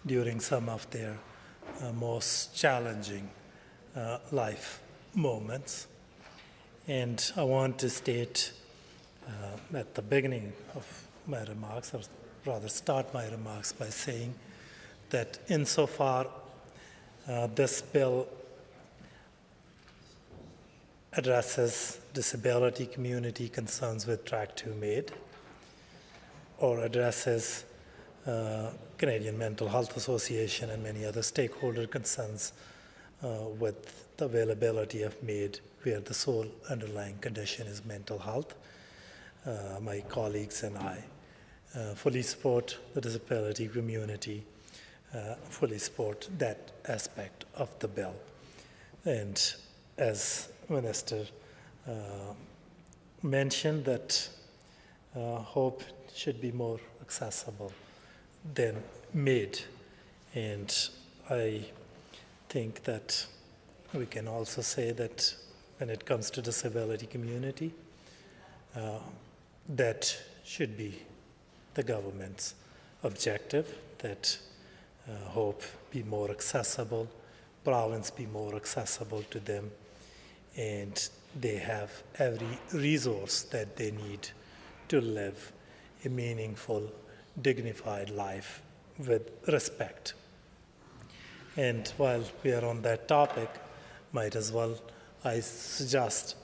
during some of their most challenging life moments. And I want to state at the beginning of my remarks, or rather start my remarks by saying that insofar this bill addresses disability community concerns with Track 2 MAID, or addresses Canadian Mental Health Association and many other stakeholder concerns with the availability of MAID where the sole underlying condition is mental health. My colleagues and I fully support the disability community, fully support that aspect of the bill. And as Minister mentioned, that hope should be more accessible than MAID. And I think that we can also say that when it comes to disability community, that should be the government's objective, that hope be more accessible, province be more accessible to them, and they have every resource that they need to live a meaningful, dignified life with respect. And while we are on that topic, might as well I suggest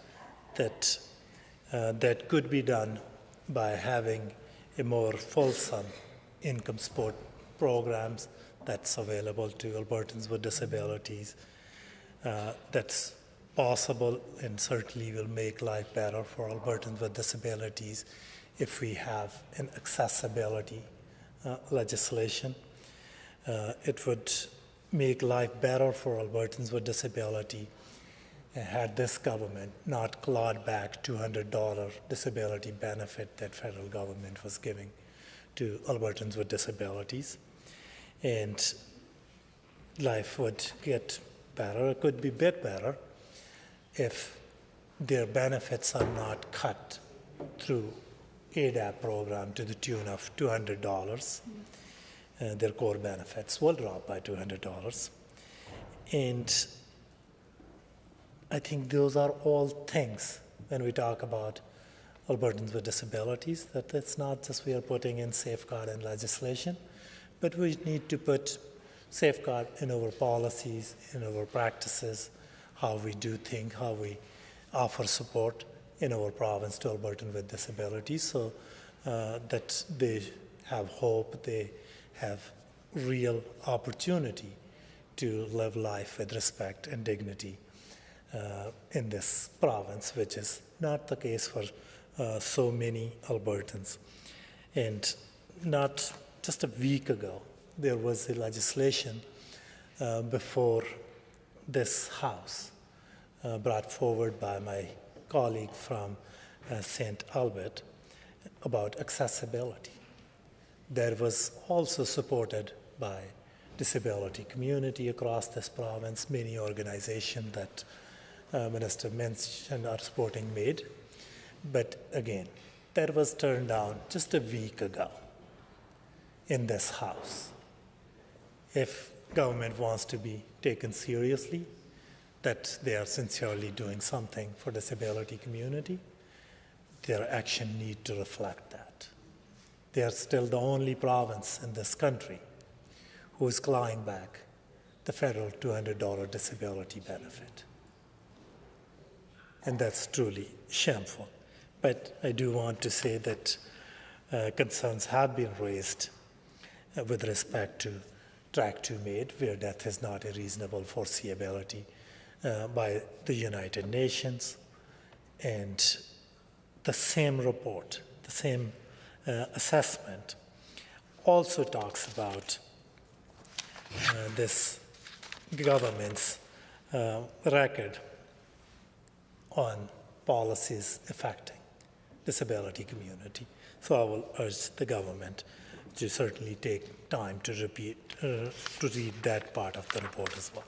that that could be done by having a more fulsome income support programs that's available to Albertans with disabilities. That's possible and certainly will make life better for Albertans with disabilities if we have an accessibility legislation. It would make life better for Albertans with disability had this government not clawed back $200 disability benefit that federal government was giving to Albertans with disabilities. And life would get better, it could be a bit better, if their benefits are not cut through ADAP program to the tune of $200. Their core benefits will drop by $200. And I think those are all things when we talk about Albertans with disabilities, that it's not just we are putting in safeguard in legislation, but we need to put safeguard in our policies, in our practices, how we do things, how we offer support, in our province to Albertans with disabilities, so that they have hope, they have real opportunity to live life with respect and dignity in this province, which is not the case for so many Albertans. And not just a week ago, there was a legislation before this House brought forward by my colleague from St. Albert about accessibility. That was also supported by disability community across this province, many organizations that Minister mentioned are supporting MAID. But again, that was turned down just a week ago in this House. If government wants to be taken seriously, that they are sincerely doing something for disability community, their action need to reflect that. They are still the only province in this country who is clawing back the federal $200 disability benefit. And that's truly shameful. But I do want to say that concerns have been raised with respect to Track 2 MAID, where death is not a reasonable foreseeability by the United Nations. And the same report, the same assessment also talks about this government's record on policies affecting disability community. So I will urge the government to certainly take time to read that part of the report as well.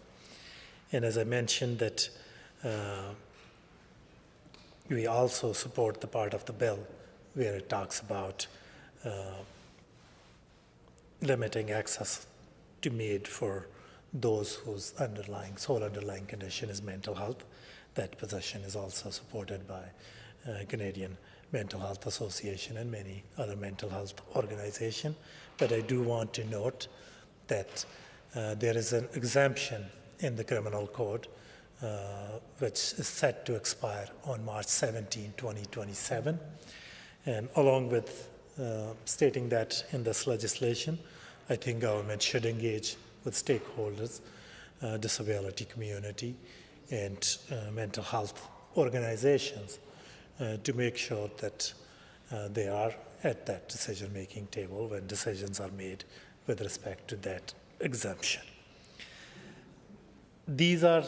And as I mentioned, that we also support the part of the bill where it talks about limiting access to MAID for those whose sole underlying condition is mental health. That position is also supported by Canadian Mental Health Association and many other mental health organizations. But I do want to note that there is an exemption in the criminal code which is set to expire on March 17, 2027. And along with stating that in this legislation, I think government should engage with stakeholders, disability community, and mental health organizations to make sure that they are at that decision-making table when decisions are made with respect to that exemption. These are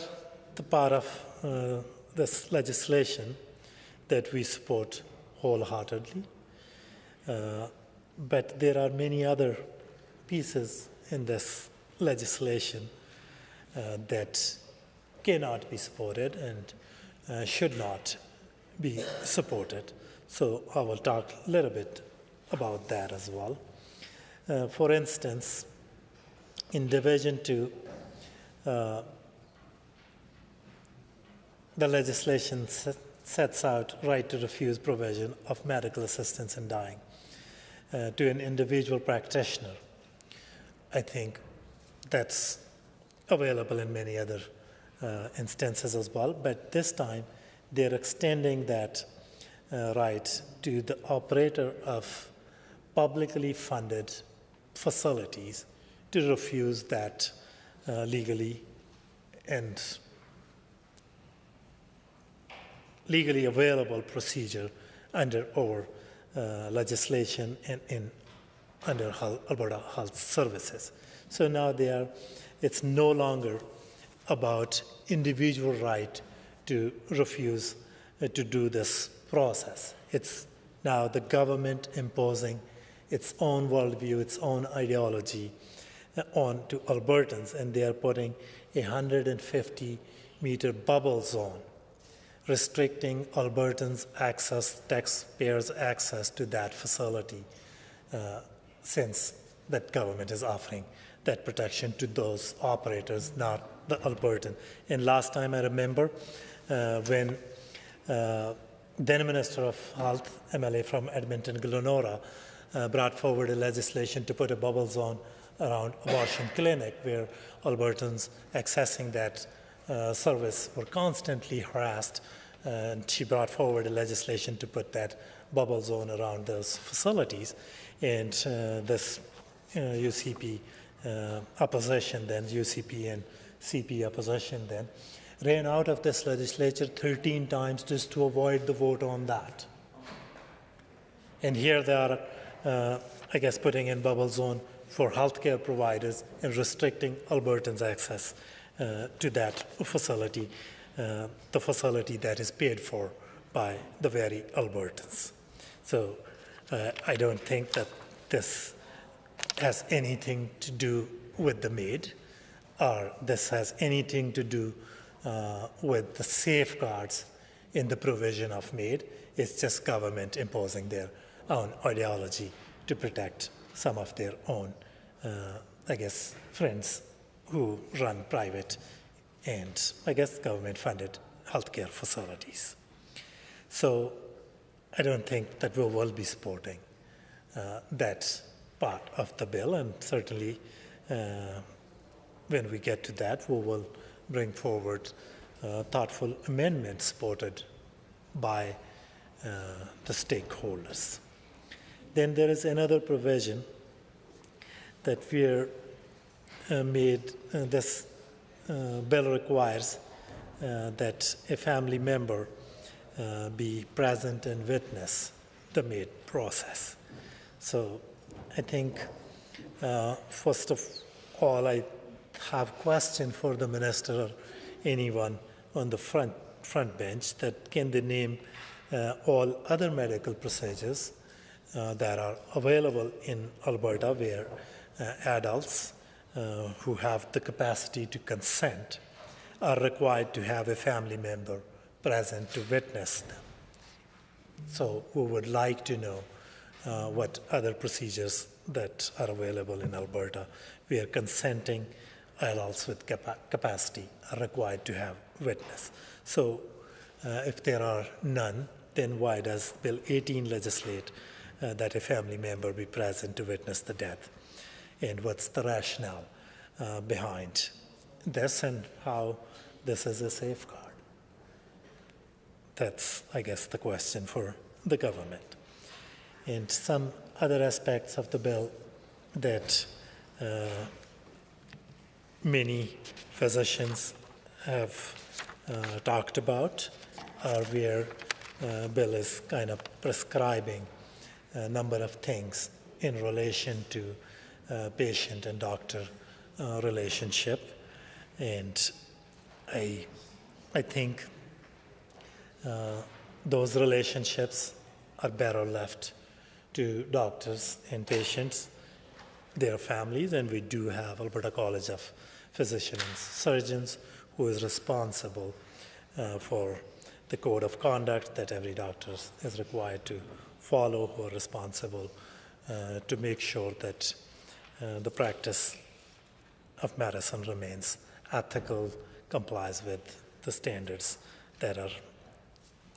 the part of this legislation that we support wholeheartedly, but there are many other pieces in this legislation that cannot be supported and should not be supported. So I will talk a little bit about that as well. For instance, in Division 2, the legislation sets out right to refuse provision of medical assistance in dying to an individual practitioner. I think that's available in many other instances as well, but this time they're extending that right to the operator of publicly funded facilities to refuse that legally available procedure under our legislation and under Alberta Health Services. So now it's no longer about individual right to refuse to do this process. It's now the government imposing its own worldview, its own ideology on to Albertans, and they are putting a 150-meter bubble zone, restricting Albertans' access, taxpayers' access to that facility, since that government is offering that protection to those operators, not the Albertan. And last time I remember when then Minister of Health, MLA from Edmonton, Glenora, brought forward a legislation to put a bubble zone around abortion clinic where Albertans accessing that service were constantly harassed and she brought forward a legislation to put that bubble zone around those facilities. And this UCP opposition then, UCP and CP opposition then, ran out of this legislature 13 times just to avoid the vote on that. And here they are, I guess, putting in bubble zone for healthcare providers and restricting Albertans' access to that facility, the facility that is paid for by the very Albertans. So I don't think that this has anything to do with the MAID, or this has anything to do with the safeguards in the provision of MAID. It's just government imposing their own ideology to protect some of their own, I guess, friends who run private and, I guess, government-funded healthcare facilities. So I don't think that we will be supporting that part of the bill, and certainly when we get to that, we will bring forward thoughtful amendments supported by the stakeholders. Then there is another provision that we're made, this bill requires that a family member be present and witness the MAID process. So I think, first of all, I have a question for the minister or anyone on the front bench, that can they name all other medical procedures that are available in Alberta where adults who have the capacity to consent are required to have a family member present to witness them. So we would like to know what other procedures that are available in Alberta where consenting adults with capacity are required to have witness. So if there are none, then why does Bill 18 legislate that a family member be present to witness the death? And what's the rationale behind this, and how this is a safeguard? That's, I guess, the question for the government. And some other aspects of the bill that many physicians have talked about are where bill is kind of prescribing a number of things in relation to patient and doctor relationship. And I think those relationships are better left to doctors and patients, their families, and we do have Alberta College of Physicians and Surgeons who is responsible for the code of conduct that every doctor is required to follow, who are responsible to make sure that the practice of medicine remains ethical, complies with the standards that are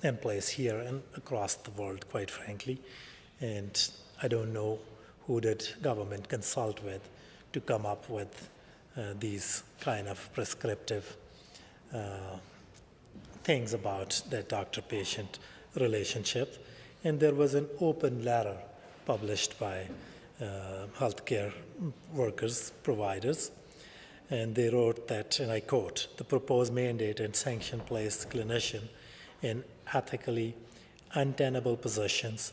in place here and across the world, quite frankly. And I don't know who did government consult with to come up with these kind of prescriptive things about that doctor-patient relationship. And there was an open letter published by healthcare workers, providers, and they wrote that, and I quote, "The proposed mandate and sanction place the clinician in ethically untenable positions,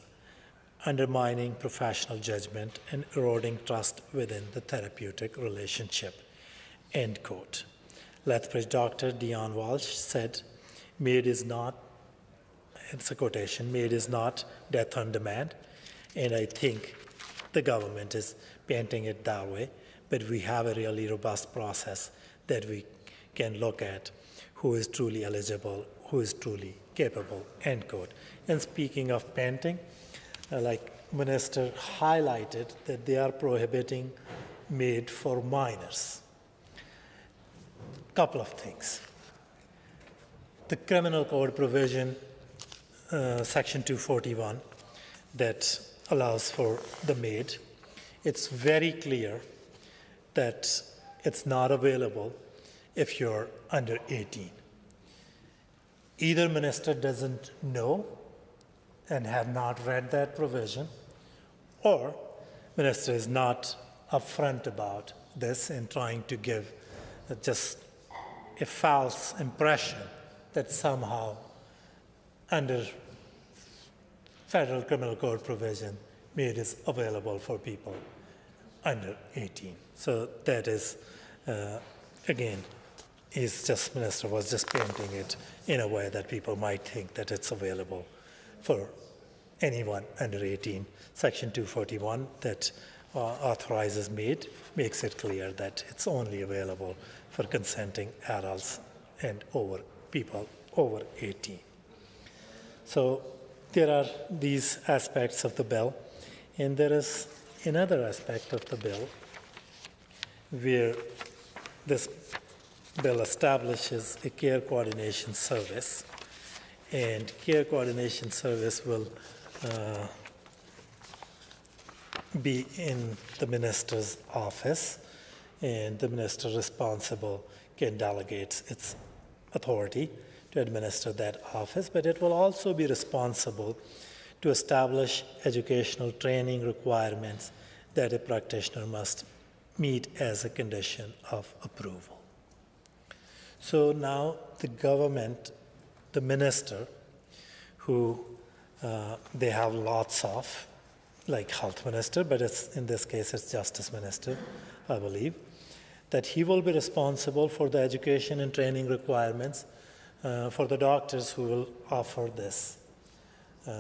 undermining professional judgment and eroding trust within the therapeutic relationship," end quote. Lethbridge doctor Dion Walsh said, "MAID is not," it's a quotation, "MAID is not death on demand," and I think the government is painting it that way, but we have a really robust process that we can look at who is truly eligible, who is truly capable, end quote. And speaking of painting, like Minister highlighted that they are prohibiting MAID for minors. Couple of things. The criminal code provision, section 241, that allows for the MAID, it's very clear that it's not available if you're under 18. either minister doesn't know and have not read that provision, or minister is not upfront about this and trying to give just a false impression that somehow under federal criminal code provision MAID is available for people under 18. So that is, again, minister was just painting it in a way that people might think that it's available for anyone under 18. Section 241 that authorizes MAID makes it clear that it's only available for consenting adults and people over 18. So there are these aspects of the bill, and there is another aspect of the bill where this bill establishes a care coordination service, and care coordination service will be in the minister's office, and the minister responsible can delegate its authority to administer that office, but it will also be responsible to establish educational training requirements that a practitioner must meet as a condition of approval. So now the government, the minister, who they have lots of, like health minister, but in this case it's justice minister, I believe, that he will be responsible for the education and training requirements for the doctors who will offer this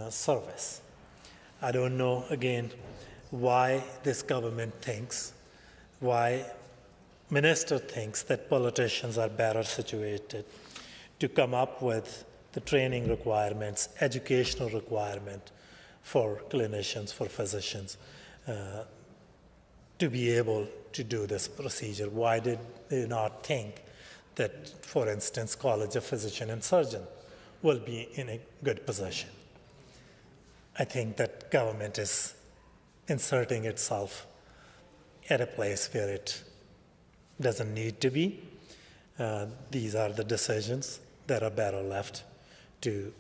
service. I don't know, again, why this government thinks, why minister thinks that politicians are better situated to come up with the training requirements, educational requirement for clinicians, for physicians, to be able to do this procedure. Why did they not think that, for instance, College of Physician and Surgeon will be in a good position? I think that government is inserting itself at a place where it doesn't need to be. These are the decisions that are better left to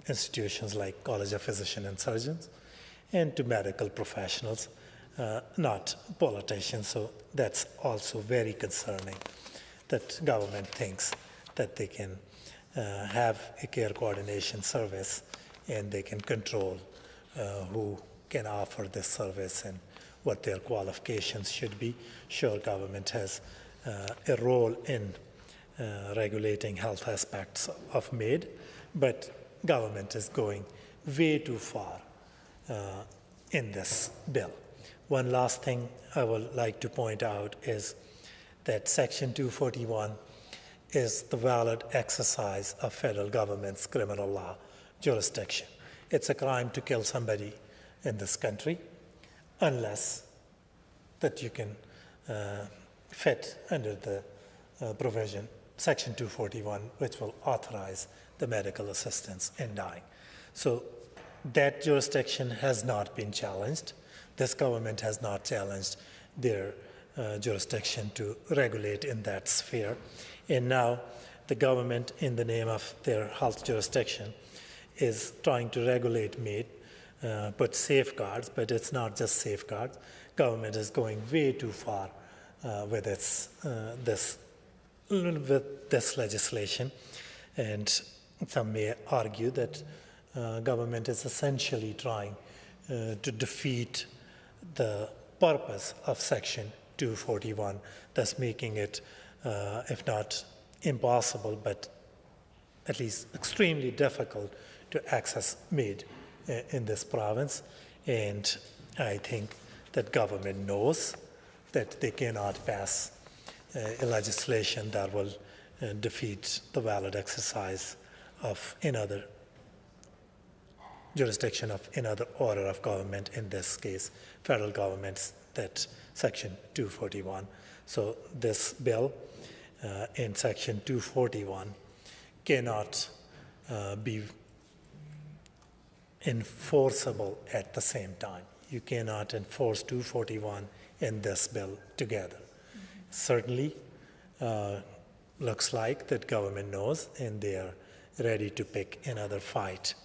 institutions like College of Physicians and Surgeons and to medical professionals, not politicians. So that's also very concerning that government thinks that they can have a care coordination service and they can control who can offer this service and what their qualifications should be. Sure, government has a role in regulating health aspects of MAID, but government is going way too far in this bill. One last thing I would like to point out is that Section 241 is the valid exercise of federal government's criminal law jurisdiction. It's a crime to kill somebody in this country unless that you can fit under the provision, Section 241, which will authorize the medical assistance in dying. So that jurisdiction has not been challenged. This government has not challenged their jurisdiction to regulate in that sphere. And now the government, in the name of their health jurisdiction, is trying to regulate MAID, put safeguards, but it's not just safeguards. Government is going way too far with this legislation, and some may argue that government is essentially trying to defeat the purpose of Section 241, thus making it, if not impossible, but at least extremely difficult to access MAID in this province. And I think that government knows that they cannot pass a legislation that will defeat the valid exercise of another jurisdiction of another order of government, in this case, federal government's, that Section 241. So this bill in Section 241 cannot be enforceable at the same time. You cannot enforce 241 and this bill together. Certainly looks like that government knows, and they are ready to pick another fight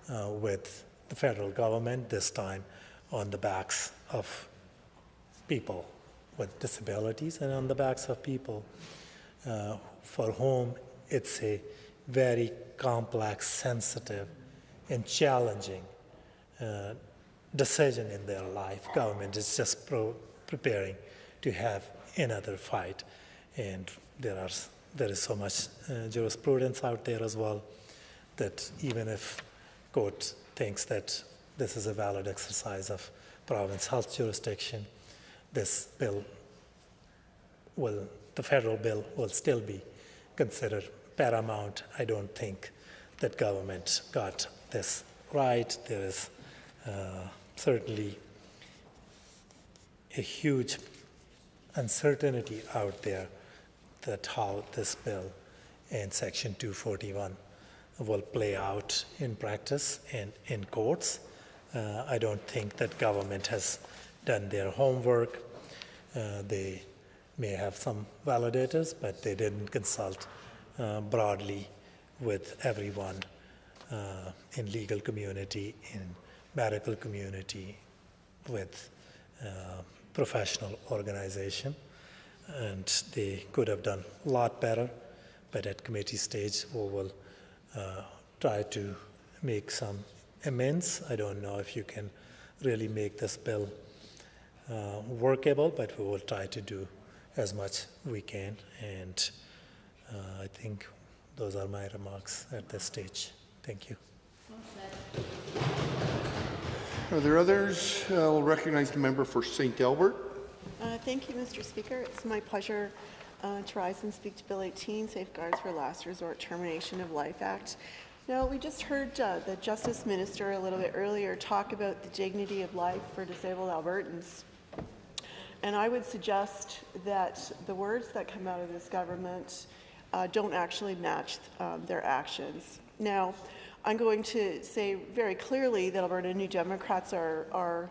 with the federal government, this time on the backs of people with disabilities and on the backs of people for whom it's a very complex, sensitive, and challenging decision in their life. Government is just preparing to have another fight, and there is so much jurisprudence out there as well that even if court thinks that this is a valid exercise of province health jurisdiction, this bill the federal bill will still be considered paramount. I don't think that government got this right. There is certainly a huge uncertainty out there that how this bill and Section 241 will play out in practice and in courts. I don't think that government has done their homework. They may have some validators, but they didn't consult broadly with everyone in legal community, in medical community, with professional organization, and they could have done a lot better, but at committee stage we will try to make some amends. I don't know if you can really make this bill workable, but we will try to do as much we can, and I think those are my remarks at this stage. Thank you. Are there others? I'll recognize the member for St. Albert. Thank you, Mr. Speaker. It's my pleasure to rise and speak to Bill 18, Safeguards for Last Resort Termination of Life Act. Now, we just heard the Justice Minister a little bit earlier talk about the dignity of life for disabled Albertans. And I would suggest that the words that come out of this government don't actually match their actions. Now, I'm going to say very clearly that Alberta New Democrats are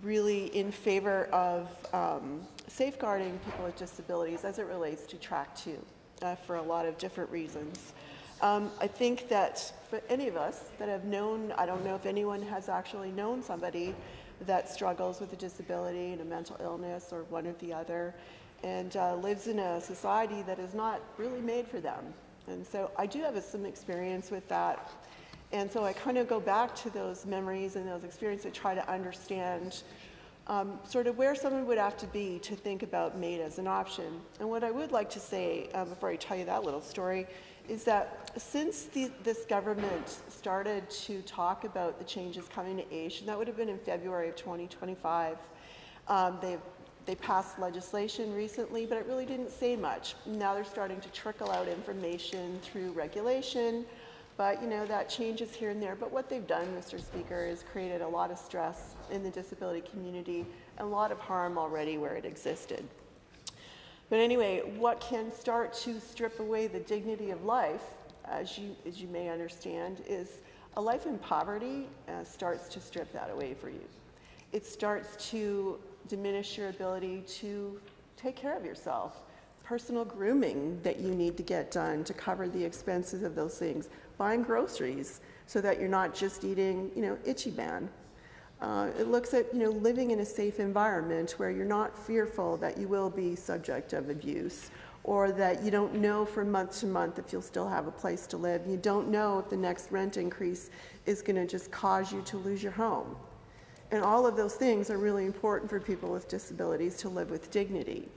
really in favor of safeguarding people with disabilities as it relates to Track 2 for a lot of different reasons. I think that for any of us that have known, I don't know if anyone has actually known somebody that struggles with a disability and a mental illness or one or the other, and lives in a society that is not really made for them. And so I do have some experience with that. And so I kind of go back to those memories and those experiences to try to understand sort of where someone would have to be to think about MAID as an option. And what I would like to say before I tell you that little story is that since this government started to talk about the changes coming to AISH, and that would have been in February of 2025, they passed legislation recently, but it really didn't say much. Now they're starting to trickle out information through regulation, but you know, that changes here and there. But what they've done, Mr. Speaker, is created a lot of stress in the disability community and a lot of harm already where it existed. But anyway, what can start to strip away the dignity of life, as you may understand, is a life in poverty starts to strip that away for you. It starts to diminish your ability to take care of yourself. Personal grooming that you need to get done to cover the expenses of those things. Buying groceries so that you're not just eating, Itchy Man. It looks at, living in a safe environment where you're not fearful that you will be subject of abuse, or that you don't know from month to month if you'll still have a place to live. You don't know if the next rent increase is going to just cause you to lose your home. And all of those things are really important for people with disabilities to live with dignity.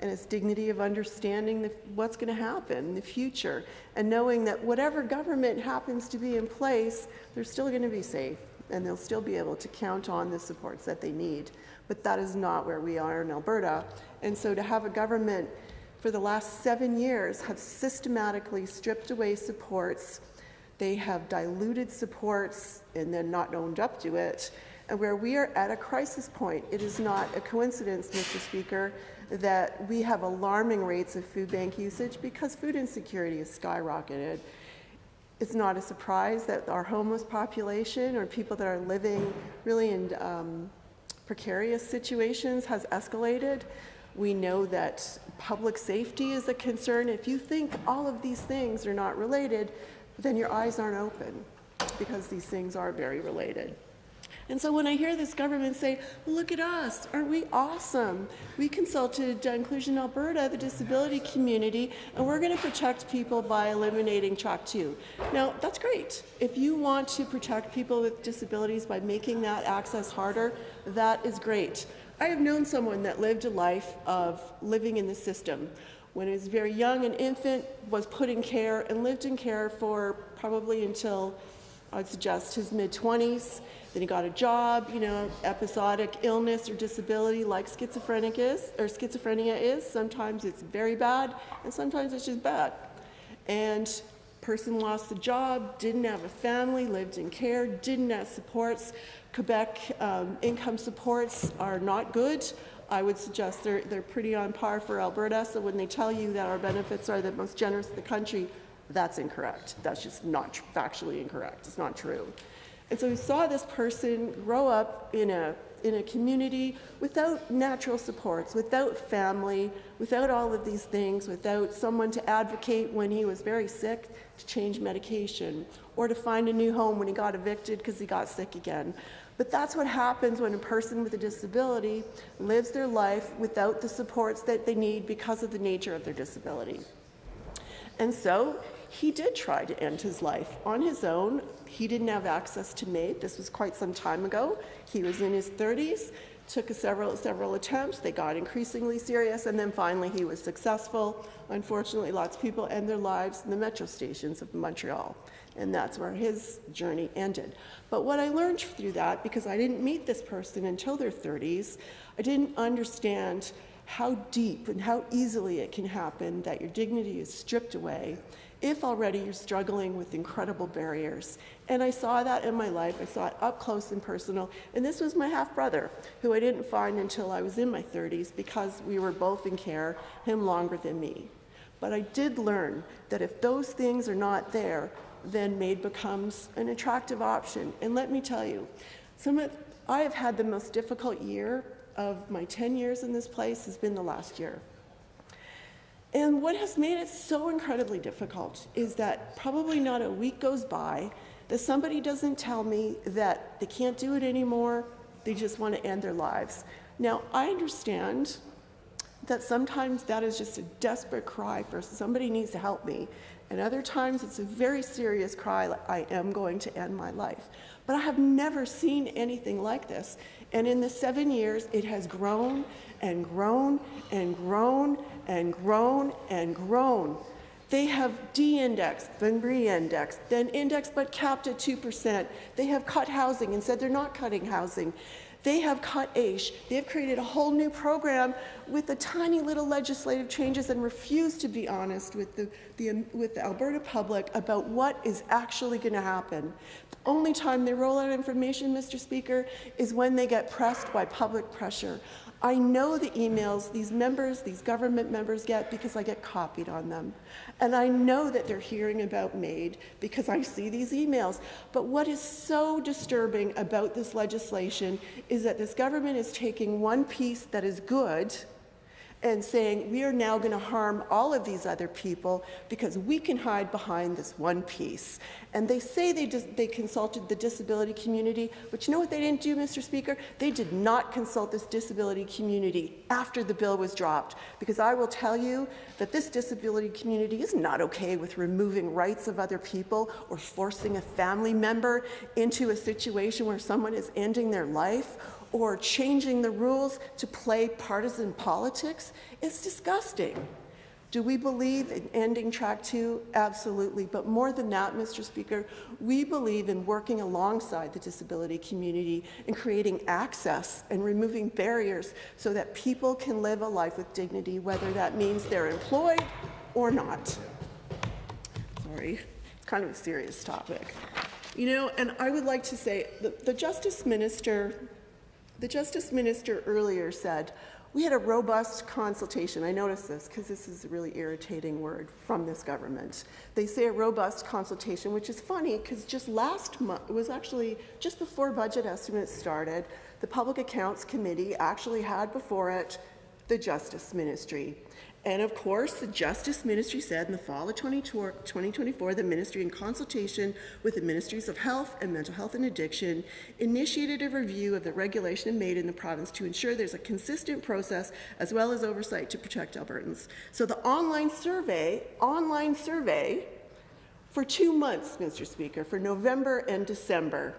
And it's dignity of understanding what's going to happen in the future, and knowing that whatever government happens to be in place, they're still going to be safe, and they'll still be able to count on the supports that they need. But that is not where we are in Alberta. And so to have a government for the last 7 years have systematically stripped away supports, they have diluted supports and then not owned up to it, and where we are at a crisis point. It is not a coincidence, Mr. Speaker, that we have alarming rates of food bank usage because food insecurity has skyrocketed. It's not a surprise that our homeless population, or people that are living really in precarious situations, has escalated. We know that public safety is a concern. If you think all of these things are not related, then your eyes aren't open, because these things are very related. And so when I hear this government say, look at us, aren't we awesome? We consulted Inclusion Alberta, the disability community, and we're going to protect people by eliminating Track 2. Now, that's great. If you want to protect people with disabilities by making that access harder, that is great. I have known someone that lived a life of living in the system. When he was very young, an infant, was put in care and lived in care for probably until, I'd suggest, his mid-20s. Then he got a job, episodic illness or disability like schizophrenia is. Sometimes it's very bad, and sometimes it's just bad. And person lost the job, didn't have a family, lived in care, didn't have supports. Quebec income supports are not good. I would suggest they're pretty on par for Alberta, so when they tell you that our benefits are the most generous in the country, that's incorrect. That's just not factually incorrect. It's not true. And so we saw this person grow up in a community without natural supports, without family, without all of these things, without someone to advocate when he was very sick to change medication, or to find a new home when he got evicted because he got sick again. But that's what happens when a person with a disability lives their life without the supports that they need because of the nature of their disability. And so he did try to end his life on his own. He didn't have access to MAID. This was quite some time ago. He was in his 30s, took several attempts. They got increasingly serious, and then finally he was successful. Unfortunately, lots of people end their lives in the metro stations of Montreal, and that's where his journey ended. But what I learned through that, because I didn't meet this person until their 30s, I didn't understand how deep and how easily it can happen that your dignity is stripped away if already you're struggling with incredible barriers. And I saw that in my life. I saw it up close and personal. And this was my half-brother, who I didn't find until I was in my 30s because we were both in care, him longer than me. But I did learn that if those things are not there, then MAID becomes an attractive option. And let me tell you, I have had the most difficult year of my 10 years in this place has been the last year. And what has made it so incredibly difficult is that probably not a week goes by that somebody doesn't tell me that they can't do it anymore, they just want to end their lives. Now, I understand that sometimes that is just a desperate cry for somebody needs to help me, and other times it's a very serious cry like, I am going to end my life. But I have never seen anything like this. And in the 7 years, it has grown and grown and grown and grown and grown. They have de-indexed, then re-indexed, then indexed but capped at 2%. They have cut housing and said they're not cutting housing. They have cut AISH. They have created a whole new program with the tiny little legislative changes and refused to be honest with the Alberta public about what is actually going to happen. The only time they roll out information, Mr. Speaker, is when they get pressed by public pressure. I know the emails these government members get because I get copied on them. And I know that they're hearing about MAID because I see these emails. But what is so disturbing about this legislation is that this government is taking one piece that is good and saying we are now going to harm all of these other people because we can hide behind this one piece. And they say they consulted the disability community, but you know what they didn't do, Mr. Speaker? They did not consult this disability community after the bill was dropped, because I will tell you that this disability community is not okay with removing rights of other people or forcing a family member into a situation where someone is ending their life or changing the rules to play partisan politics. It's disgusting. Do we believe in ending Track 2? Absolutely. But more than that, Mr. Speaker, we believe in working alongside the disability community and creating access and removing barriers so that people can live a life with dignity, whether that means they're employed or not. Sorry, kind of a serious topic. And I would like to say the Justice Minister earlier said, we had a robust consultation. I noticed this because this is a really irritating word from this government. They say a robust consultation, which is funny because just last month, it was actually just before budget estimates started, the Public Accounts Committee actually had before it the Justice Ministry. And of course, the Justice Ministry said in the fall of 2024, the Ministry, in consultation with the Ministries of Health and Mental Health and Addiction, initiated a review of the regulation made in the province to ensure there's a consistent process as well as oversight to protect Albertans. So the online survey for 2 months, Mr. Speaker, for November and December.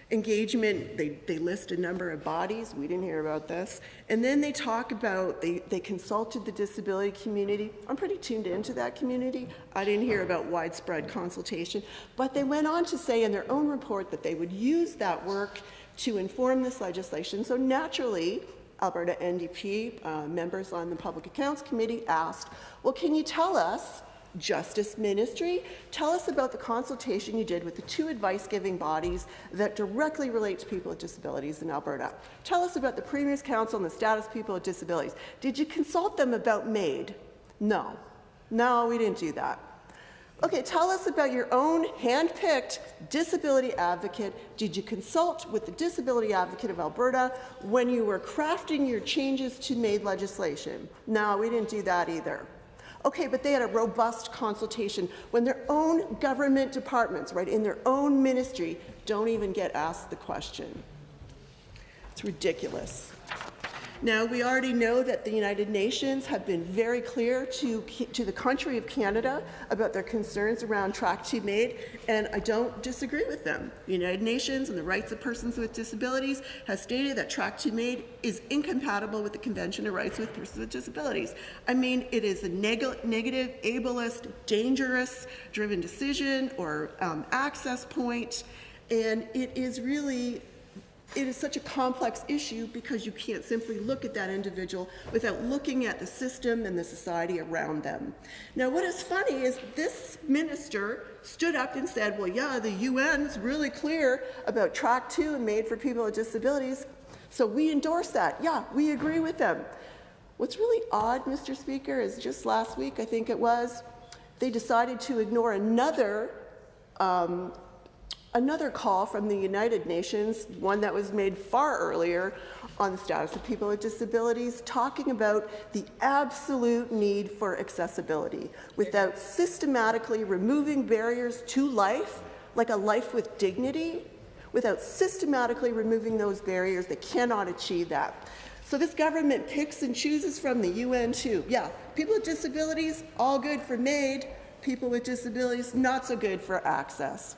Engagement, they list a number of bodies. We didn't hear about this. And then they talk about, they consulted the disability community. I'm pretty tuned into that community. I didn't hear about widespread consultation. But they went on to say in their own report that they would use that work to inform this legislation. So naturally, Alberta NDP members on the Public Accounts Committee asked, well, can you tell us, Justice Ministry, tell us about the consultation you did with the 2 advice-giving bodies that directly relate to people with disabilities in Alberta. Tell us about the Premier's Council and the Status of People with Disabilities. Did you consult them about MAID? No. No, we didn't do that. Okay, tell us about your own hand-picked disability advocate. Did you consult with the Disability Advocate of Alberta when you were crafting your changes to MAID legislation? No, we didn't do that either. Okay, but they had a robust consultation when their own government departments, right, in their own ministry, don't even get asked the question. It's ridiculous. Now, we already know that the United Nations have been very clear to the country of Canada about their concerns around Track 2 MAID, and I don't disagree with them. The United Nations and the Rights of Persons with Disabilities has stated that Track 2 MAID is incompatible with the Convention of Rights with Persons with Disabilities. I mean, it is a negative, ableist, dangerous, driven decision or access point, and it is really such a complex issue because you can't simply look at that individual without looking at the system and the society around them. Now, what is funny is this minister stood up and said, well, yeah, the UN's really clear about Track 2 and MAID for people with disabilities, so we endorse that. Yeah, we agree with them. What's really odd, Mr. Speaker, is just last week, I think it was, they decided to ignore another call from the United Nations, one that was made far earlier on the status of people with disabilities, talking about the absolute need for accessibility without systematically removing barriers to life, like a life with dignity. Without systematically removing those barriers, they cannot achieve that. So this government picks and chooses from the UN too. Yeah, people with disabilities, all good for MAID. People with disabilities, not so good for access.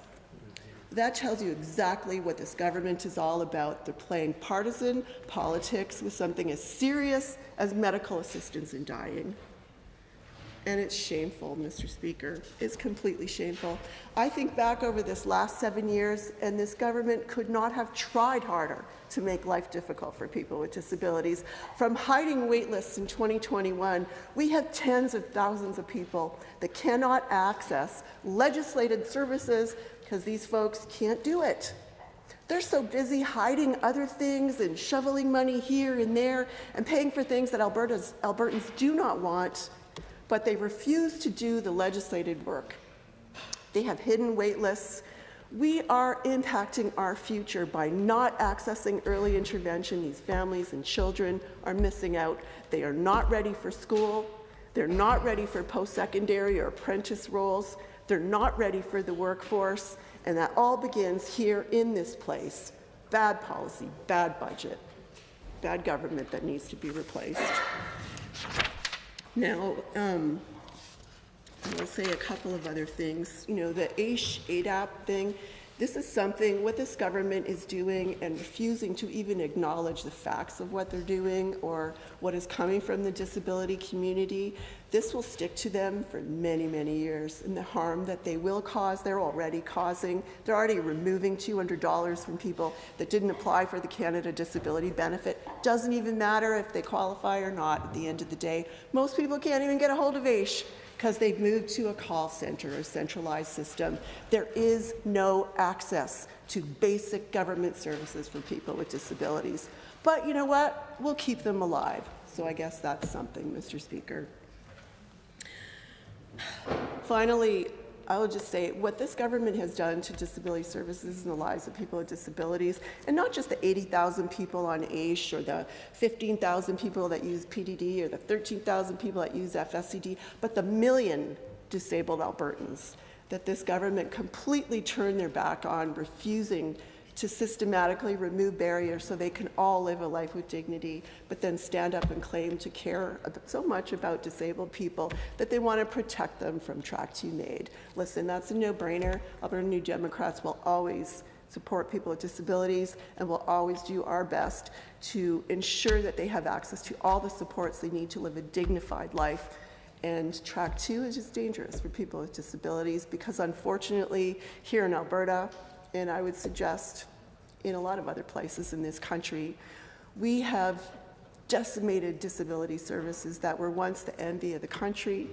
That tells you exactly what this government is all about. They're playing partisan politics with something as serious as medical assistance in dying. And it's shameful, Mr. Speaker. It's completely shameful. I think back over this last 7 years, and this government could not have tried harder to make life difficult for people with disabilities. From hiding wait lists in 2021, we have tens of thousands of people that cannot access legislated services because these folks can't do it. They're so busy hiding other things and shoveling money here and there and paying for things that Albertans do not want, but they refuse to do the legislated work. They have hidden wait lists. We are impacting our future by not accessing early intervention. These families and children are missing out. They are not ready for school. They're not ready for post-secondary or apprentice roles. They're not ready for the workforce, and that all begins here in this place. Bad policy, bad budget, bad government that needs to be replaced. Now, I'll say a couple of other things. You know, the ADAP thing, this is something what this government is doing and refusing to even acknowledge the facts of what they're doing or what is coming from the disability community. This will stick to them for many, many years, and the harm that they will cause, they're already causing. They're already removing $200 from people that didn't apply for the Canada Disability Benefit. Doesn't even matter if they qualify or not at the end of the day. Most people can't even get a hold of AISH because they've moved to a call center, a centralized system. There is no access to basic government services for people with disabilities. But you know what? We'll keep them alive. So I guess that's something, Mr. Speaker. Finally, I will just say what this government has done to disability services and the lives of people with disabilities, and not just the 80,000 people on AISH or the 15,000 people that use PDD or the 13,000 people that use FSCD, but the million disabled Albertans that this government completely turned their back on, refusing to systematically remove barriers so they can all live a life with dignity, but then stand up and claim to care so much about disabled people that they want to protect them from Track 2 MAID. Listen, that's a no-brainer. Alberta New Democrats will always support people with disabilities and will always do our best to ensure that they have access to all the supports they need to live a dignified life. And Track 2 is just dangerous for people with disabilities because, unfortunately, here in Alberta, and I would suggest in a lot of other places in this country, we have decimated disability services that were once the envy of the country.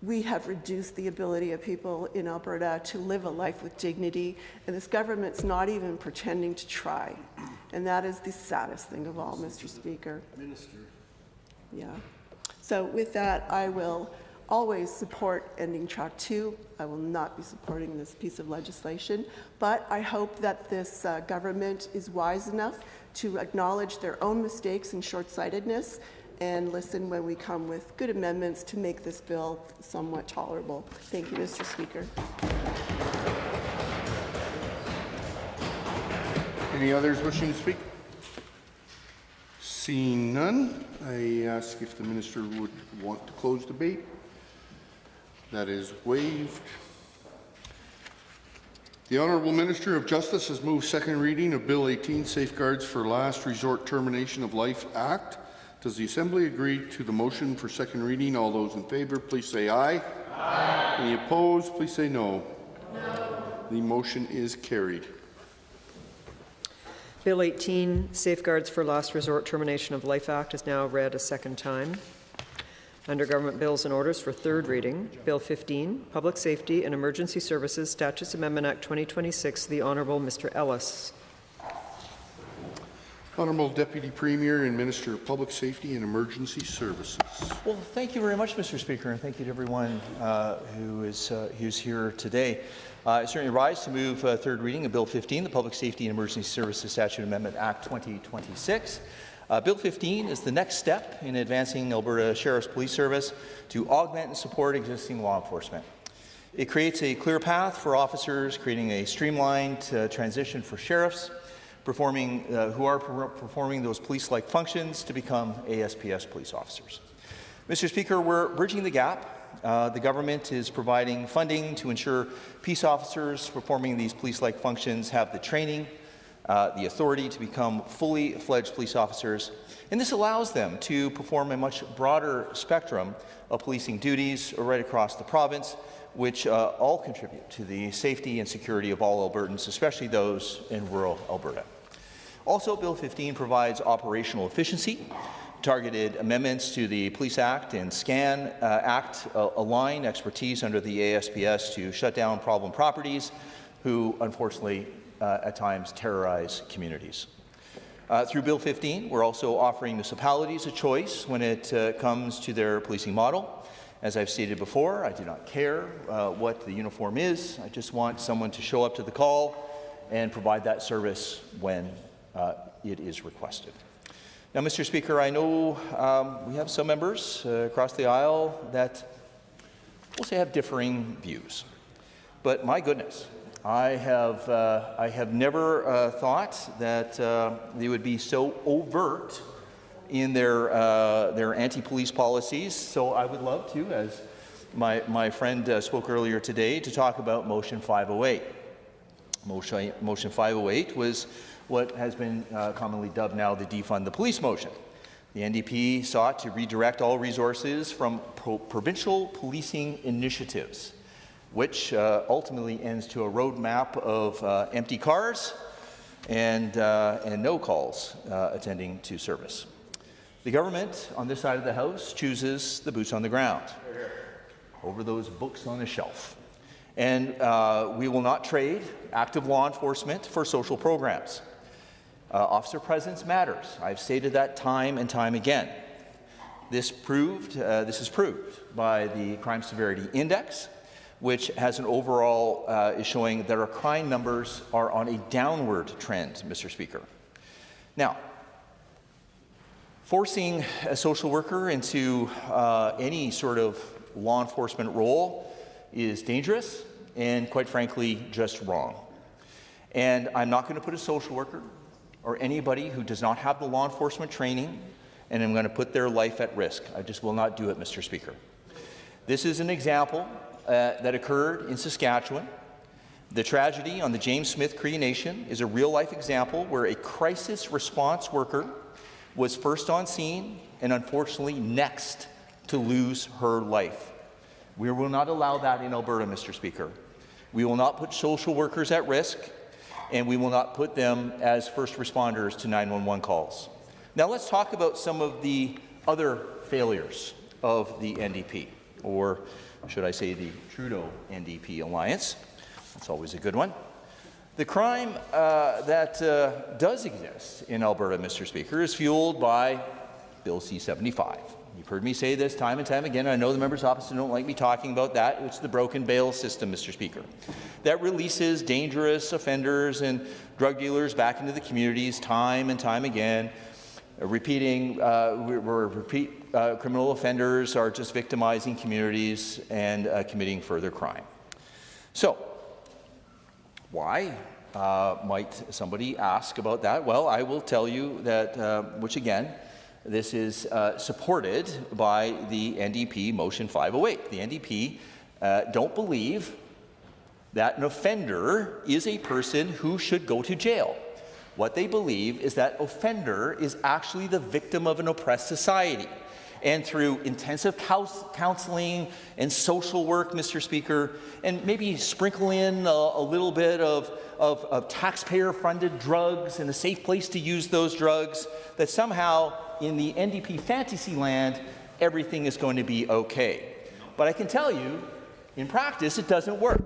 We have reduced the ability of people in Alberta to live a life with dignity, and this government's not even pretending to try. And that is the saddest thing of all, Mr. Speaker. Minister. Yeah. So with that, I will always support ending Track 2. I will not be supporting this piece of legislation, but I hope that this government is wise enough to acknowledge their own mistakes and short-sightedness and listen when we come with good amendments to make this bill somewhat tolerable. Thank you, Mr. Speaker. Any others wishing to speak? Seeing none, I ask if the minister would want to close debate. That is waived. The Honourable Minister of Justice has moved second reading of Bill 18, Safeguards for Last Resort Termination of Life Act. Does the Assembly agree to the motion for second reading? All those in favour, please say aye. Aye. Any opposed, please say no. No. The motion is carried. Bill 18, Safeguards for Last Resort Termination of Life Act, is now read a second time. Under Government Bills and Orders for third reading, Bill 15, Public Safety and Emergency Services Statutes Amendment Act 2026, the Honourable Mr. Ellis. Honourable Deputy Premier and Minister of Public Safety and Emergency Services. Well, thank you very much, Mr. Speaker, and thank you to everyone who's here today. I certainly rise to move third reading of Bill 15, the Public Safety and Emergency Services Statute Amendment Act 2026. Bill 15 is the next step in advancing Alberta Sheriff's Police Service to augment and support existing law enforcement. It creates a clear path for officers, creating a streamlined transition for sheriffs who are performing those police-like functions to become ASPS police officers. Mr. Speaker, we're bridging the gap. The government is providing funding to ensure peace officers performing these police-like functions have the training, the authority to become fully fledged police officers, and this allows them to perform a much broader spectrum of policing duties right across the province, which all contribute to the safety and security of all Albertans, especially those in rural Alberta. Also, Bill 15 provides operational efficiency. Targeted amendments to the Police Act and SCAN Act align expertise under the ASPS to shut down problem properties who, unfortunately, at times terrorize communities. Through Bill 15, we're also offering municipalities a choice when it comes to their policing model. As I've stated before, I do not care what the uniform is. I just want someone to show up to the call and provide that service when it is requested. Now, Mr. Speaker, I know we have some members across the aisle that we'll say have differing views. But my goodness, I have never thought that they would be so overt in their anti-police policies. So I would love to, as my friend spoke earlier today, to talk about Motion 508. Motion 508 was what has been commonly dubbed now the Defund the Police motion. The NDP sought to redirect all resources from provincial policing initiatives, which ultimately ends to a roadmap of empty cars and no calls attending to service. The government on this side of the House chooses the boots on the ground over those books on the shelf. And we will not trade active law enforcement for social programs. Officer presence matters. I've stated that time and time again. This is proved by the Crime Severity Index, which has an overall, is showing that our crime numbers are on a downward trend, Mr. Speaker. Now, forcing a social worker into any sort of law enforcement role is dangerous and, quite frankly, just wrong. And I'm not going to put a social worker or anybody who does not have the law enforcement training, and I'm going to put their life at risk. I just will not do it, Mr. Speaker. This is an example that occurred in Saskatchewan. The tragedy on the James Smith Cree Nation is a real-life example where a crisis response worker was first on scene and unfortunately next to lose her life. We will not allow that in Alberta, Mr. Speaker. We will not put social workers at risk, and we will not put them as first responders to 911 calls. Now let's talk about some of the other failures of the NDP, or should I say the Trudeau-NDP alliance. That's always a good one. The crime that does exist in Alberta, Mr. Speaker, is fueled by Bill C-75. You've heard me say this time and time again. I know the members opposite don't like me talking about that. It's the broken bail system, Mr. Speaker, that releases dangerous offenders and drug dealers back into the communities time and time again. Repeat criminal offenders are just victimizing communities and committing further crime. So, why might somebody ask about that? Well, I will tell you that, which again, this is supported by the NDP Motion 508. The NDP don't believe that an offender is a person who should go to jail. What they believe is that offender is actually the victim of an oppressed society. And through intensive counseling and social work, Mr. Speaker, and maybe sprinkle in a little bit of taxpayer-funded drugs and a safe place to use those drugs, that somehow in the NDP fantasy land, everything is going to be okay. But I can tell you, in practice, it doesn't work.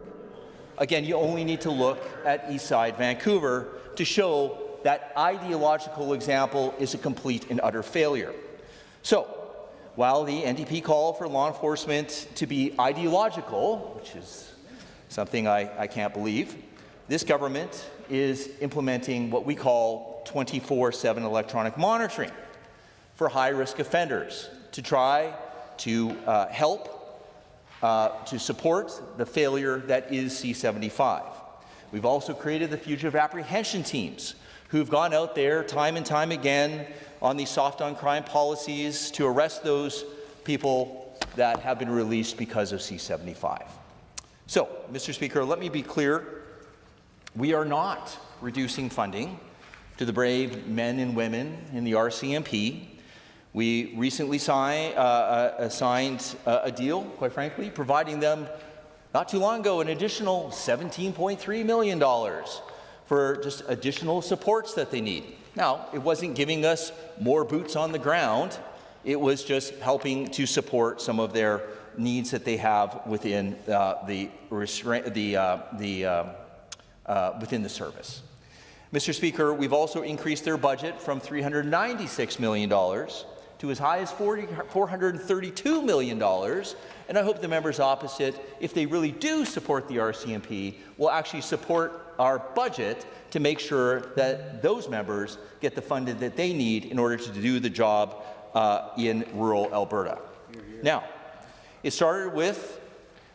Again, you only need to look at Eastside Vancouver to show that ideological example is a complete and utter failure. So, while the NDP call for law enforcement to be ideological, which is something I can't believe, this government is implementing what we call 24/7 electronic monitoring for high-risk offenders to try to help to support the failure that is C-75. We've also created the fugitive apprehension teams who've gone out there time and time again on these soft-on-crime policies to arrest those people that have been released because of C-75. So, Mr. Speaker, let me be clear. We are not reducing funding to the brave men and women in the RCMP. We recently signed a deal, quite frankly, providing them, not too long ago, an additional $17.3 million for just additional supports that they need. Now, it wasn't giving us more boots on the ground. It was just helping to support some of their needs that they have within within the service. Mr. Speaker, we've also increased their budget from $396 million to as high as $432 million, and I hope the members opposite, if they really do support the RCMP, will actually support our budget to make sure that those members get the funding that they need in order to do the job in rural Alberta. Now, it started with,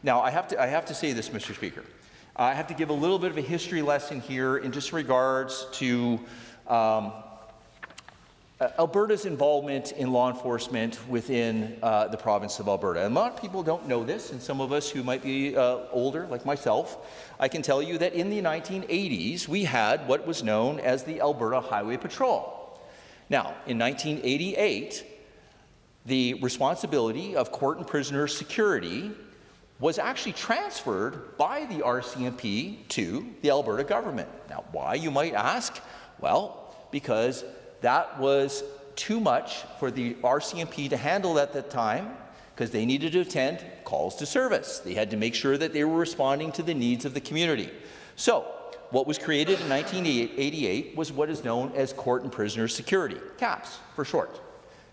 now I have to say this, Mr. Speaker. I have to give a little bit of a history lesson here in just regards to Alberta's involvement in law enforcement within the province of Alberta. And a lot of people don't know this, and some of us who might be older, like myself, I can tell you that in the 1980s, we had what was known as the Alberta Highway Patrol. Now, in 1988, the responsibility of court and prisoner security was actually transferred by the RCMP to the Alberta government. Now, why, you might ask? Well, because that was too much for the RCMP to handle at that time, because they needed to attend calls to service. They had to make sure that they were responding to the needs of the community. So, what was created in 1988 was what is known as Court and Prisoner Security, CAPS for short.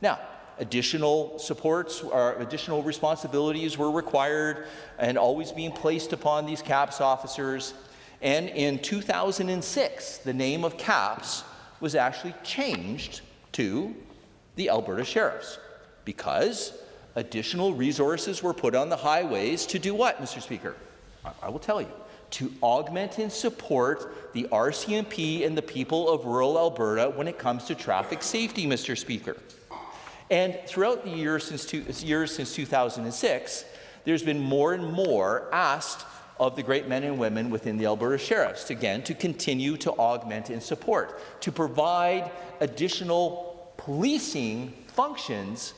Now, additional supports or additional responsibilities were required and always being placed upon these CAPS officers. And in 2006, the name of CAPS was actually changed to the Alberta Sheriffs because additional resources were put on the highways to do what, Mr. Speaker? I will tell you. To augment and support the RCMP and the people of rural Alberta when it comes to traffic safety, Mr. Speaker. And throughout the years since 2006, there's been more and more asked of the great men and women within the Alberta Sheriffs, again, to continue to augment and support, to provide additional policing functions,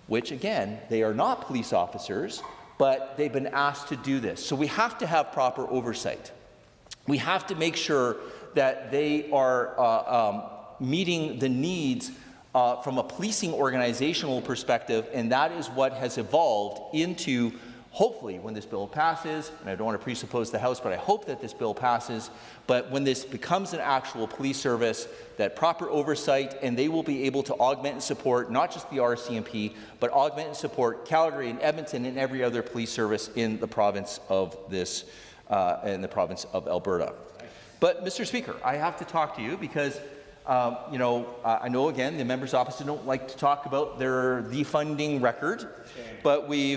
which, again, they are not police officers, but they've been asked to do this. So we have to have proper oversight. We have to make sure that they are meeting the needs from a policing organizational perspective, and that is what has evolved into, hopefully, when this bill passes, and I don't want to presuppose the House, but I hope that this bill passes, but when this becomes an actual police service, that proper oversight, and they will be able to augment and support not just the RCMP, but augment and support Calgary and Edmonton and every other police service in the province of Alberta. But, Mr. Speaker, I have to talk to you because I know, again, the members opposite don't like to talk about their defunding record, but we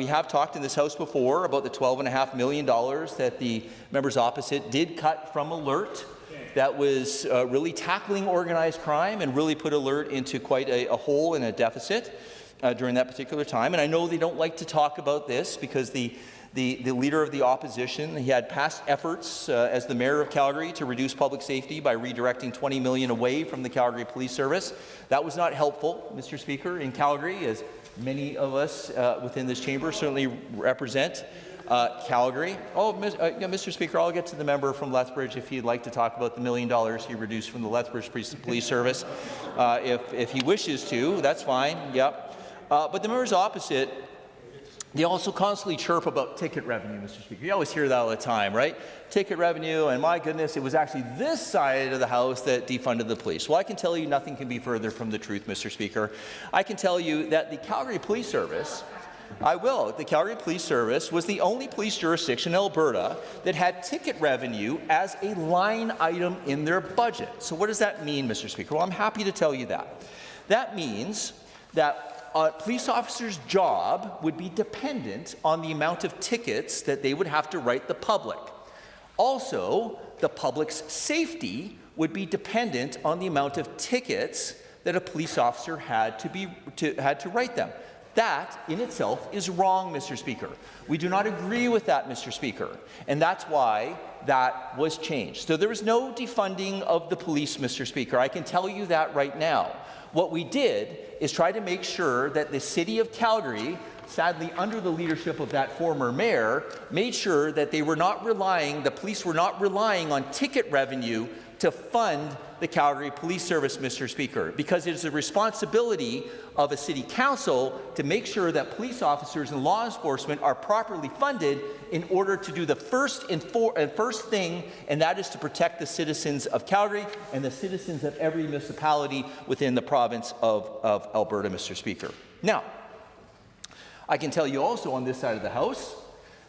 have talked in this House before about the $12.5 million that the members opposite did cut from Alert that was really tackling organized crime and really put Alert into quite a hole and a deficit during that particular time. And I know they don't like to talk about this because the leader of the opposition, he had past efforts as the mayor of Calgary to reduce public safety by redirecting $20 million away from the Calgary Police Service. That was not helpful, Mr. Speaker, in Calgary, as many of us within this chamber certainly represent Calgary. Mr. Speaker, I'll get to the member from Lethbridge if he'd like to talk about the $1 million he reduced from the Lethbridge Police Service. If he wishes to, that's fine, yep. But the members opposite, they also constantly chirp about ticket revenue, Mr. Speaker. You always hear that all the time, right? Ticket revenue, and my goodness, it was actually this side of the House that defunded the police. Well, I can tell you nothing can be further from the truth, Mr. Speaker. I can tell you that the Calgary Police Service, the Calgary Police Service was the only police jurisdiction in Alberta that had ticket revenue as a line item in their budget. So what does that mean, Mr. Speaker? Well, I'm happy to tell you that. That means that a police officer's job would be dependent on the amount of tickets that they would have to write the public. Also, the public's safety would be dependent on the amount of tickets that a police officer had to write them. That, in itself, is wrong, Mr. Speaker. We do not agree with that, Mr. Speaker, and that's why that was changed. So there was no defunding of the police, Mr. Speaker. I can tell you that right now. What we did is try to make sure that the City of Calgary, sadly under the leadership of that former mayor, made sure that the police were not relying on ticket revenue to fund the Calgary Police Service, Mr. Speaker, because it is the responsibility of a city council to make sure that police officers and law enforcement are properly funded in order to do the first thing, and that is to protect the citizens of Calgary and the citizens of every municipality within the province of Alberta, Mr. Speaker. Now, I can tell you also on this side of the House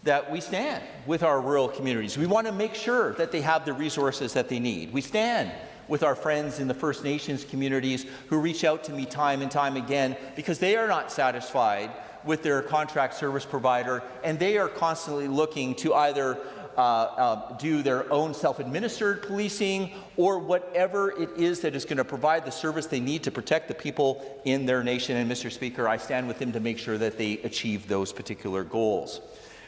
that we stand with our rural communities. We want to make sure that they have the resources that they need. We stand with our friends in the First Nations communities who reach out to me time and time again because they are not satisfied with their contract service provider, and they are constantly looking to either do their own self-administered policing or whatever it is that is going to provide the service they need to protect the people in their nation. And, Mr. Speaker, I stand with them to make sure that they achieve those particular goals.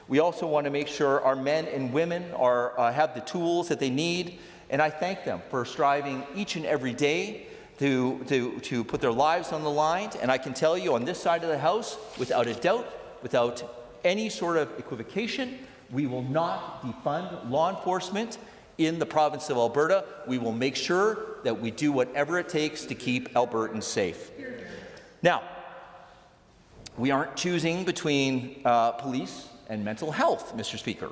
We also want to make sure our men and women have the tools that they need, and I thank them for striving each and every day to put their lives on the line. And I can tell you on this side of the House, without a doubt, without any sort of equivocation, we will not defund law enforcement in the province of Alberta. We will make sure that we do whatever it takes to keep Albertans safe. Now, we aren't choosing between police and mental health, Mr. Speaker.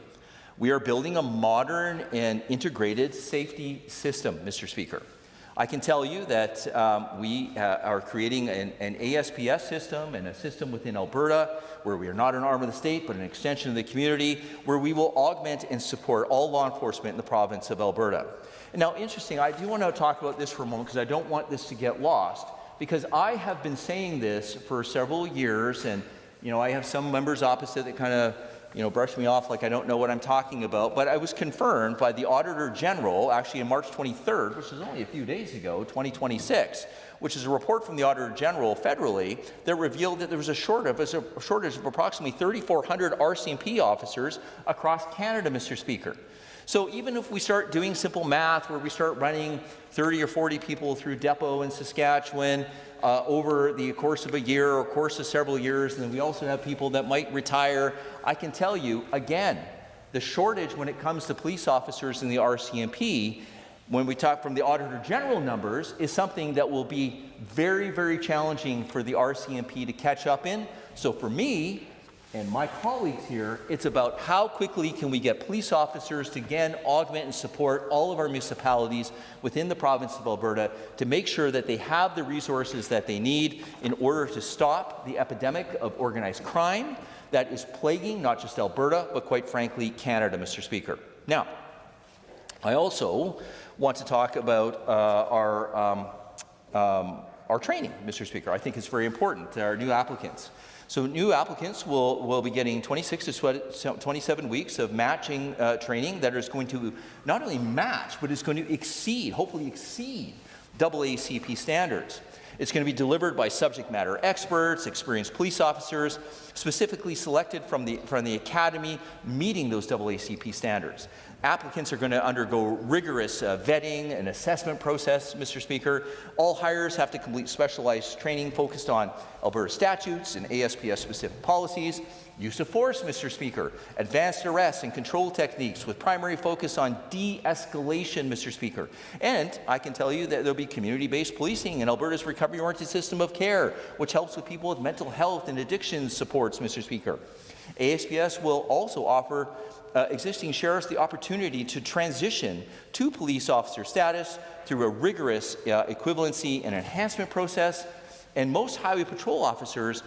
We are building a modern and integrated safety system, Mr. Speaker. I can tell you that we are creating an ASPS system and a system within Alberta where we are not an arm of the state but an extension of the community, where we will augment and support all law enforcement in the province of Alberta. And now, interesting, I do want to talk about this for a moment because I don't want this to get lost, because I have been saying this for several years, and I have some members opposite that kind of brush me off like I don't know what I'm talking about, but I was confirmed by the Auditor General, actually on March 23rd, which is only a few days ago, 2026, which is a report from the Auditor General federally that revealed that there was a shortage of approximately 3,400 RCMP officers across Canada, Mr. Speaker. So even if we start doing simple math where we start running 30 or 40 people through depot in Saskatchewan over the course of a year or course of several years, and then we also have people that might retire, I can tell you, again, the shortage when it comes to police officers in the RCMP, when we talk from the Auditor General numbers, is something that will be very, very challenging for the RCMP to catch up in. So for me, and my colleagues here, it's about how quickly can we get police officers to again augment and support all of our municipalities within the province of Alberta to make sure that they have the resources that they need in order to stop the epidemic of organized crime that is plaguing not just Alberta, but quite frankly, Canada, Mr. Speaker. Now, I also want to talk about our training, Mr. Speaker. I think it's very important, our new applicants. So new applicants will be getting 26 to 27 weeks of matching training that is going to not only match, but is going to exceed, hopefully exceed, AACP standards. It's going to be delivered by subject matter experts, experienced police officers, specifically selected from the academy, meeting those AACP standards. Applicants are going to undergo rigorous vetting and assessment process, Mr. Speaker. All hires have to complete specialized training focused on Alberta statutes and ASPS-specific policies. Use of force, Mr. Speaker. Advanced arrest and control techniques with primary focus on de-escalation, Mr. Speaker. And I can tell you that there'll be community-based policing and Alberta's recovery-oriented system of care, which helps with people with mental health and addiction supports, Mr. Speaker. ASPS will also offer existing sheriffs the opportunity to transition to police officer status through a rigorous equivalency and enhancement process. And most highway patrol officers,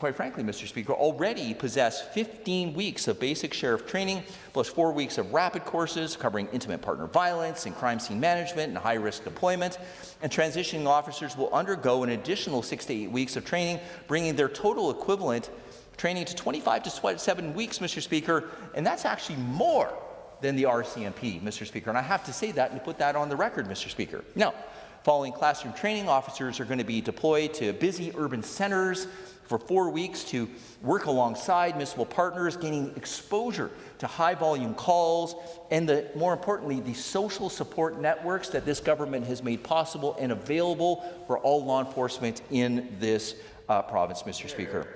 quite frankly, Mr. Speaker, already possess 15 weeks of basic sheriff training, plus 4 weeks of rapid courses covering intimate partner violence and crime scene management and high-risk deployment. And transitioning officers will undergo an additional 6 to 8 weeks of training, bringing their total equivalent training to 25 to 27 weeks, Mr. Speaker, and that's actually more than the RCMP, Mr. Speaker. And I have to say that and put that on the record, Mr. Speaker. Now, following classroom training, officers are going to be deployed to busy urban centers for 4 weeks to work alongside municipal partners, gaining exposure to high-volume calls and, more importantly, the social support networks that this government has made possible and available for all law enforcement in this province, Mr. Speaker.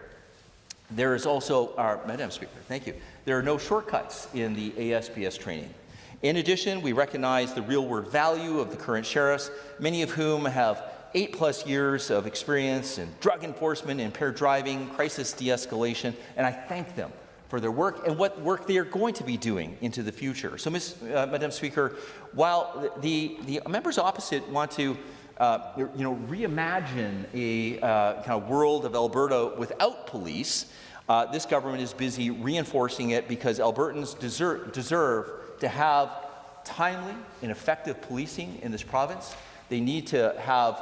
There is also, Madam Speaker, thank you. There are no shortcuts in the ASPS training. In addition, we recognize the real-world value of the current sheriffs, many of whom have 8+ years of experience in drug enforcement, impaired driving, crisis de-escalation, and I thank them for their work and what work they are going to be doing into the future. So, Madam Speaker, while the members opposite want to reimagine a kind of world of Alberta without police, this government is busy reinforcing it because Albertans deserve to have timely and effective policing in this province. They need to have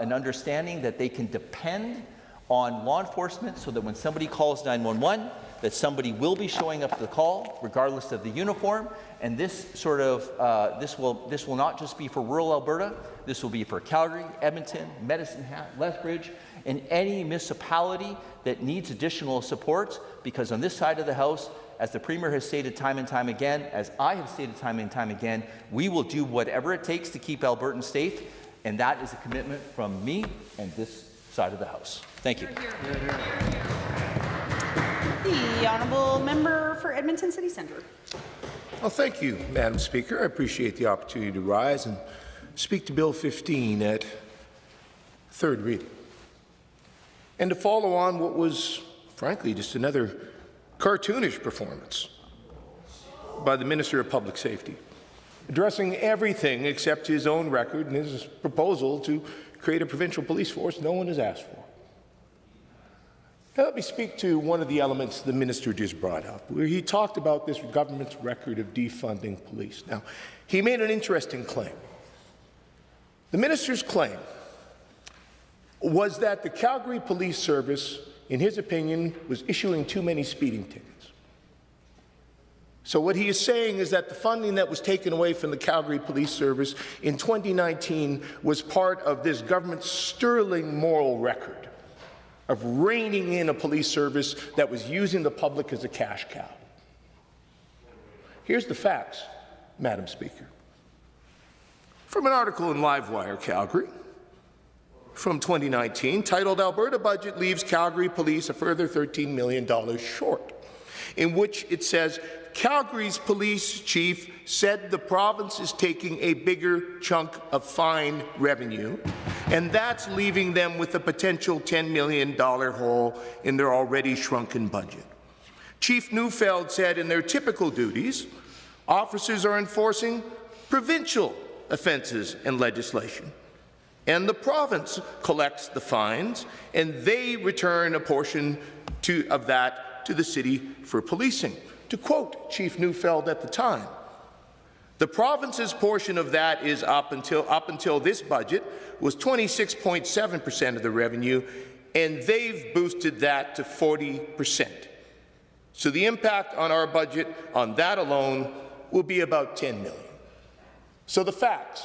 an understanding that they can depend on law enforcement so that when somebody calls 911, that somebody will be showing up to the call, regardless of the uniform. And this sort of this will not just be for rural Alberta. This will be for Calgary, Edmonton, Medicine Hat, Lethbridge, and any municipality that needs additional support. Because on this side of the House, as the Premier has stated time and time again, as I have stated time and time again, we will do whatever it takes to keep Albertans safe, and that is a commitment from me and this side of the House. Thank you. The honourable member for Edmonton City Centre. Well, thank you, Madam Speaker. I appreciate the opportunity to rise and speak to Bill 15 at third reading, and to follow on what was, frankly, just another cartoonish performance by the Minister of Public Safety. addressing everything except his own record and his proposal to create a provincial police force no one has asked for. Now, let me speak to one of the elements the minister just brought up, where he talked about this government's record of defunding police. Now, he made an interesting claim. The minister's claim was that the Calgary Police Service, in his opinion, was issuing too many speeding tickets. So what he is saying is that the funding that was taken away from the Calgary Police Service in 2019 was part of this government's sterling moral record of reining in a police service that was using the public as a cash cow. Here's the facts, Madam Speaker. From an article in Livewire Calgary from 2019 titled "Alberta Budget Leaves Calgary Police a Further $13 Million Short," in which it says, Calgary's police chief said the province is taking a bigger chunk of fine revenue, and that's leaving them with a potential $10 million hole in their already shrunken budget. Chief Neufeld said in their typical duties, officers are enforcing provincial offences and legislation, and the province collects the fines, and they return a portion of that to the city for policing. To quote Chief Neufeld at the time, the province's portion of that is up until this budget was 26.7% of the revenue, and they've boosted that to 40%. So the impact on our budget on that alone will be about $10 million. So the facts,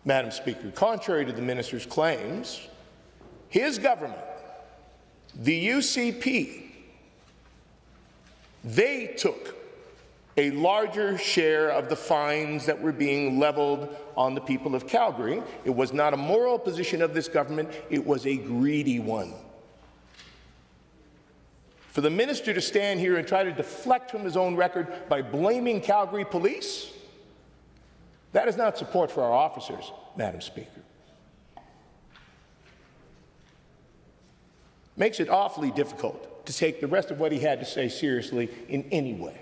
Madam Speaker, contrary to the minister's claims, his government, the UCP, they took a larger share of the fines that were being leveled on the people of Calgary. It was not a moral position of this government, it was a greedy one. For the minister to stand here and try to deflect from his own record by blaming Calgary police, that is not support for our officers, Madam Speaker. Makes it awfully difficult to take the rest of what he had to say seriously in any way.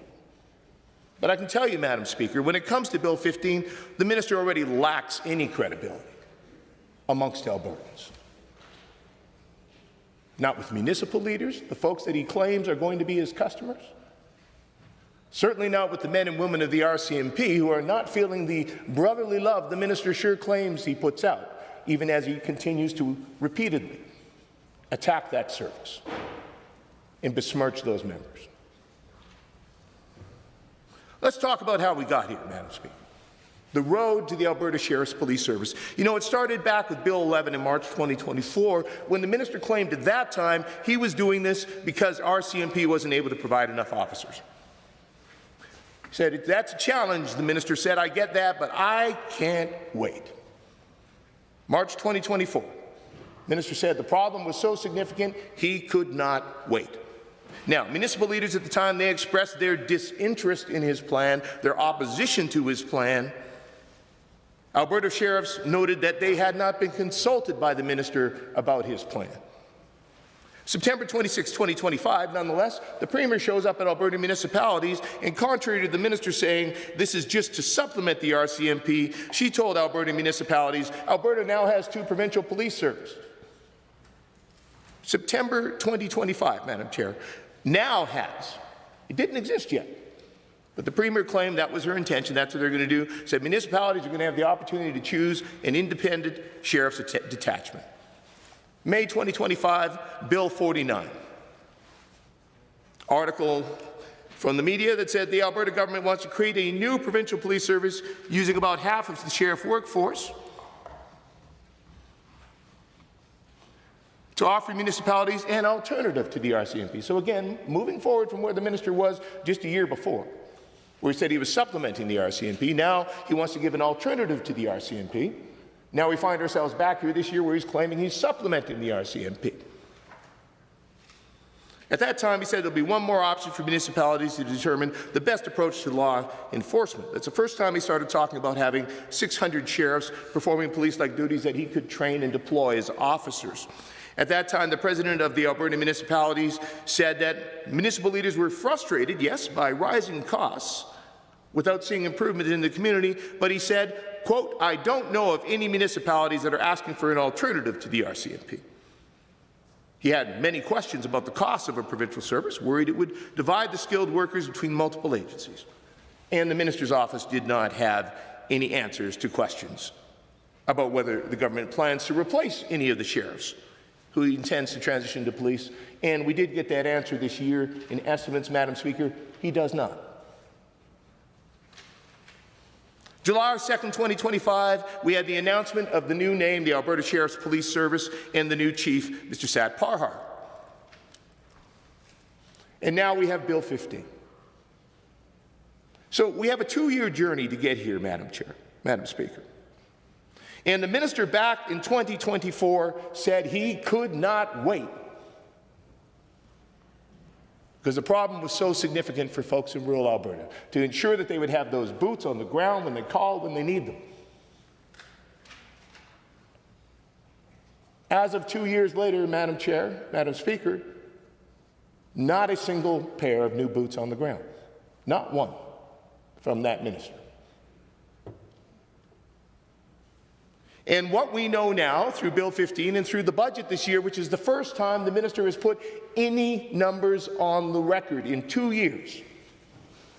But I can tell you, Madam Speaker, when it comes to Bill 15, the minister already lacks any credibility amongst Albertans. Not with municipal leaders, the folks that he claims are going to be his customers. Certainly not with the men and women of the RCMP who are not feeling the brotherly love the minister sure claims he puts out, even as he continues to repeatedly attack that service and besmirch those members. Let's talk about how we got here, Madam Speaker. The road to the Alberta Sheriff's Police Service. You know, it started back with Bill 11 in March 2024, when the minister claimed at that time he was doing this because RCMP wasn't able to provide enough officers. He said, that's a challenge, the minister said, I get that, but I can't wait. March 2024, the minister said the problem was so significant he could not wait. Now, municipal leaders at the time, they expressed their disinterest in his plan, their opposition to his plan. Alberta sheriffs noted that they had not been consulted by the minister about his plan. September 26, 2025, nonetheless, the Premier shows up at Alberta municipalities, and contrary to the minister saying this is just to supplement the RCMP, she told Alberta municipalities, Alberta now has 2 provincial police services. September 2025, Madam Chair, now has. It didn't exist yet. But the Premier claimed that was her intention, that's what they're going to do, said municipalities are going to have the opportunity to choose an independent sheriff's detachment. May 2025, Bill 49. Article from the media that said the Alberta government wants to create a new provincial police service using about half of the sheriff workforce to offer municipalities an alternative to the RCMP. So again, moving forward from where the minister was just a year before, where he said he was supplementing the RCMP, now he wants to give an alternative to the RCMP. Now we find ourselves back here this year where he's claiming he's supplementing the RCMP. At that time, he said there'll be one more option for municipalities to determine the best approach to law enforcement. That's the first time he started talking about having 600 sheriffs performing police-like duties that he could train and deploy as officers. At that time, the president of the Alberta municipalities said that municipal leaders were frustrated, yes, by rising costs, without seeing improvement in the community, but he said, quote, "I don't know of any municipalities that are asking for an alternative to the RCMP." He had many questions about the cost of a provincial service, worried it would divide the skilled workers between multiple agencies. And the minister's office did not have any answers to questions about whether the government plans to replace any of the sheriffs who he intends to transition to police. And we did get that answer this year in estimates, Madam Speaker. He does not. July 2nd, 2025, we had the announcement of the new name, the Alberta Sheriff's Police Service, and the new chief, Mr. Sat Parhar. And now we have Bill 15. So we have a 2-year journey to get here, Madam Speaker. And the minister back in 2024 said he could not wait because the problem was so significant for folks in rural Alberta, to ensure that they would have those boots on the ground when they call, when they need them. As of 2 years later, Madam Speaker, not a single pair of new boots on the ground. Not one from that minister. And what we know now through Bill 15 and through the budget this year, which is the first time the minister has put any numbers on the record in 2 years,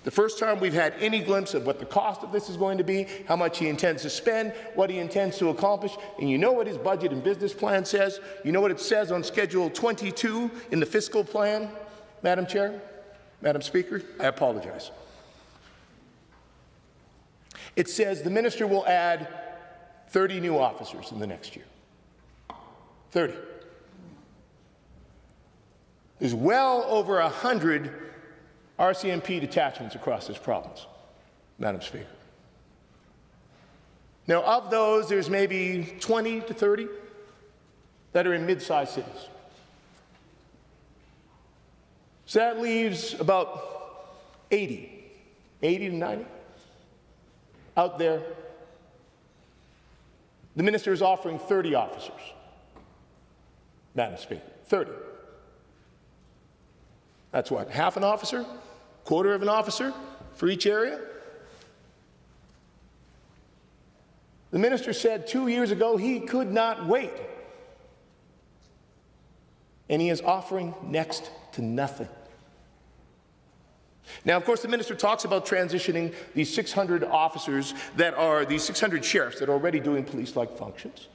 the first time we've had any glimpse of what the cost of this is going to be, how much he intends to spend, what he intends to accomplish. And you know what his budget and business plan says? You know what it says on Schedule 22 in the fiscal plan, Madam Speaker? I apologize. It says the minister will add 30 new officers in the next year. 30. There's well over 100 RCMP detachments across this province, Madam Speaker. Now, of those, there's maybe 20 to 30 that are in mid-sized cities. So that leaves about 80 to 90 out there. The minister is offering 30 officers, Madam Speaker, 30. That's what, half an officer, quarter of an officer for each area? The minister said 2 years ago he could not wait. And he is offering next to nothing. Now, of course, the minister talks about transitioning these 600 officers that are, these 600 sheriffs that are already doing police-like functions.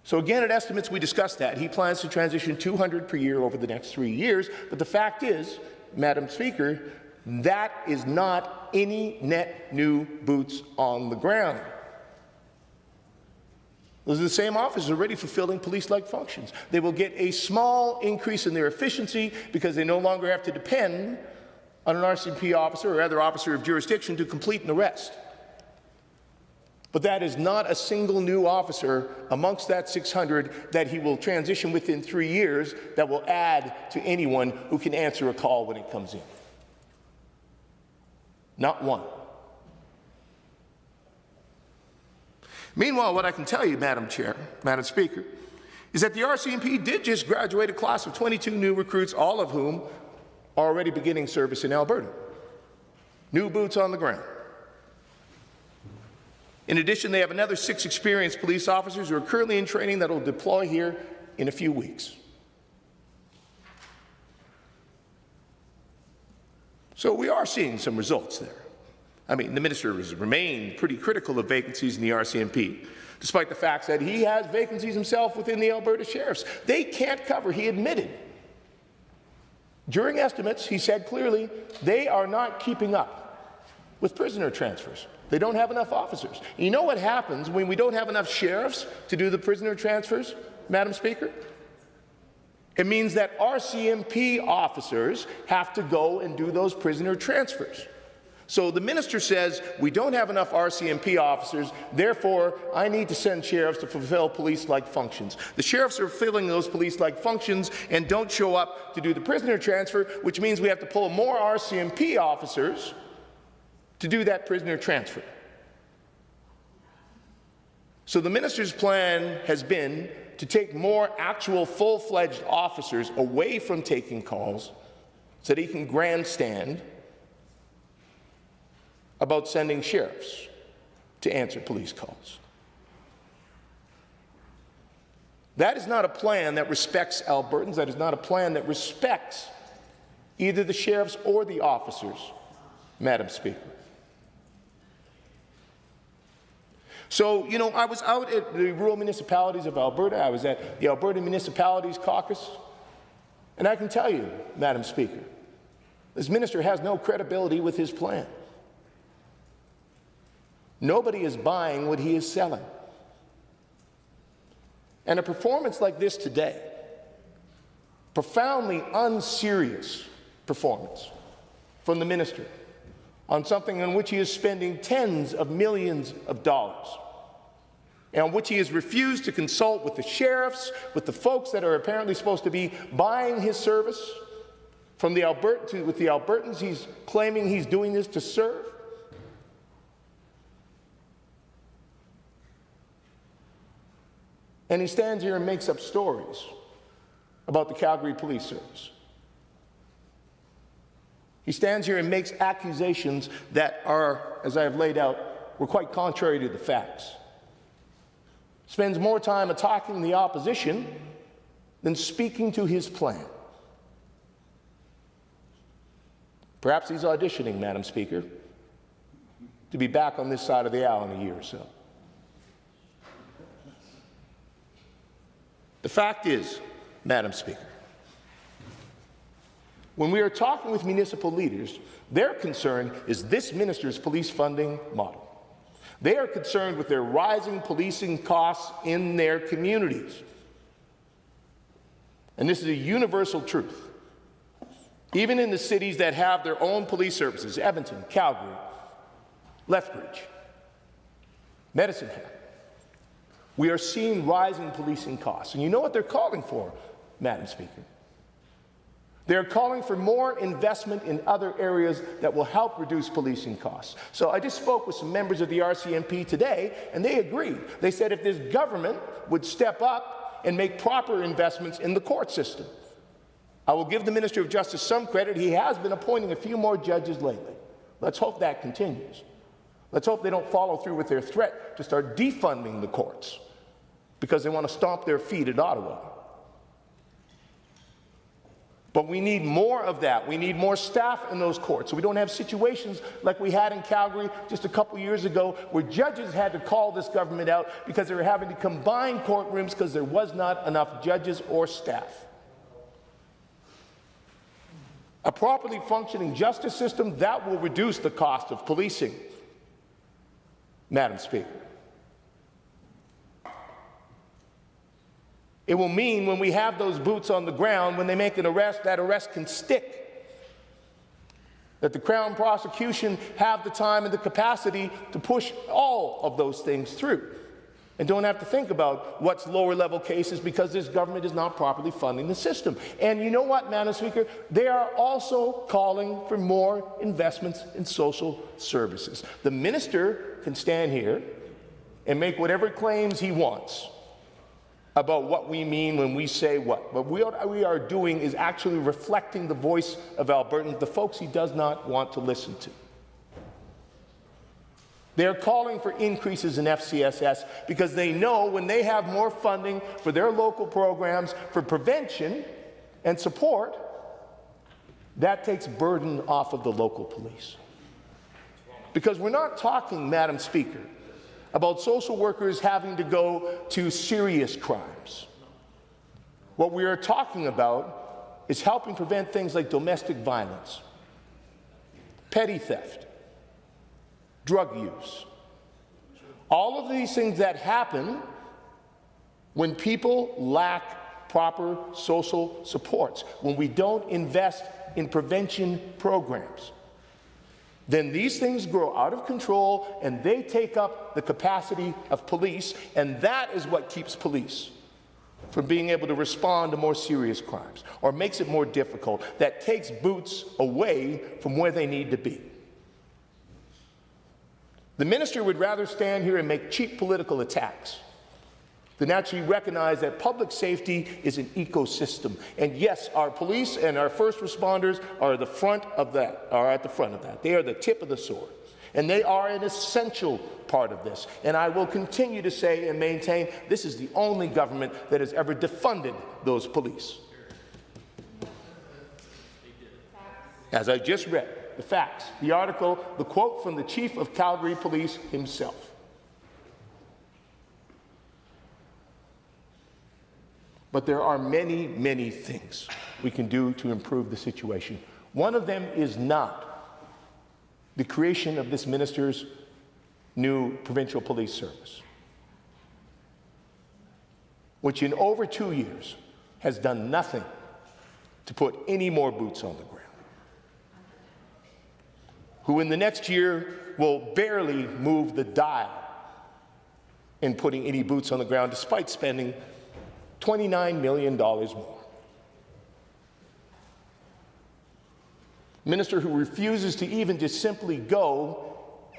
So again, at estimates, we discussed that. He plans to transition 200 per year over the next 3 years. But the fact is, Madam Speaker, that is not any net new boots on the ground. Those are the same officers already fulfilling police-like functions. They will get a small increase in their efficiency because they no longer have to depend on an RCMP officer or other officer of jurisdiction to complete an arrest. But that is not a single new officer amongst that 600 that he will transition within 3 years that will add to anyone who can answer a call when it comes in. Not one. Meanwhile, what I can tell you, Madam Speaker, is that the RCMP did just graduate a class of 22 new recruits, all of whom are already beginning service in Alberta. New boots on the ground. In addition, they have another 6 experienced police officers who are currently in training that will deploy here in a few weeks. So we are seeing some results there. I mean, the minister has remained pretty critical of vacancies in the RCMP, despite the fact that he has vacancies himself within the Alberta Sheriffs. They can't cover, he admitted. During estimates, he said clearly, they are not keeping up with prisoner transfers. They don't have enough officers. And you know what happens when we don't have enough sheriffs to do the prisoner transfers, Madam Speaker? It means that RCMP officers have to go and do those prisoner transfers. So the minister says, we don't have enough RCMP officers, therefore I need to send sheriffs to fulfill police-like functions. The sheriffs are filling those police-like functions and don't show up to do the prisoner transfer, which means we have to pull more RCMP officers to do that prisoner transfer. So the minister's plan has been to take more actual full-fledged officers away from taking calls so that he can grandstand about sending sheriffs to answer police calls. That is not a plan that respects Albertans. That is not a plan that respects either the sheriffs or the officers, Madam Speaker. So, you know, I was out at the rural municipalities of Alberta. I was at the Alberta Municipalities Caucus. And I can tell you, Madam Speaker, this minister has no credibility with his plan. Nobody is buying what he is selling. And a performance like this today, profoundly unserious performance from the minister on something on which he is spending tens of millions of dollars, and on which he has refused to consult with the sheriffs, with the folks that are apparently supposed to be buying his service from the with the Albertans he's claiming he's doing this to serve. And he stands here and makes up stories about the Calgary Police Service. He stands here and makes accusations that are, as I have laid out, were quite contrary to the facts. Spends more time attacking the opposition than speaking to his plan. Perhaps he's auditioning, Madam Speaker, to be back on this side of the aisle in a year or so. The fact is, Madam Speaker, when we are talking with municipal leaders, their concern is this minister's police funding model. They are concerned with their rising policing costs in their communities. And this is a universal truth. Even in the cities that have their own police services, Edmonton, Calgary, Lethbridge, Medicine Hat, we are seeing rising policing costs. And you know what they're calling for, Madam Speaker? They're calling for more investment in other areas that will help reduce policing costs. So I just spoke with some members of the RCMP today, and they agreed. They said if this government would step up and make proper investments in the court system. I will give the Minister of Justice some credit. He has been appointing a few more judges lately. Let's hope that continues. Let's hope they don't follow through with their threat to start defunding the courts because they want to stomp their feet at Ottawa. But we need more of that. We need more staff in those courts so we don't have situations like we had in Calgary just a couple years ago where judges had to call this government out because they were having to combine courtrooms because there was not enough judges or staff. A properly functioning justice system, that will reduce the cost of policing, Madam Speaker. It will mean when we have those boots on the ground, when they make an arrest, that arrest can stick. That the Crown prosecution have the time and the capacity to push all of those things through and don't have to think about what's lower level cases because this government is not properly funding the system. And you know what, Madam Speaker? They are also calling for more investments in social services. The minister can stand here and make whatever claims he wants about what we mean when we say what. But what we are doing is actually reflecting the voice of Albertans, the folks he does not want to listen to. They're calling for increases in FCSS because they know when they have more funding for their local programs for prevention and support, that takes burden off of the local police. Because we're not talking, Madam Speaker, about social workers having to go to serious crimes. What we are talking about is helping prevent things like domestic violence, petty theft, drug use. All of these things that happen when people lack proper social supports, when we don't invest in prevention programs. Then these things grow out of control and they take up the capacity of police, and that is what keeps police from being able to respond to more serious crimes or makes it more difficult, that takes boots away from where they need to be. The minister would rather stand here and make cheap political attacks than actually recognize that public safety is an ecosystem. And yes, our police and our first responders are at the front of that. They are the tip of the sword. And they are an essential part of this. And I will continue to say and maintain this is the only government that has ever defunded those police. As I just read, the facts, the article, the quote from the Chief of Calgary Police himself. But there are many, many things we can do to improve the situation. One of them is not the creation of this minister's new provincial police service, which in over 2 years has done nothing to put any more boots on the ground, who in the next year will barely move the dial in putting any boots on the ground, despite spending $29 million more. Minister who refuses to even just simply go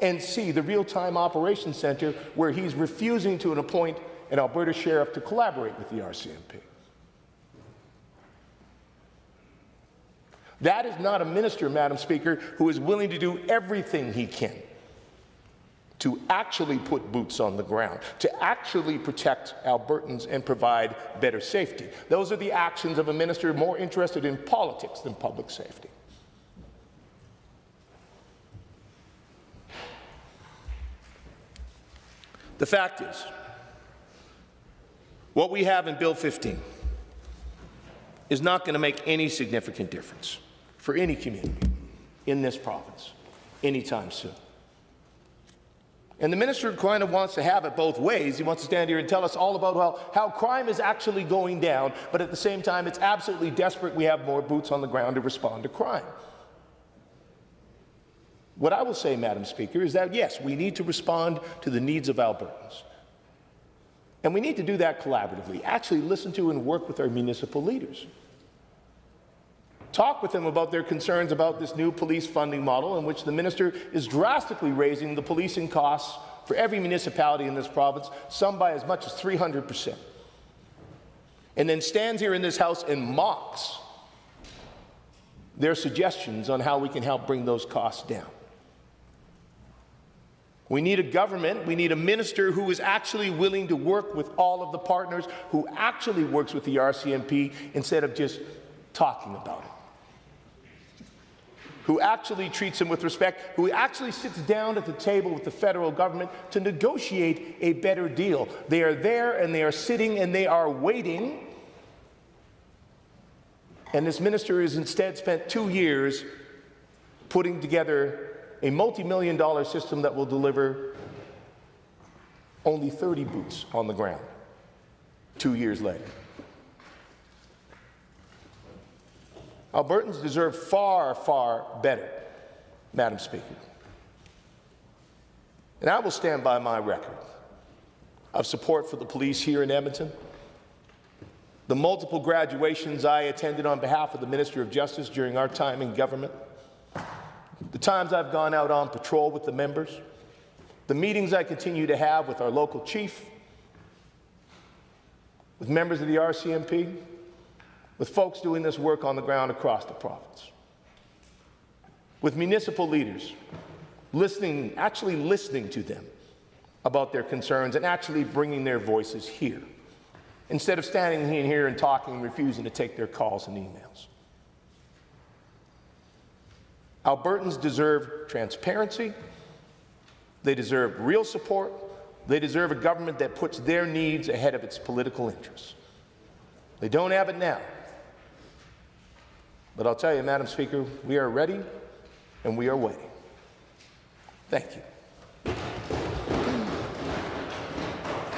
and see the real-time operations center, where he's refusing to appoint an Alberta sheriff to collaborate with the RCMP. That is not a minister, Madam Speaker, who is willing to do everything he can to actually put boots on the ground, to actually protect Albertans and provide better safety. Those are the actions of a minister more interested in politics than public safety. The fact is, what we have in Bill 15 is not going to make any significant difference for any community in this province anytime soon. And the minister kind of wants to have it both ways. He wants to stand here and tell us all about how crime is actually going down, but at the same time, it's absolutely desperate we have more boots on the ground to respond to crime. What I will say, Madam Speaker, is that yes, we need to respond to the needs of Albertans. And we need to do that collaboratively, actually listen to and work with our municipal leaders. Talk with them about their concerns about this new police funding model, in which the minister is drastically raising the policing costs for every municipality in this province, some by as much as 300%. And then stands here in this House and mocks their suggestions on how we can help bring those costs down. We need a government, we need a minister who is actually willing to work with all of the partners, who actually works with the RCMP instead of just talking about it, who actually treats them with respect, who actually sits down at the table with the federal government to negotiate a better deal. They are there and they are sitting and they are waiting. And this minister has instead spent 2 years putting together a multi-million-dollar system that will deliver only 30 boots on the ground 2 years later. Albertans deserve far, far better, Madam Speaker. And I will stand by my record of support for the police here in Edmonton. The multiple graduations I attended on behalf of the Minister of Justice during our time in government, the times I've gone out on patrol with the members, the meetings I continue to have with our local chief, with members of the RCMP, with folks doing this work on the ground across the province, with municipal leaders, actually listening to them about their concerns and actually bringing their voices here, instead of standing here and talking and refusing to take their calls and emails. Albertans deserve transparency. They deserve real support. They deserve a government that puts their needs ahead of its political interests. They don't have it now. But I'll tell you, Madam Speaker, we are ready and we are waiting. Thank you.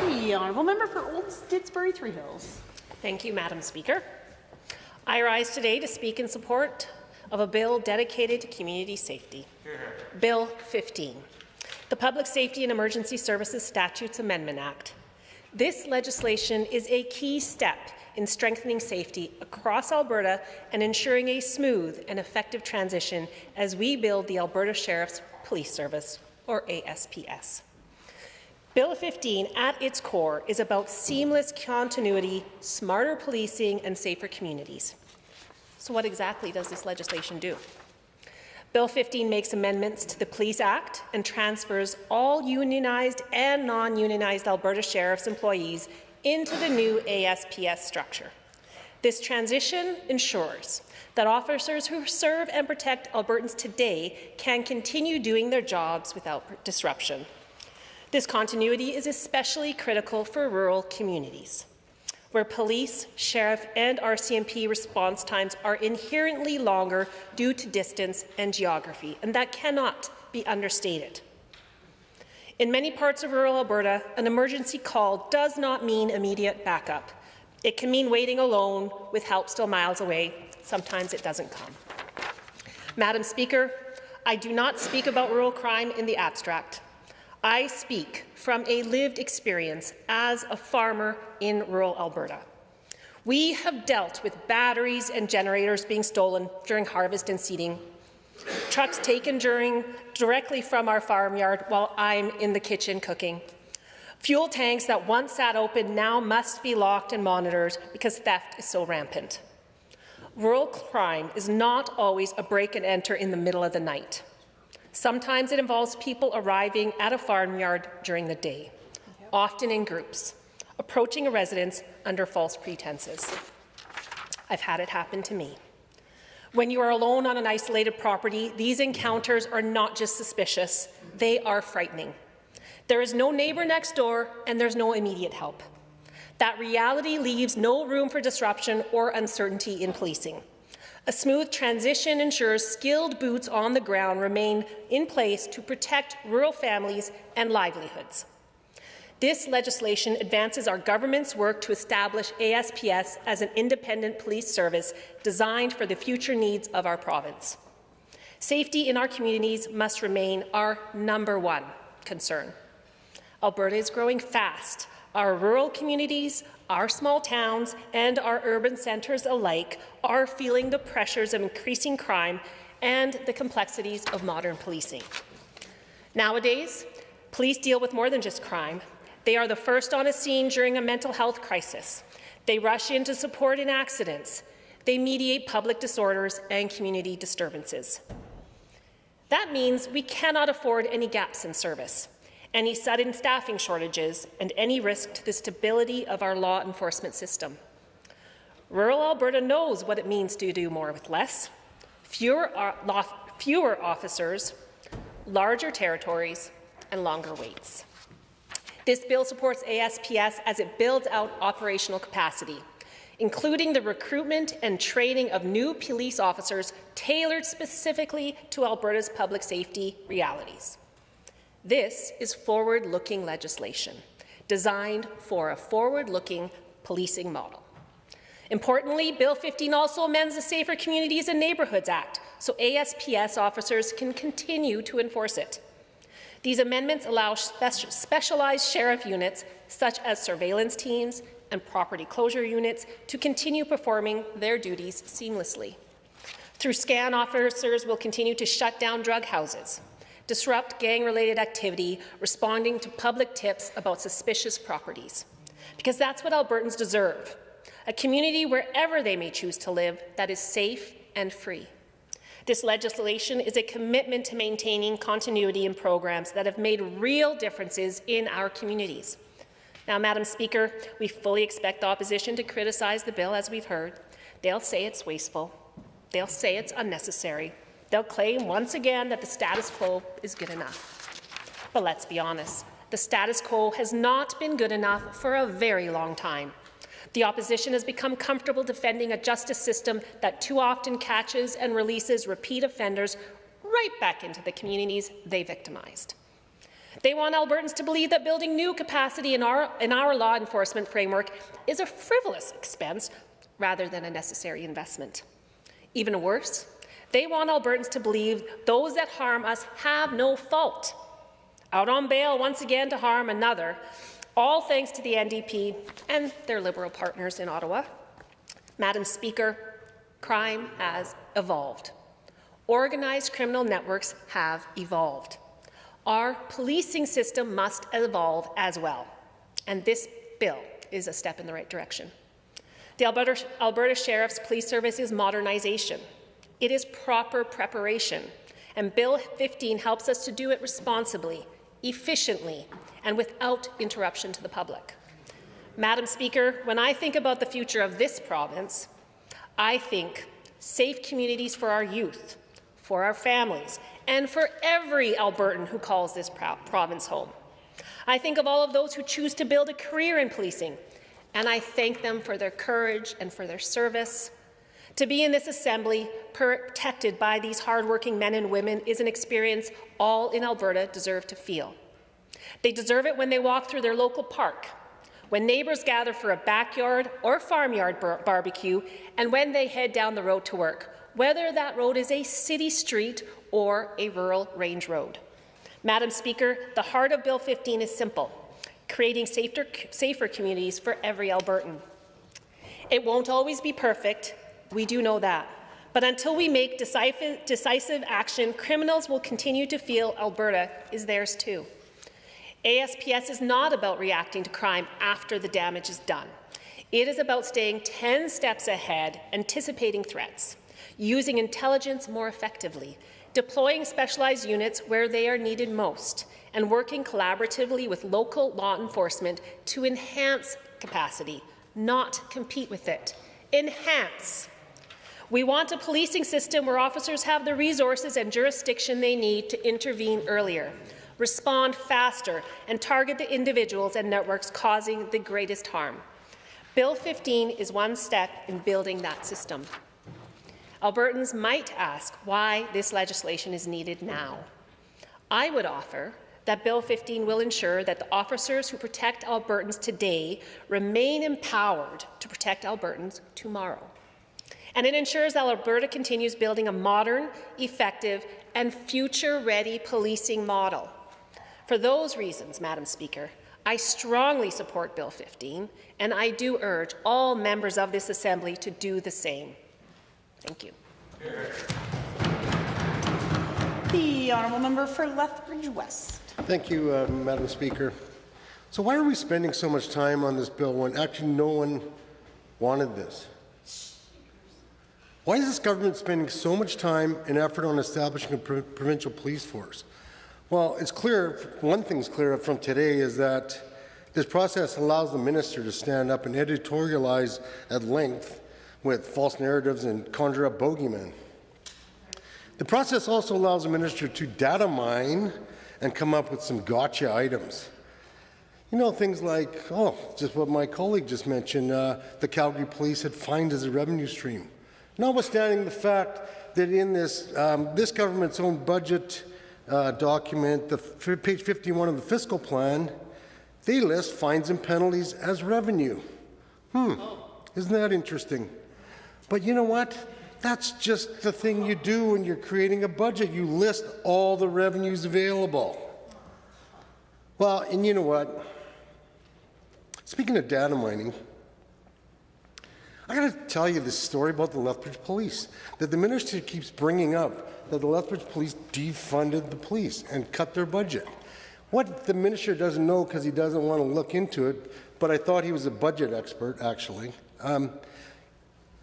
The honourable member for Old Didsbury Three Hills. Thank you, Madam Speaker. I rise today to speak in support of a bill dedicated to community safety. Bill 15, the Public Safety and Emergency Services Statutes Amendment Act. This legislation is a key step in strengthening safety across Alberta and ensuring a smooth and effective transition as we build the Alberta Sheriff's Police Service, or ASPS. Bill 15, at its core, is about seamless continuity, smarter policing, and safer communities. So what exactly does this legislation do? Bill 15 makes amendments to the Police Act and transfers all unionized and non-unionized Alberta Sheriff's employees into the new ASPS structure. This transition ensures that officers who serve and protect Albertans today can continue doing their jobs without disruption. This continuity is especially critical for rural communities, where police, sheriff, and RCMP response times are inherently longer due to distance and geography, and that cannot be understated. In many parts of rural Alberta, an emergency call does not mean immediate backup. It can mean waiting alone with help still miles away. Sometimes it doesn't come. Madam Speaker, I do not speak about rural crime in the abstract. I speak from a lived experience as a farmer in rural Alberta. We have dealt with batteries and generators being stolen during harvest and seeding, trucks taken directly from our farmyard while I'm in the kitchen cooking, fuel tanks that once sat open now must be locked and monitored because theft is so rampant. Rural crime is not always a break and enter in the middle of the night. Sometimes it involves people arriving at a farmyard during the day, often in groups, approaching a residence under false pretenses. I've had it happen to me. When you are alone on an isolated property, these encounters are not just suspicious, they are frightening. There is no neighbour next door, and there's no immediate help. That reality leaves no room for disruption or uncertainty in policing. A smooth transition ensures skilled boots on the ground remain in place to protect rural families and livelihoods. This legislation advances our government's work to establish ASPS as an independent police service designed for the future needs of our province. Safety in our communities must remain our #1 concern. Alberta is growing fast. Our rural communities, our small towns, and our urban centres alike are feeling the pressures of increasing crime and the complexities of modern policing. Nowadays, police deal with more than just crime. They are the first on a scene during a mental health crisis. They rush in to support in accidents. They mediate public disorders and community disturbances. That means we cannot afford any gaps in service, any sudden staffing shortages, and any risk to the stability of our law enforcement system. Rural Alberta knows what it means to do more with less, fewer officers, larger territories, and longer waits. This bill supports ASPS as it builds out operational capacity, including the recruitment and training of new police officers tailored specifically to Alberta's public safety realities. This is forward-looking legislation designed for a forward-looking policing model. Importantly, Bill 15 also amends the Safer Communities and Neighbourhoods Act so ASPS officers can continue to enforce it. These amendments allow specialized sheriff units, such as surveillance teams and property closure units, to continue performing their duties seamlessly. Through SCAN, officers will continue to shut down drug houses, disrupt gang-related activity, responding to public tips about suspicious properties. Because that's what Albertans deserve, a community wherever they may choose to live that is safe and free. This legislation is a commitment to maintaining continuity in programs that have made real differences in our communities. Now, Madam Speaker, we fully expect the opposition to criticize the bill, as we've heard. They'll say it's wasteful. They'll say it's unnecessary. They'll claim once again that the status quo is good enough. But let's be honest, the status quo has not been good enough for a very long time. The opposition has become comfortable defending a justice system that too often catches and releases repeat offenders right back into the communities they victimized. They want Albertans to believe that building new capacity in our law enforcement framework is a frivolous expense rather than a necessary investment. Even worse, they want Albertans to believe those that harm us have no fault, out on bail once again to harm another, all thanks to the NDP and their Liberal partners in Ottawa. Madam Speaker, crime has evolved. Organized criminal networks have evolved. Our policing system must evolve as well, and this bill is a step in the right direction. The Alberta Sheriff's Police Service is modernization. It is proper preparation, and Bill 15 helps us to do it responsibly, efficiently, and without interruption to the public. Madam Speaker, when I think about the future of this province, I think safe communities for our youth, for our families, and for every Albertan who calls this province home. I think of all of those who choose to build a career in policing, and I thank them for their courage and for their service. To be in this assembly, protected by these hardworking men and women, is an experience all in Alberta deserve to feel. They deserve it when they walk through their local park, when neighbours gather for a backyard or farmyard barbecue, and when they head down the road to work, whether that road is a city street or a rural range road. Madam Speaker, the heart of Bill 15 is simple: creating safer communities for every Albertan. It won't always be perfect, we do know that. But until we make decisive action, criminals will continue to feel Alberta is theirs too. ASPS is not about reacting to crime after the damage is done. It is about staying 10 steps ahead, anticipating threats, using intelligence more effectively, deploying specialized units where they are needed most, and working collaboratively with local law enforcement to enhance capacity, not compete with it. Enhance. We want a policing system where officers have the resources and jurisdiction they need to intervene earlier, respond faster, and target the individuals and networks causing the greatest harm. Bill 15 is one step in building that system. Albertans might ask why this legislation is needed now. I would offer that Bill 15 will ensure that the officers who protect Albertans today remain empowered to protect Albertans tomorrow. And it ensures that Alberta continues building a modern, effective, and future-ready policing model. For those reasons, Madam Speaker, I strongly support Bill 15, and I do urge all members of this Assembly to do the same. Thank you. The honourable member for Lethbridge West. Thank you, Madam Speaker. So why are we spending so much time on this bill when actually no one wanted this? Why is this government spending so much time and effort on establishing a provincial police force? Well, it's clear, one thing's clear from today is that this process allows the minister to stand up and editorialize at length with false narratives and conjure up bogeymen. The process also allows the minister to data mine and come up with some gotcha items. You know, things like, just what my colleague just mentioned, the Calgary Police had fined as a revenue stream. Notwithstanding the fact that in this, this government's own budget document, page 51 of the fiscal plan, they list fines and penalties as revenue. Isn't that interesting? But you know what? That's just the thing you do when you're creating a budget. You list all the revenues available. Well, and you know what? Speaking of data mining, I got to tell you this story about the Lethbridge Police that the minister keeps bringing up, that the Lethbridge Police defunded the police and cut their budget. What the minister doesn't know, because he doesn't want to look into it, but I thought he was a budget expert, actually.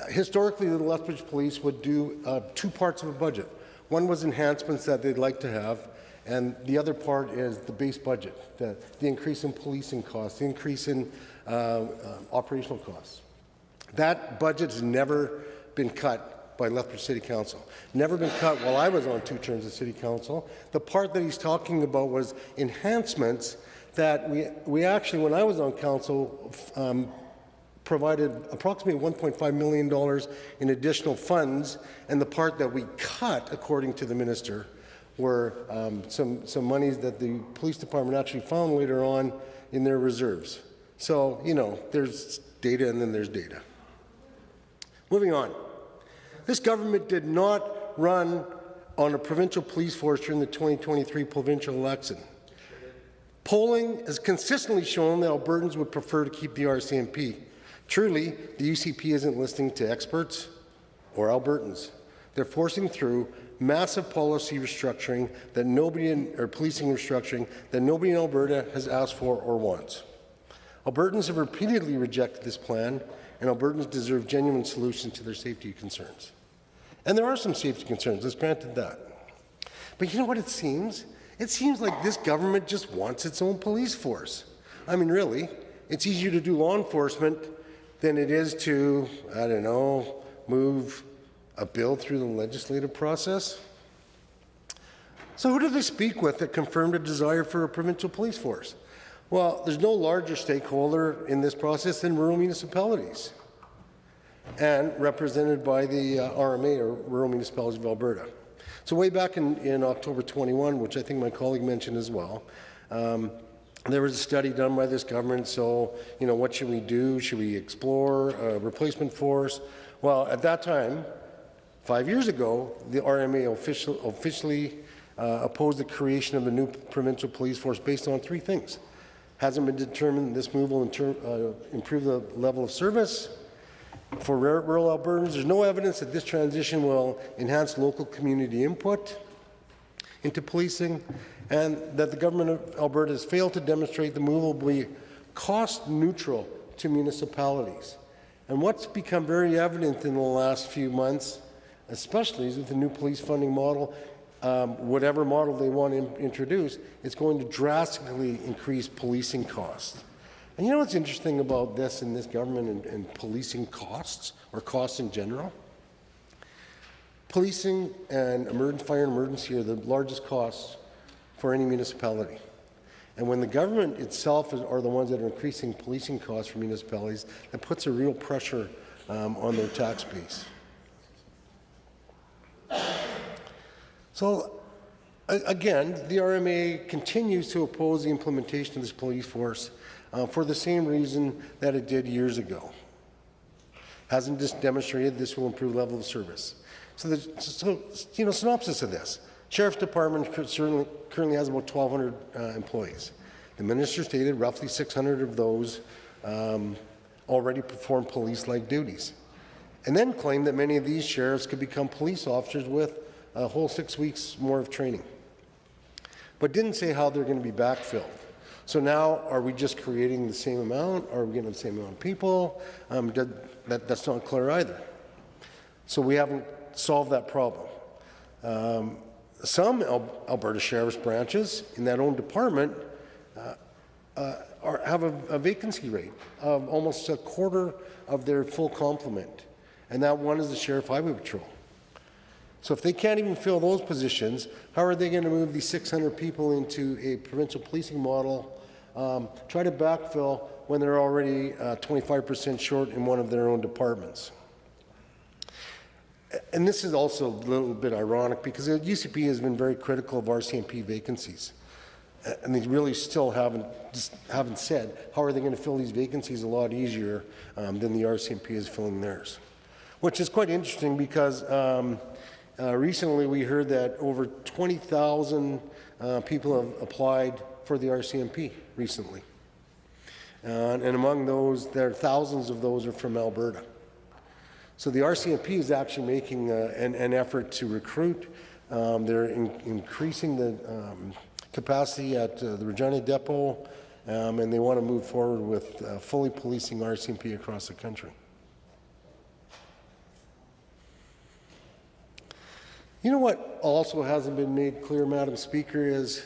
Historically, the Lethbridge Police would do two parts of a budget. One was enhancements that they'd like to have, and the other part is the base budget, the increase in policing costs, the increase in operational costs. That budget has never been cut by Lethbridge City Council. Never been cut while I was on 2 terms of City Council. The part that he's talking about was enhancements that we actually, when I was on council, provided approximately $1.5 million in additional funds, and the part that we cut, according to the minister, were some monies that the police department actually found later on in their reserves. So, you know, there's data and then there's data. Moving on. This government did not run on a provincial police force during the 2023 provincial election. Polling has consistently shown that Albertans would prefer to keep the RCMP. Truly, the UCP isn't listening to experts or Albertans. They're forcing through massive policy restructuring that policing restructuring that nobody in Alberta has asked for or wants. Albertans have repeatedly rejected this plan, and Albertans deserve genuine solutions to their safety concerns. And there are some safety concerns, let's grant that. But you know what it seems? It seems like this government just wants its own police force. I mean, really, it's easier to do law enforcement than it is to, I don't know, move a bill through the legislative process. So who did they speak with that confirmed a desire for a provincial police force? Well, there's no larger stakeholder in this process than rural municipalities, and represented by the RMA, or Rural Municipalities of Alberta. So way back in October 21, which I think my colleague mentioned as well, there was a study done by this government. So, you know, what should we do? Should we explore a replacement force? Well, at that time, 5 years ago, the RMA officially opposed the creation of the new provincial police force based on three things. Hasn't been determined this move will improve the level of service for rural Albertans. There's no evidence that this transition will enhance local community input into policing, and that the government of Alberta has failed to demonstrate the move will be cost neutral to municipalities. And what's become very evident in the last few months, especially is with the new police funding model, whatever model they want to introduce, it's going to drastically increase policing costs. And you know what's interesting about this in this government and policing costs, or costs in general? Policing and fire and emergency are the largest costs for any municipality. And when the government itself are the ones that are increasing policing costs for municipalities, that puts a real pressure on their tax base. So again, the RMA continues to oppose the implementation of this police force for the same reason that it did years ago. Hasn't just demonstrated this will improve level of service. So you know, synopsis of this. Sheriff's Department currently has about 1,200 employees. The minister stated roughly 600 of those already perform police-like duties, and then claimed that many of these sheriffs could become police officers with a whole 6 weeks more of training, but didn't say how they're going to be backfilled. So now, are we just creating the same amount? Are we getting the same amount of people? That's not clear either. So we haven't solved that problem. Some Alberta Sheriff's branches in that own department have a vacancy rate of almost a quarter of their full complement, and that one is the Sheriff Highway Patrol. So if they can't even fill those positions, how are they going to move these 600 people into a provincial policing model, try to backfill when they're already 25% short in one of their own departments? And this is also a little bit ironic because the UCP has been very critical of RCMP vacancies. And they really still haven't said how are they going to fill these vacancies a lot easier than the RCMP is filling theirs. Which is quite interesting because recently we heard that over 20,000 people have applied for the RCMP recently. And among those, there are thousands of those are from Alberta. So the RCMP is actually making an effort to recruit. They're increasing the capacity at the Regina Depot, and they want to move forward with fully policing RCMP across the country. You know what also hasn't been made clear, Madam Speaker, is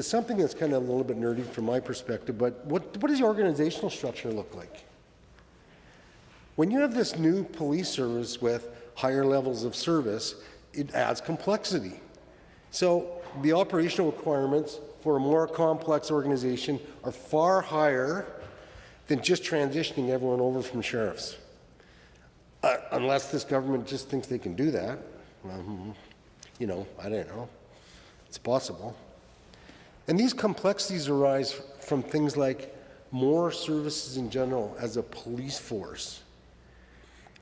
something that's kind of a little bit nerdy from my perspective, but what does the organizational structure look like? When you have this new police service with higher levels of service, it adds complexity. So the operational requirements for a more complex organization are far higher than just transitioning everyone over from sheriffs. Unless this government just thinks they can do that. You know, I don't know. It's possible. And these complexities arise from things like more services in general as a police force,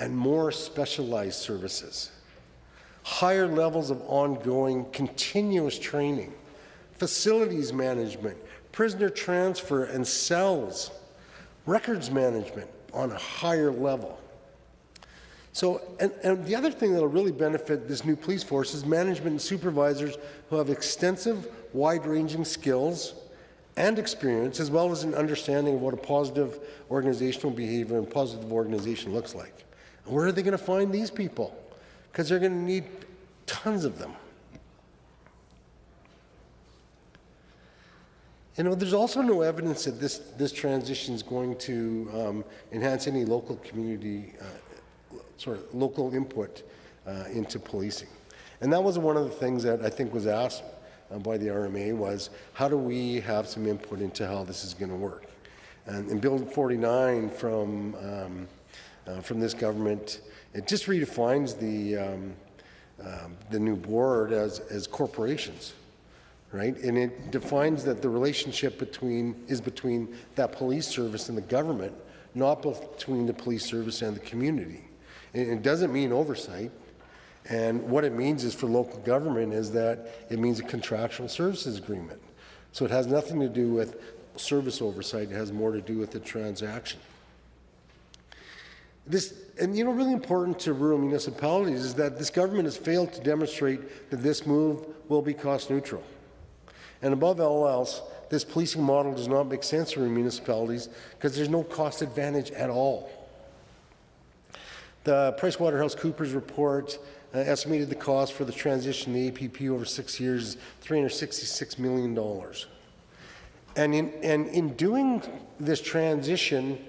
and more specialized services, higher levels of ongoing continuous training, facilities management, prisoner transfer and cells, records management on a higher level. So, and the other thing that will really benefit this new police force is management and supervisors who have extensive, wide-ranging skills and experience, as well as an understanding of what a positive organizational behavior and positive organization looks like. And where are they going to find these people? Because they're going to need tons of them. there's also no evidence that this transition is going to enhance any local community, local input into policing. And that was one of the things that I think was asked by the RMA was, how do we have some input into how this is going to work? And in Bill 49 from this government, it just redefines the new board as corporations. Right? And it defines that the relationship is between that police service and the government, not between the police service and the community. And it doesn't mean oversight. And what it means is for local government is that it means a contractual services agreement. So it has nothing to do with service oversight. It has more to do with the transaction. Really important to rural municipalities is that this government has failed to demonstrate that this move will be cost neutral. And above all else, this policing model does not make sense for municipalities because there's no cost advantage at all. The PricewaterhouseCoopers report estimated the cost for the transition to APP over 6 years is $366 million. And in doing this transition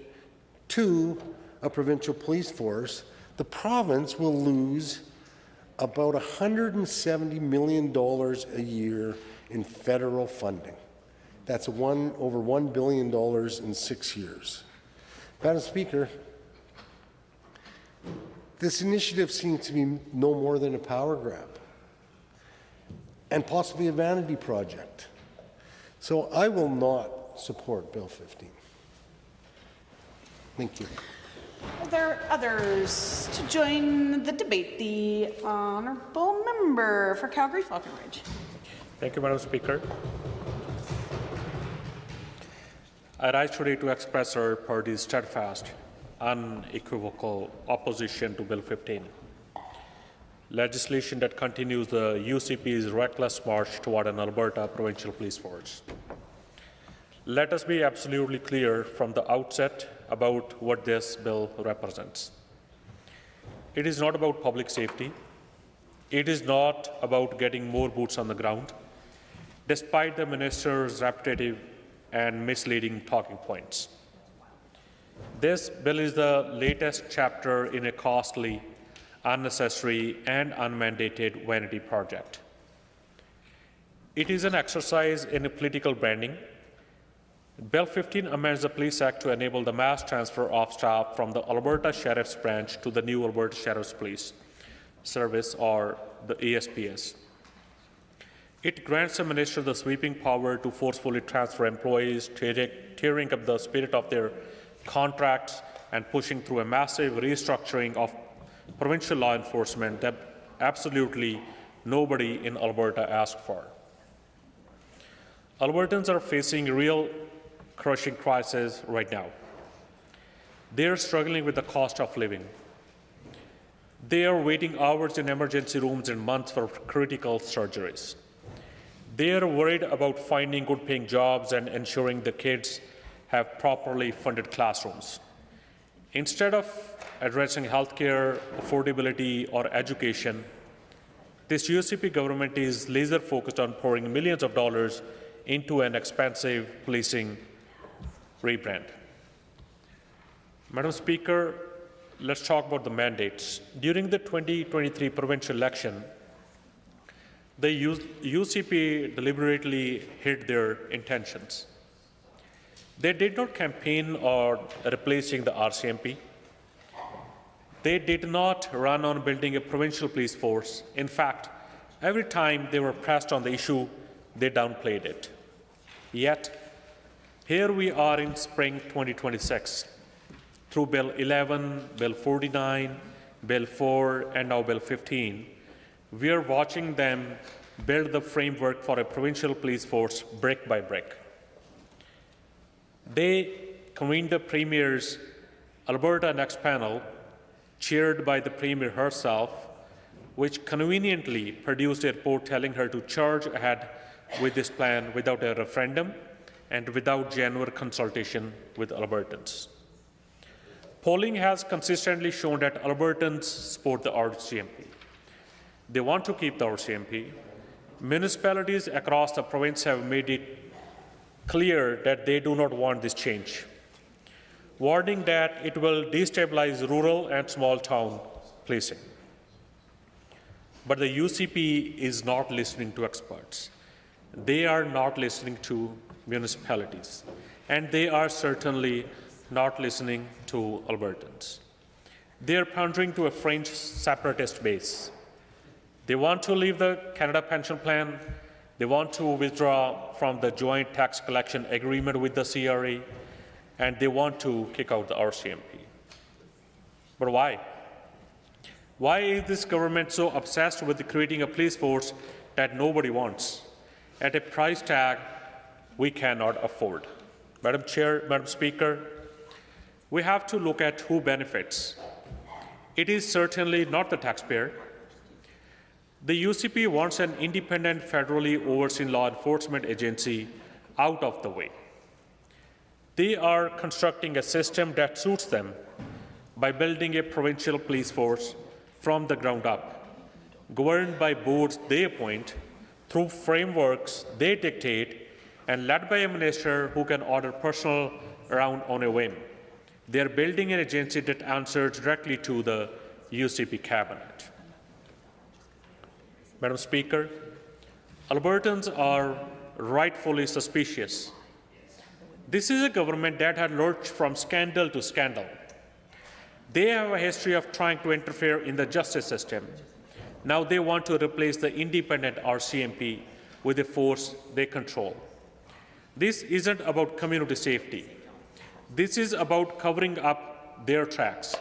to a provincial police force, the province will lose about $170 million a year in federal funding. That's over $1 billion in 6 years. Madam Speaker, this initiative seems to be no more than a power grab and possibly a vanity project. So I will not support Bill 15. Thank you. Are there others to join the debate? The honourable member for Calgary-Falconridge. Thank you, Madam Speaker. I rise today to express our party's steadfast, unequivocal opposition to Bill 15, legislation that continues the UCP's reckless march toward an Alberta provincial police force. Let us be absolutely clear from the outset about what this bill represents. It is not about public safety. It is not about getting more boots on the ground, despite the minister's repetitive and misleading talking points. This bill is the latest chapter in a costly, unnecessary, and unmandated vanity project. It is an exercise in political branding. Bill 15 amends the Police Act to enable the mass transfer of staff from the Alberta Sheriff's Branch to the new Alberta Sheriff's Police Service, or the ASPS. It grants the minister the sweeping power to forcefully transfer employees, tearing up the spirit of their contracts and pushing through a massive restructuring of provincial law enforcement that absolutely nobody in Alberta asked for. Albertans are facing real crushing crisis right now. They are struggling with the cost of living. They are waiting hours in emergency rooms and months for critical surgeries. They are worried about finding good-paying jobs and ensuring the kids have properly funded classrooms. Instead of addressing healthcare, affordability, or education, this UCP government is laser-focused on pouring millions of dollars into an expensive policing rebrand. Madam Speaker, let's talk about the mandates. During the 2023 provincial election, the UCP deliberately hid their intentions. They did not campaign on replacing the RCMP. They did not run on building a provincial police force. In fact, every time they were pressed on the issue, they downplayed it. Yet, here we are in spring 2026. Through Bill 11, Bill 49, Bill 4, and now Bill 15, we are watching them build the framework for a provincial police force brick by brick. They convened the Premier's Alberta Next panel, chaired by the Premier herself, which conveniently produced a report telling her to charge ahead with this plan without a referendum and without genuine consultation with Albertans. Polling has consistently shown that Albertans support the RCMP. They want to keep the RCMP. Municipalities across the province have made it clear that they do not want this change, warning that it will destabilize rural and small town policing. But the UCP is not listening to experts. They are not listening to municipalities, and they are certainly not listening to Albertans. They are pandering to a fringe separatist base. They want to leave the Canada Pension Plan. They want to withdraw from the joint tax collection agreement with the CRA, and they want to kick out the RCMP. But why? Why is this government so obsessed with creating a police force that nobody wants, at a price tag we cannot afford? Madam Chair, Madam Speaker, we have to look at who benefits. It is certainly not the taxpayer. The UCP wants an independent, federally overseen law enforcement agency out of the way. They are constructing a system that suits them by building a provincial police force from the ground up, governed by boards they appoint, through frameworks they dictate, and led by a minister who can order personnel around on a whim. They are building an agency that answers directly to the UCP cabinet. Madam Speaker, Albertans are rightfully suspicious. This is a government that had lurched from scandal to scandal. They have a history of trying to interfere in the justice system. Now they want to replace the independent RCMP with a force they control. This isn't about community safety. This is about covering up their tracks.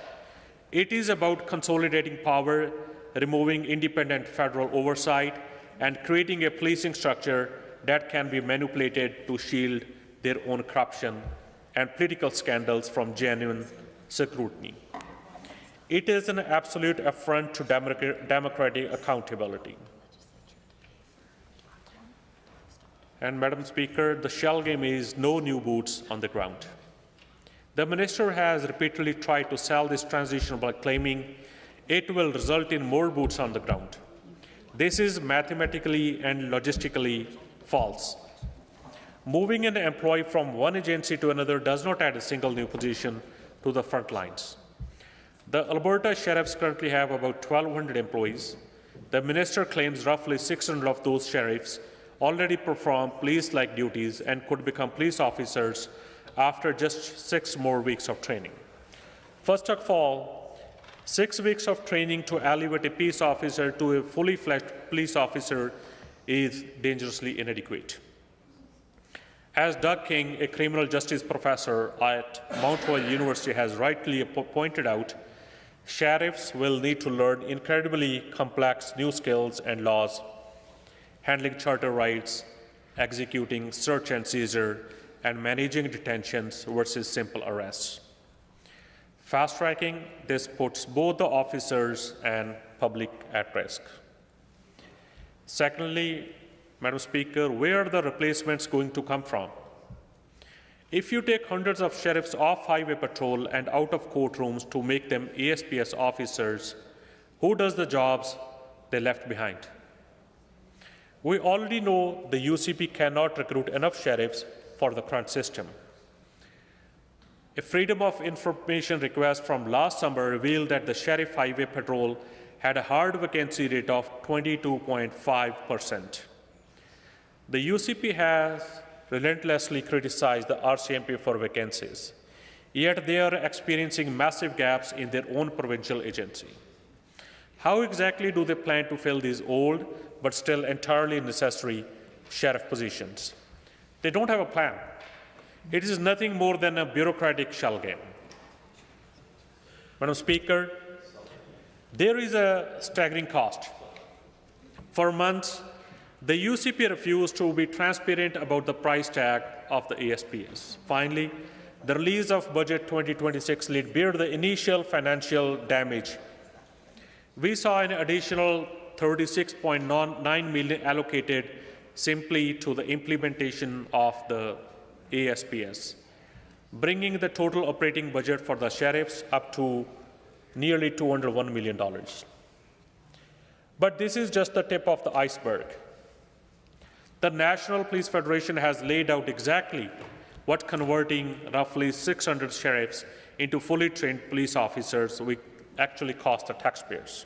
It is about consolidating power, removing independent federal oversight, and creating a policing structure that can be manipulated to shield their own corruption and political scandals from genuine scrutiny. It is an absolute affront to democratic accountability. And Madam Speaker, the shell game is no new boots on the ground. The minister has repeatedly tried to sell this transition by claiming it will result in more boots on the ground. This is mathematically and logistically false. Moving an employee from one agency to another does not add a single new position to the front lines. The Alberta sheriffs currently have about 1,200 employees. The minister claims roughly 600 of those sheriffs already perform police-like duties and could become police officers after just 6 more weeks of training. First of all, 6 weeks of training to elevate a peace officer to a fully fledged police officer is dangerously inadequate. As Doug King, a criminal justice professor at Mount Royal University, has rightly pointed out, sheriffs will need to learn incredibly complex new skills and laws, handling charter rights, executing search and seizure, and managing detentions versus simple arrests. Fast-tracking this puts both the officers and public at risk. Secondly, Madam Speaker, where are the replacements going to come from? If you take hundreds of sheriffs off highway patrol and out of courtrooms to make them ASPS officers, who does the jobs they left behind? We already know the UCP cannot recruit enough sheriffs for the current system. A Freedom of Information request from last summer revealed that the Sheriff Highway Patrol had a hard vacancy rate of 22.5%. The UCP has relentlessly criticized the RCMP for vacancies, yet they are experiencing massive gaps in their own provincial agency. How exactly do they plan to fill these old but still entirely necessary sheriff positions? They don't have a plan. It is nothing more than a bureaucratic shell game. Madam Speaker, there is a staggering cost. For months, the UCP refused to be transparent about the price tag of the ASPS. Finally, the release of Budget 2026 laid bare the initial financial damage. We saw an additional $36.9 million allocated simply to the implementation of the ASPS, bringing the total operating budget for the sheriffs up to nearly $201 million. But this is just the tip of the iceberg. The National Police Federation has laid out exactly what converting roughly 600 sheriffs into fully trained police officers will actually cost the taxpayers.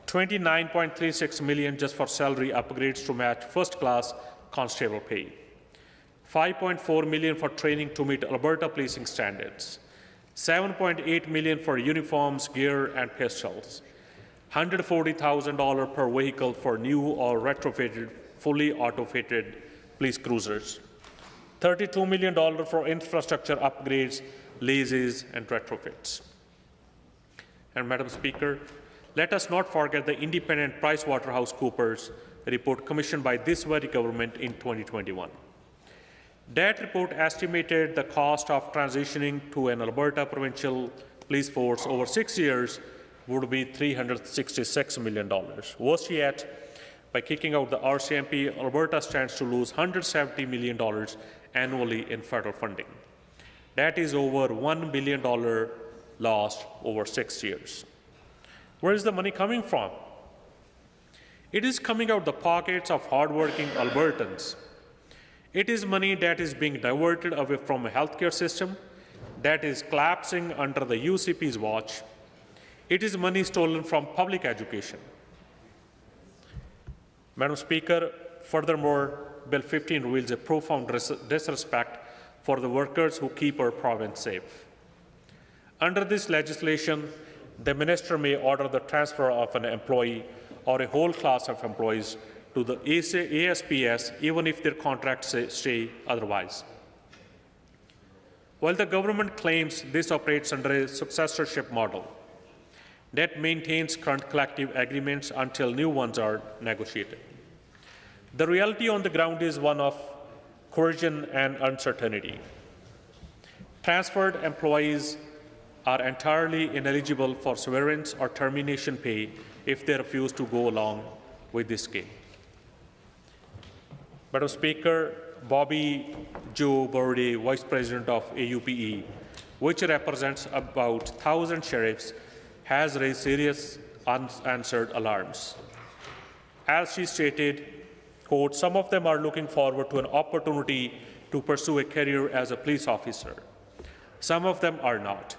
$29.36 million just for salary upgrades to match first-class constable pay. $5.4 million for training to meet Alberta policing standards. $7.8 million for uniforms, gear, and pistols. $140,000 per vehicle for new or retrofitted, fully auto-fitted police cruisers. $32 million for infrastructure upgrades, leases, and retrofits. And Madam Speaker, let us not forget the independent PricewaterhouseCoopers report commissioned by this very government in 2021. That report estimated the cost of transitioning to an Alberta provincial police force over 6 years would be $366 million. Worse yet, by kicking out the RCMP, Alberta stands to lose $170 million annually in federal funding. That is over $1 billion lost over 6 years. Where is the money coming from? It is coming out the pockets of hardworking Albertans. It is money that is being diverted away from a healthcare system that is collapsing under the UCP's watch. It is money stolen from public education. Madam Speaker, furthermore, Bill 15 reveals a profound disrespect for the workers who keep our province safe. Under this legislation, the minister may order the transfer of an employee or a whole class of employees to the ASPS, even if their contracts say otherwise. While the government claims this operates under a successorship model that maintains current collective agreements until new ones are negotiated, the reality on the ground is one of coercion and uncertainty. Transferred employees are entirely ineligible for severance or termination pay if they refuse to go along with this scheme. Madam Speaker, Bobby Joe Burde, Vice President of AUPE, which represents about 1,000 sheriffs, has raised serious unanswered alarms. As she stated, quote, some of them are looking forward to an opportunity to pursue a career as a police officer. Some of them are not.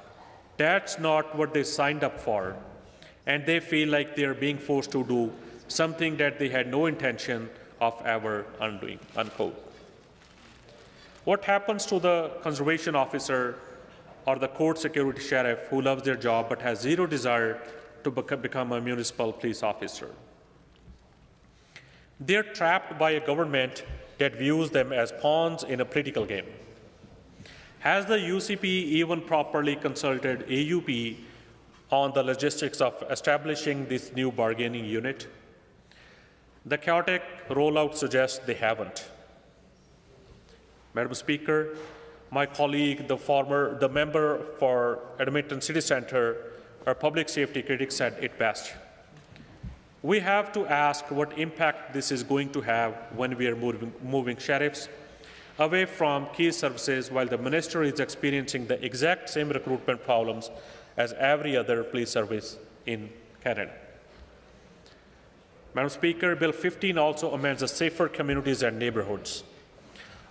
That's not what they signed up for, and they feel like they're being forced to do something that they had no intention of ever undoing, unquote. What happens to the conservation officer or the court security sheriff who loves their job but has zero desire to become a municipal police officer? They're trapped by a government that views them as pawns in a political game. Has the UCP even properly consulted AUP on the logistics of establishing this new bargaining unit? The chaotic rollout suggests they haven't. Madam Speaker, my colleague, the member for Edmonton City Centre, our public safety critic, said it best. We have to ask what impact this is going to have when we are moving sheriffs away from key services while the minister is experiencing the exact same recruitment problems as every other police service in Canada. Madam Speaker, Bill 15 also amends the Safer Communities and Neighbourhoods,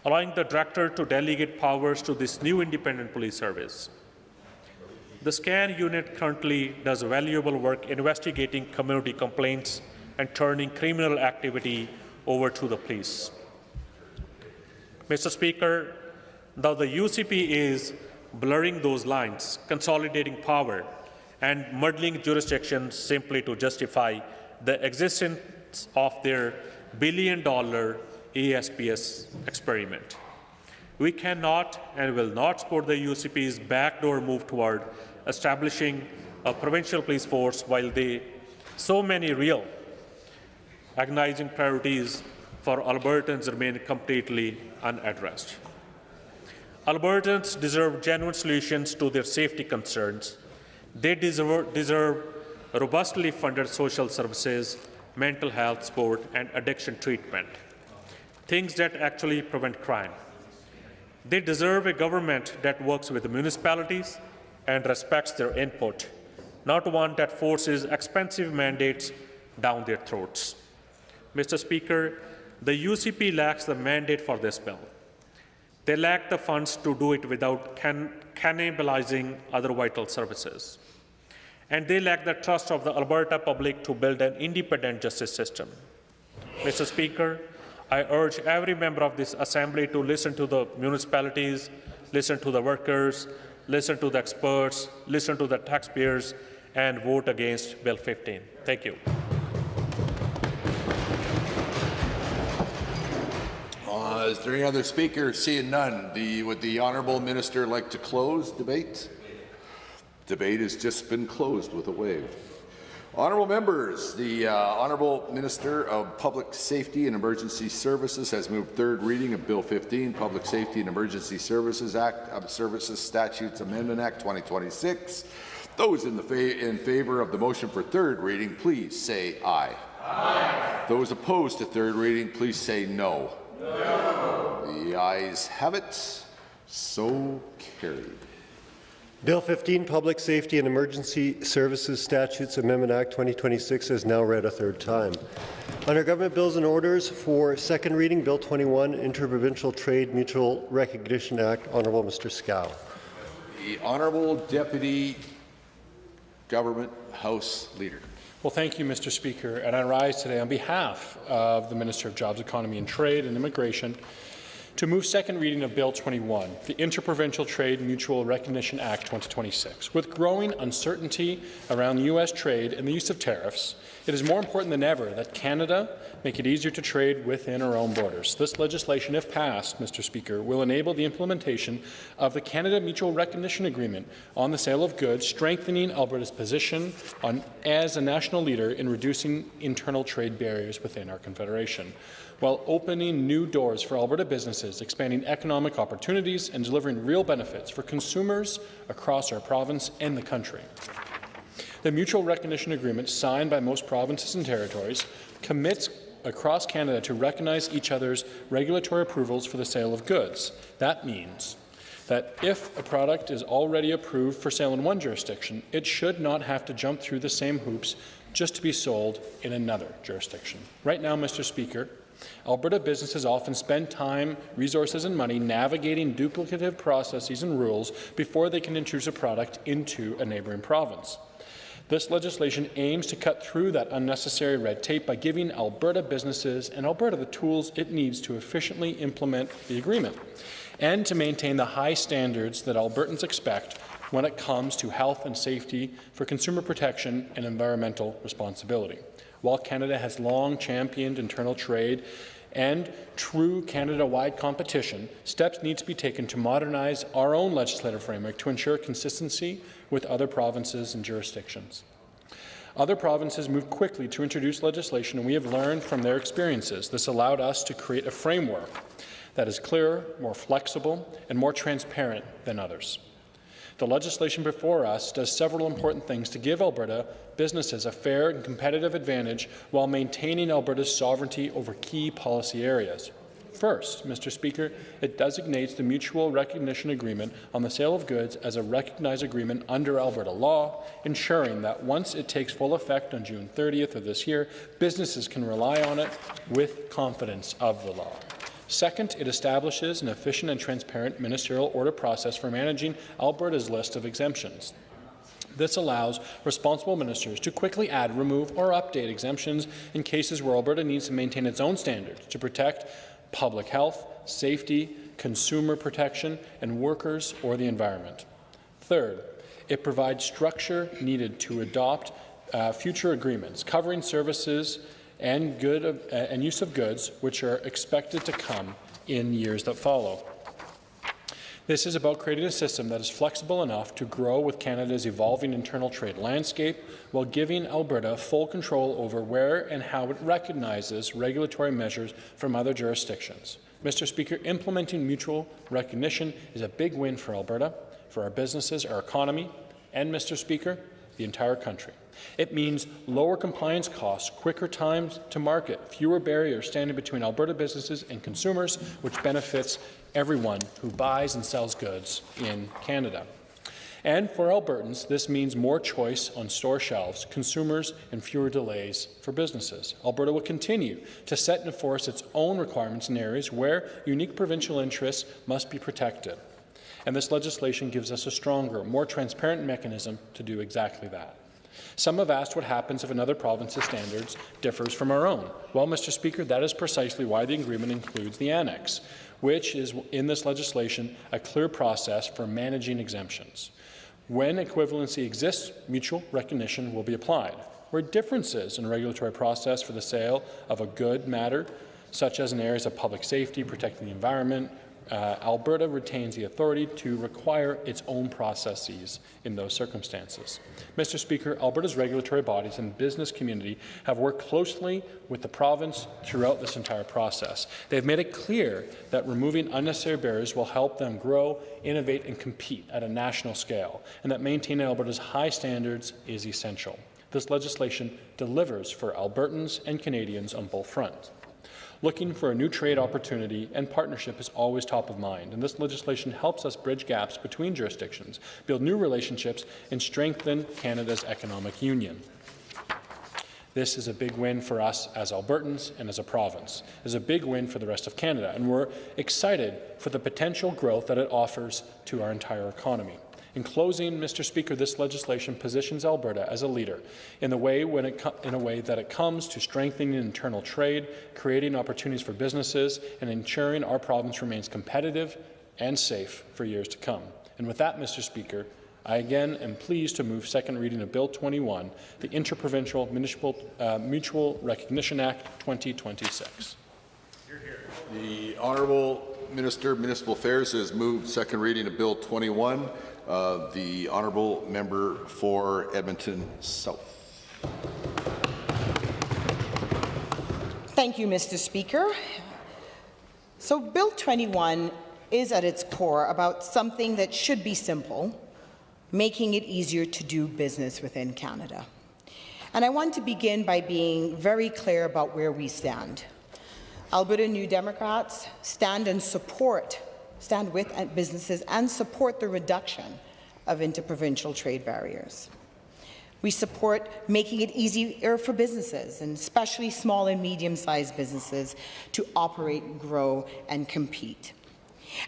allowing the director to delegate powers to this new independent police service. The SCAN unit currently does valuable work investigating community complaints and turning criminal activity over to the police. Mr. Speaker, now the UCP is blurring those lines, consolidating power, and muddling jurisdictions simply to justify the existence of their billion-dollar ASPS experiment. We cannot and will not support the UCP's backdoor move toward establishing a provincial police force while so many real agonizing priorities for Albertans remain completely unaddressed. Albertans deserve genuine solutions to their safety concerns. They deserve robustly funded social services, mental health support, and addiction treatment, things that actually prevent crime. They deserve a government that works with the municipalities and respects their input, not one that forces expensive mandates down their throats. Mr. Speaker, The UCP lacks the mandate for this bill. They lack the funds to do it without cannibalizing other vital services. And they lack the trust of the Alberta public to build an independent justice system. Mr. Speaker, I urge every member of this Assembly to listen to the municipalities, listen to the workers, listen to the experts, listen to the taxpayers, and vote against Bill 15. Thank you. Is there any other speaker? Seeing none, would the Honourable Minister like to close debate? Debate has just been closed with a wave. Honourable members, the Honourable Minister of Public Safety and Emergency Services has moved third reading of Bill 15, Public Safety and Emergency Services Statutes Amendment Act 2026. Those in favour of the motion for third reading, please say aye. Aye. Those opposed to third reading, please say no. No. The ayes have it. So carried. Bill 15, Public Safety and Emergency Services Statutes Amendment Act 2026 is now read a third time. Under Government Bills and Orders for second reading, Bill 21, Interprovincial Trade Mutual Recognition Act. Honourable Mr. Scow. The Honourable Deputy Government House Leader. Well, thank you, Mr. Speaker. And I rise today on behalf of the Minister of Jobs, Economy and Trade and Immigration to move second reading of Bill 21, the Interprovincial Trade Mutual Recognition Act 2026. With growing uncertainty around U.S. trade and the use of tariffs, it is more important than ever that Canada make it easier to trade within our own borders. This legislation, if passed, Mr. Speaker, will enable the implementation of the Canada Mutual Recognition Agreement on the sale of goods, strengthening Alberta's position as a national leader in reducing internal trade barriers within our Confederation, while opening new doors for Alberta businesses, expanding economic opportunities, and delivering real benefits for consumers across our province and the country. The Mutual Recognition Agreement, signed by most provinces and territories, commits across Canada to recognize each other's regulatory approvals for the sale of goods. That means that if a product is already approved for sale in one jurisdiction, it should not have to jump through the same hoops just to be sold in another jurisdiction. Right now, Mr. Speaker, Alberta businesses often spend time, resources and money navigating duplicative processes and rules before they can introduce a product into a neighbouring province. This legislation aims to cut through that unnecessary red tape by giving Alberta businesses and Alberta the tools it needs to efficiently implement the agreement and to maintain the high standards that Albertans expect when it comes to health and safety, for consumer protection and environmental responsibility. While Canada has long championed internal trade and true Canada-wide competition, steps need to be taken to modernize our own legislative framework to ensure consistency with other provinces and jurisdictions. Other provinces moved quickly to introduce legislation, and we have learned from their experiences. This allowed us to create a framework that is clearer, more flexible, and more transparent than others. The legislation before us does several important things to give Alberta businesses a fair and competitive advantage while maintaining Alberta's sovereignty over key policy areas. First, Mr. Speaker, it designates the Mutual Recognition Agreement on the sale of goods as a recognized agreement under Alberta law, ensuring that once it takes full effect on June 30th of this year, businesses can rely on it with confidence of the law. Second, it establishes an efficient and transparent ministerial order process for managing Alberta's list of exemptions. This allows responsible ministers to quickly add, remove, or update exemptions in cases where Alberta needs to maintain its own standards to protect public health, safety, consumer protection, and workers or the environment. Third, it provides structure needed to adopt future agreements covering services and use of goods which are expected to come in years that follow. This is about creating a system that is flexible enough to grow with Canada's evolving internal trade landscape while giving Alberta full control over where and how it recognizes regulatory measures from other jurisdictions. Mr. Speaker, implementing mutual recognition is a big win for Alberta, for our businesses, our economy, and, Mr. Speaker, the entire country. It means lower compliance costs, quicker times to market, fewer barriers standing between Alberta businesses and consumers, which benefits everyone who buys and sells goods in Canada. And for Albertans, this means more choice on store shelves, consumers, and fewer delays for businesses. Alberta will continue to set and enforce its own requirements in areas where unique provincial interests must be protected. And this legislation gives us a stronger, more transparent mechanism to do exactly that. Some have asked what happens if another province's standards differs from our own. Well, Mr. Speaker, that is precisely why the agreement includes the annex, which is, in this legislation, a clear process for managing exemptions. When equivalency exists, mutual recognition will be applied. Where differences in regulatory process for the sale of a good matter, such as in areas of public safety, protecting the environment, Alberta retains the authority to require its own processes in those circumstances. Mr. Speaker, Alberta's regulatory bodies and business community have worked closely with the province throughout this entire process. They have made it clear that removing unnecessary barriers will help them grow, innovate, and compete at a national scale, and that maintaining Alberta's high standards is essential. This legislation delivers for Albertans and Canadians on both fronts. Looking for a new trade opportunity and partnership is always top of mind, and this legislation helps us bridge gaps between jurisdictions, build new relationships, and strengthen Canada's economic union. This is a big win for us as Albertans and as a province. It is a big win for the rest of Canada, and we're excited for the potential growth that it offers to our entire economy. In closing, Mr. Speaker, this legislation positions Alberta as a leader in a way that it comes to strengthening internal trade, creating opportunities for businesses, and ensuring our province remains competitive and safe for years to come. And with that, Mr. Speaker, I again am pleased to move second reading of Bill 21, the Interprovincial Mutual Recognition Act 2026. The Honourable Minister of Municipal Affairs has moved second reading of Bill 21. The Honourable Member for Edmonton South. Thank you, Mr. Speaker. So Bill 21 is at its core about something that should be simple, making it easier to do business within Canada. And I want to begin by being very clear about where we stand. Alberta New Democrats stand with businesses and support the reduction of interprovincial trade barriers. We support making it easier for businesses, and especially small and medium-sized businesses, to operate, grow, and compete.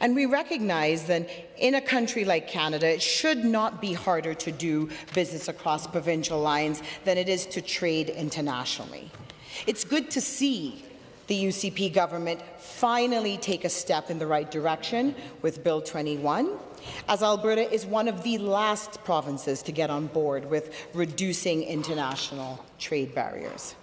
And we recognize that in a country like Canada, it should not be harder to do business across provincial lines than it is to trade internationally. It's good to see the UCP government finally take a step in the right direction with Bill 21, as Alberta is one of the last provinces to get on board with reducing international trade barriers.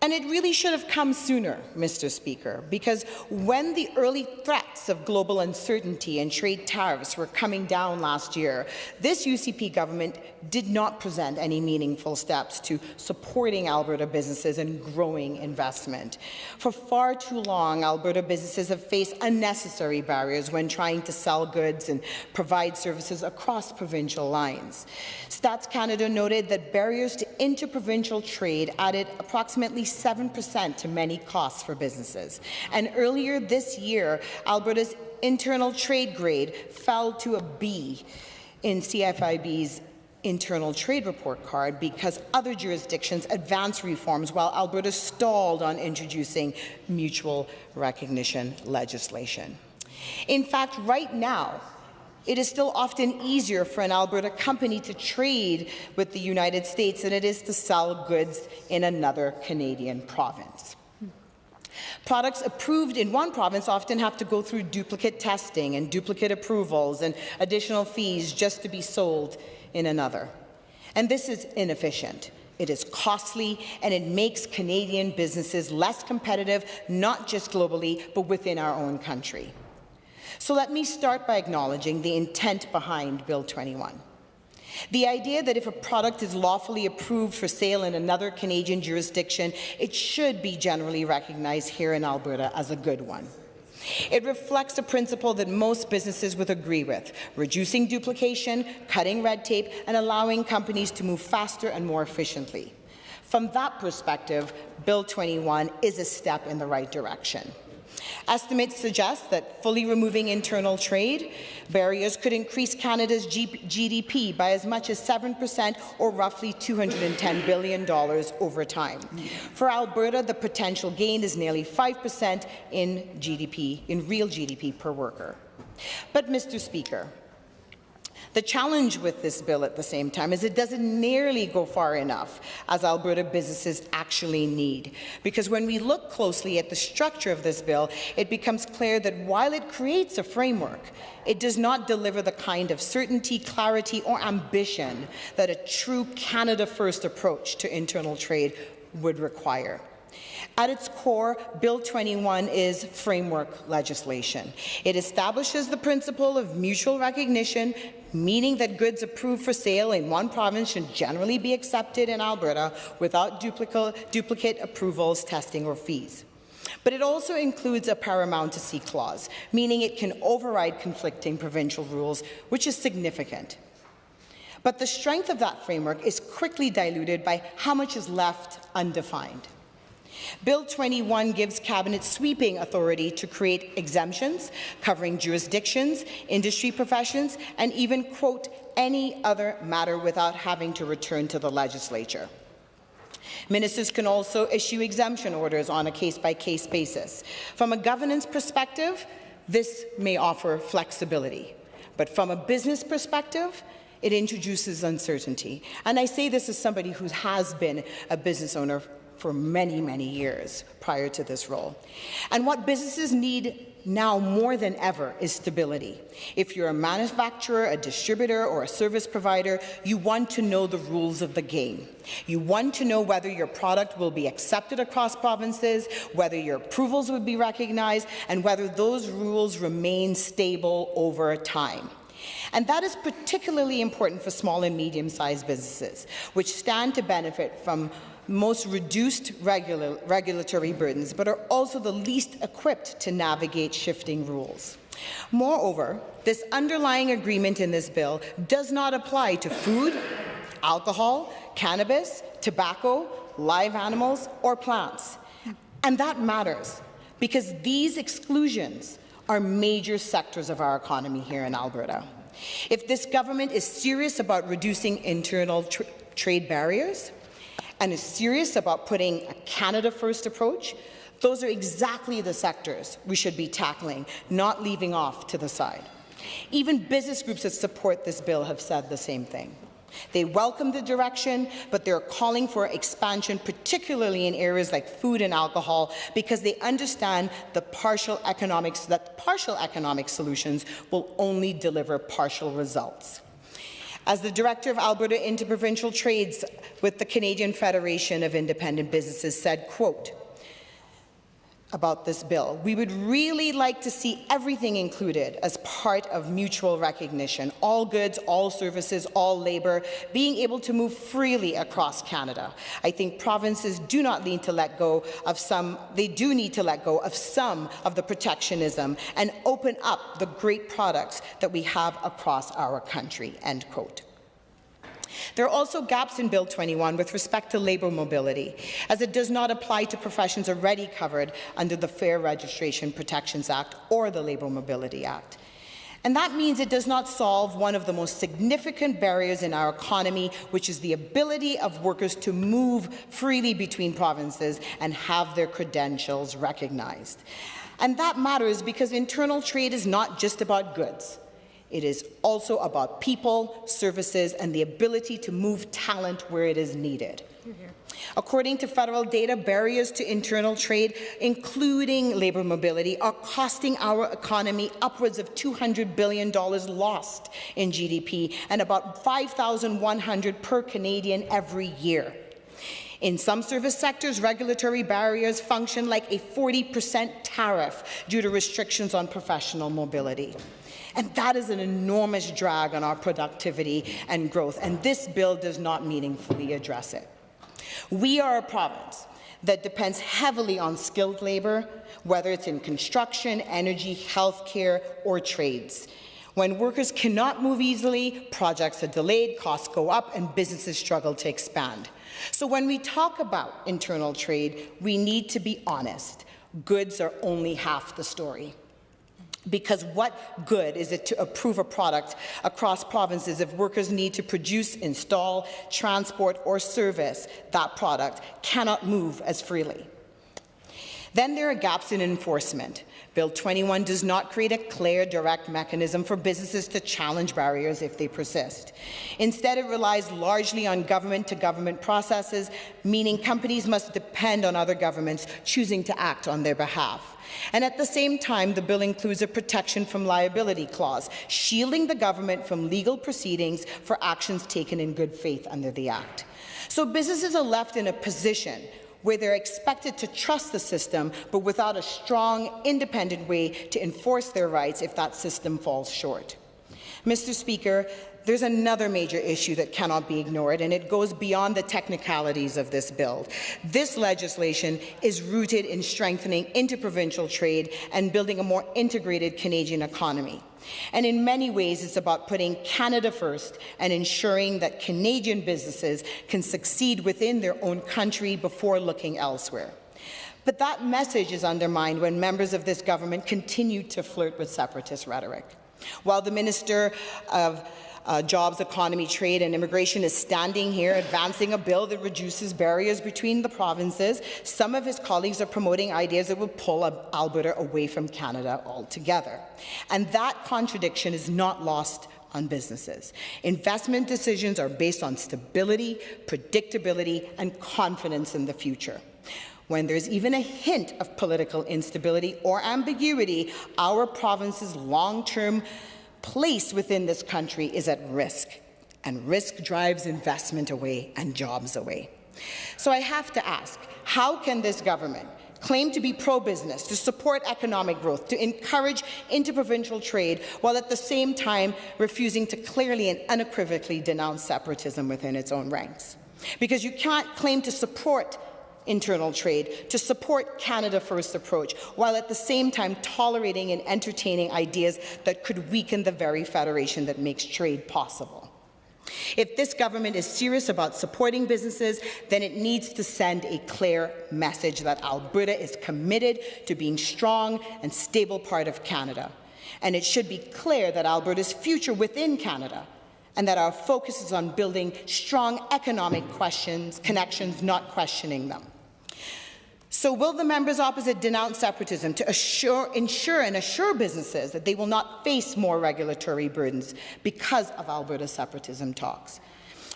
And it really should have come sooner, Mr. Speaker, because when the early threats of global uncertainty and trade tariffs were coming down last year, this UCP government did not present any meaningful steps to supporting Alberta businesses and growing investment. For far too long, Alberta businesses have faced unnecessary barriers when trying to sell goods and provide services across provincial lines. Stats Canada noted that barriers to interprovincial trade added approximately 7% to many costs for businesses. And earlier this year, Alberta's internal trade grade fell to a B in CFIB's internal trade report card because other jurisdictions advanced reforms while Alberta stalled on introducing mutual recognition legislation. In fact, right now, it is still often easier for an Alberta company to trade with the United States than it is to sell goods in another Canadian province. Products approved in one province often have to go through duplicate testing and duplicate approvals and additional fees just to be sold in another. And this is inefficient. It is costly, and it makes Canadian businesses less competitive, not just globally, but within our own country. So let me start by acknowledging the intent behind Bill 21. The idea that if a product is lawfully approved for sale in another Canadian jurisdiction, it should be generally recognized here in Alberta as a good one. It reflects a principle that most businesses would agree with: reducing duplication, cutting red tape, and allowing companies to move faster and more efficiently. From that perspective, Bill 21 is a step in the right direction. Estimates suggest that fully removing internal trade barriers could increase Canada's GDP by as much as 7% or roughly $210 billion over time. For Alberta, the potential gain is nearly 5% in GDP, in real GDP per worker. But, Mr. Speaker, the challenge with this bill at the same time is it doesn't nearly go far enough as Alberta businesses actually need. Because when we look closely at the structure of this bill, it becomes clear that while it creates a framework, it does not deliver the kind of certainty, clarity, or ambition that a true Canada-first approach to internal trade would require. At its core, Bill 21 is framework legislation. It establishes the principle of mutual recognition, meaning that goods approved for sale in one province should generally be accepted in Alberta without duplicate approvals, testing, or fees. But it also includes a paramountcy clause, meaning it can override conflicting provincial rules, which is significant. But the strength of that framework is quickly diluted by how much is left undefined. Bill 21 gives Cabinet sweeping authority to create exemptions covering jurisdictions, industry professions, and even, quote, any other matter without having to return to the legislature. Ministers can also issue exemption orders on a case-by-case basis. From a governance perspective, this may offer flexibility. But from a business perspective, it introduces uncertainty. And I say this as somebody who has been a business owner for many, many years prior to this role. And what businesses need now more than ever is stability. If you're a manufacturer, a distributor, or a service provider, you want to know the rules of the game. You want to know whether your product will be accepted across provinces, whether your approvals would be recognized, and whether those rules remain stable over time. And that is particularly important for small and medium-sized businesses, which stand to benefit from most reduced regulatory burdens, but are also the least equipped to navigate shifting rules. Moreover, this underlying agreement in this bill does not apply to food, alcohol, cannabis, tobacco, live animals, or plants. And that matters because these exclusions are major sectors of our economy here in Alberta. If this government is serious about reducing internal trade barriers, and is serious about putting a Canada-first approach, those are exactly the sectors we should be tackling, not leaving off to the side. Even business groups that support this bill have said the same thing. They welcome the direction, but they're calling for expansion, particularly in areas like food and alcohol, because they understand that partial economic solutions will only deliver partial results. As the Director of Alberta Interprovincial Trades with the Canadian Federation of Independent Businesses said, quote, about this bill, we would really like to see everything included as part of mutual recognition, all goods, all services, all labour, being able to move freely across Canada. I think provinces do not need to let go of some, they do need to let go of some of the protectionism and open up the great products that we have across our country, end quote. There are also gaps in Bill 21 with respect to labour mobility, as it does not apply to professions already covered under the Fair Registration Protections Act or the Labour Mobility Act. And that means it does not solve one of the most significant barriers in our economy, which is the ability of workers to move freely between provinces and have their credentials recognized. And that matters because internal trade is not just about goods. It is also about people, services, and the ability to move talent where it is needed. According to federal data, barriers to internal trade, including labour mobility, are costing our economy upwards of $200 billion lost in GDP and about $5,100 per Canadian every year. In some service sectors, regulatory barriers function like a 40% tariff due to restrictions on professional mobility. And that is an enormous drag on our productivity and growth, and this bill does not meaningfully address it. We are a province that depends heavily on skilled labour, whether it's in construction, energy, healthcare, or trades. When workers cannot move easily, projects are delayed, costs go up, and businesses struggle to expand. So when we talk about internal trade, we need to be honest. Goods are only half the story. Because what good is it to approve a product across provinces if workers need to produce, install, transport, or service that product cannot move as freely? Then there are gaps in enforcement. Bill 21 does not create a clear, direct mechanism for businesses to challenge barriers if they persist. Instead, it relies largely on government-to-government processes, meaning companies must depend on other governments choosing to act on their behalf. And at the same time, the bill includes a protection from liability clause, shielding the government from legal proceedings for actions taken in good faith under the Act. So businesses are left in a position where they're expected to trust the system, but without a strong, independent way to enforce their rights if that system falls short. Mr. Speaker, there's another major issue that cannot be ignored, and it goes beyond the technicalities of this bill. This legislation is rooted in strengthening interprovincial trade and building a more integrated Canadian economy. And in many ways, it's about putting Canada first and ensuring that Canadian businesses can succeed within their own country before looking elsewhere. But that message is undermined when members of this government continue to flirt with separatist rhetoric. While the Minister of Jobs, Economy, Trade and Immigration is standing here advancing a bill that reduces barriers between the provinces, some of his colleagues are promoting ideas that would pull Alberta away from Canada altogether. And that contradiction is not lost on businesses. Investment decisions are based on stability, predictability, and confidence in the future. When there's even a hint of political instability or ambiguity, our province's long-term place within this country is at risk, and risk drives investment away and jobs away. So I have to ask, how can this government claim to be pro-business, to support economic growth, to encourage interprovincial trade, while at the same time refusing to clearly and unequivocally denounce separatism within its own ranks? Because you can't claim to support internal trade, to support Canada First approach, while at the same time tolerating and entertaining ideas that could weaken the very federation that makes trade possible. If this government is serious about supporting businesses, then it needs to send a clear message that Alberta is committed to being a strong and stable part of Canada. And it should be clear that Alberta's future within Canada, and that our focus is on building strong economic connections, not questioning them. So will the members opposite denounce separatism to ensure businesses that they will not face more regulatory burdens because of Alberta separatism talks?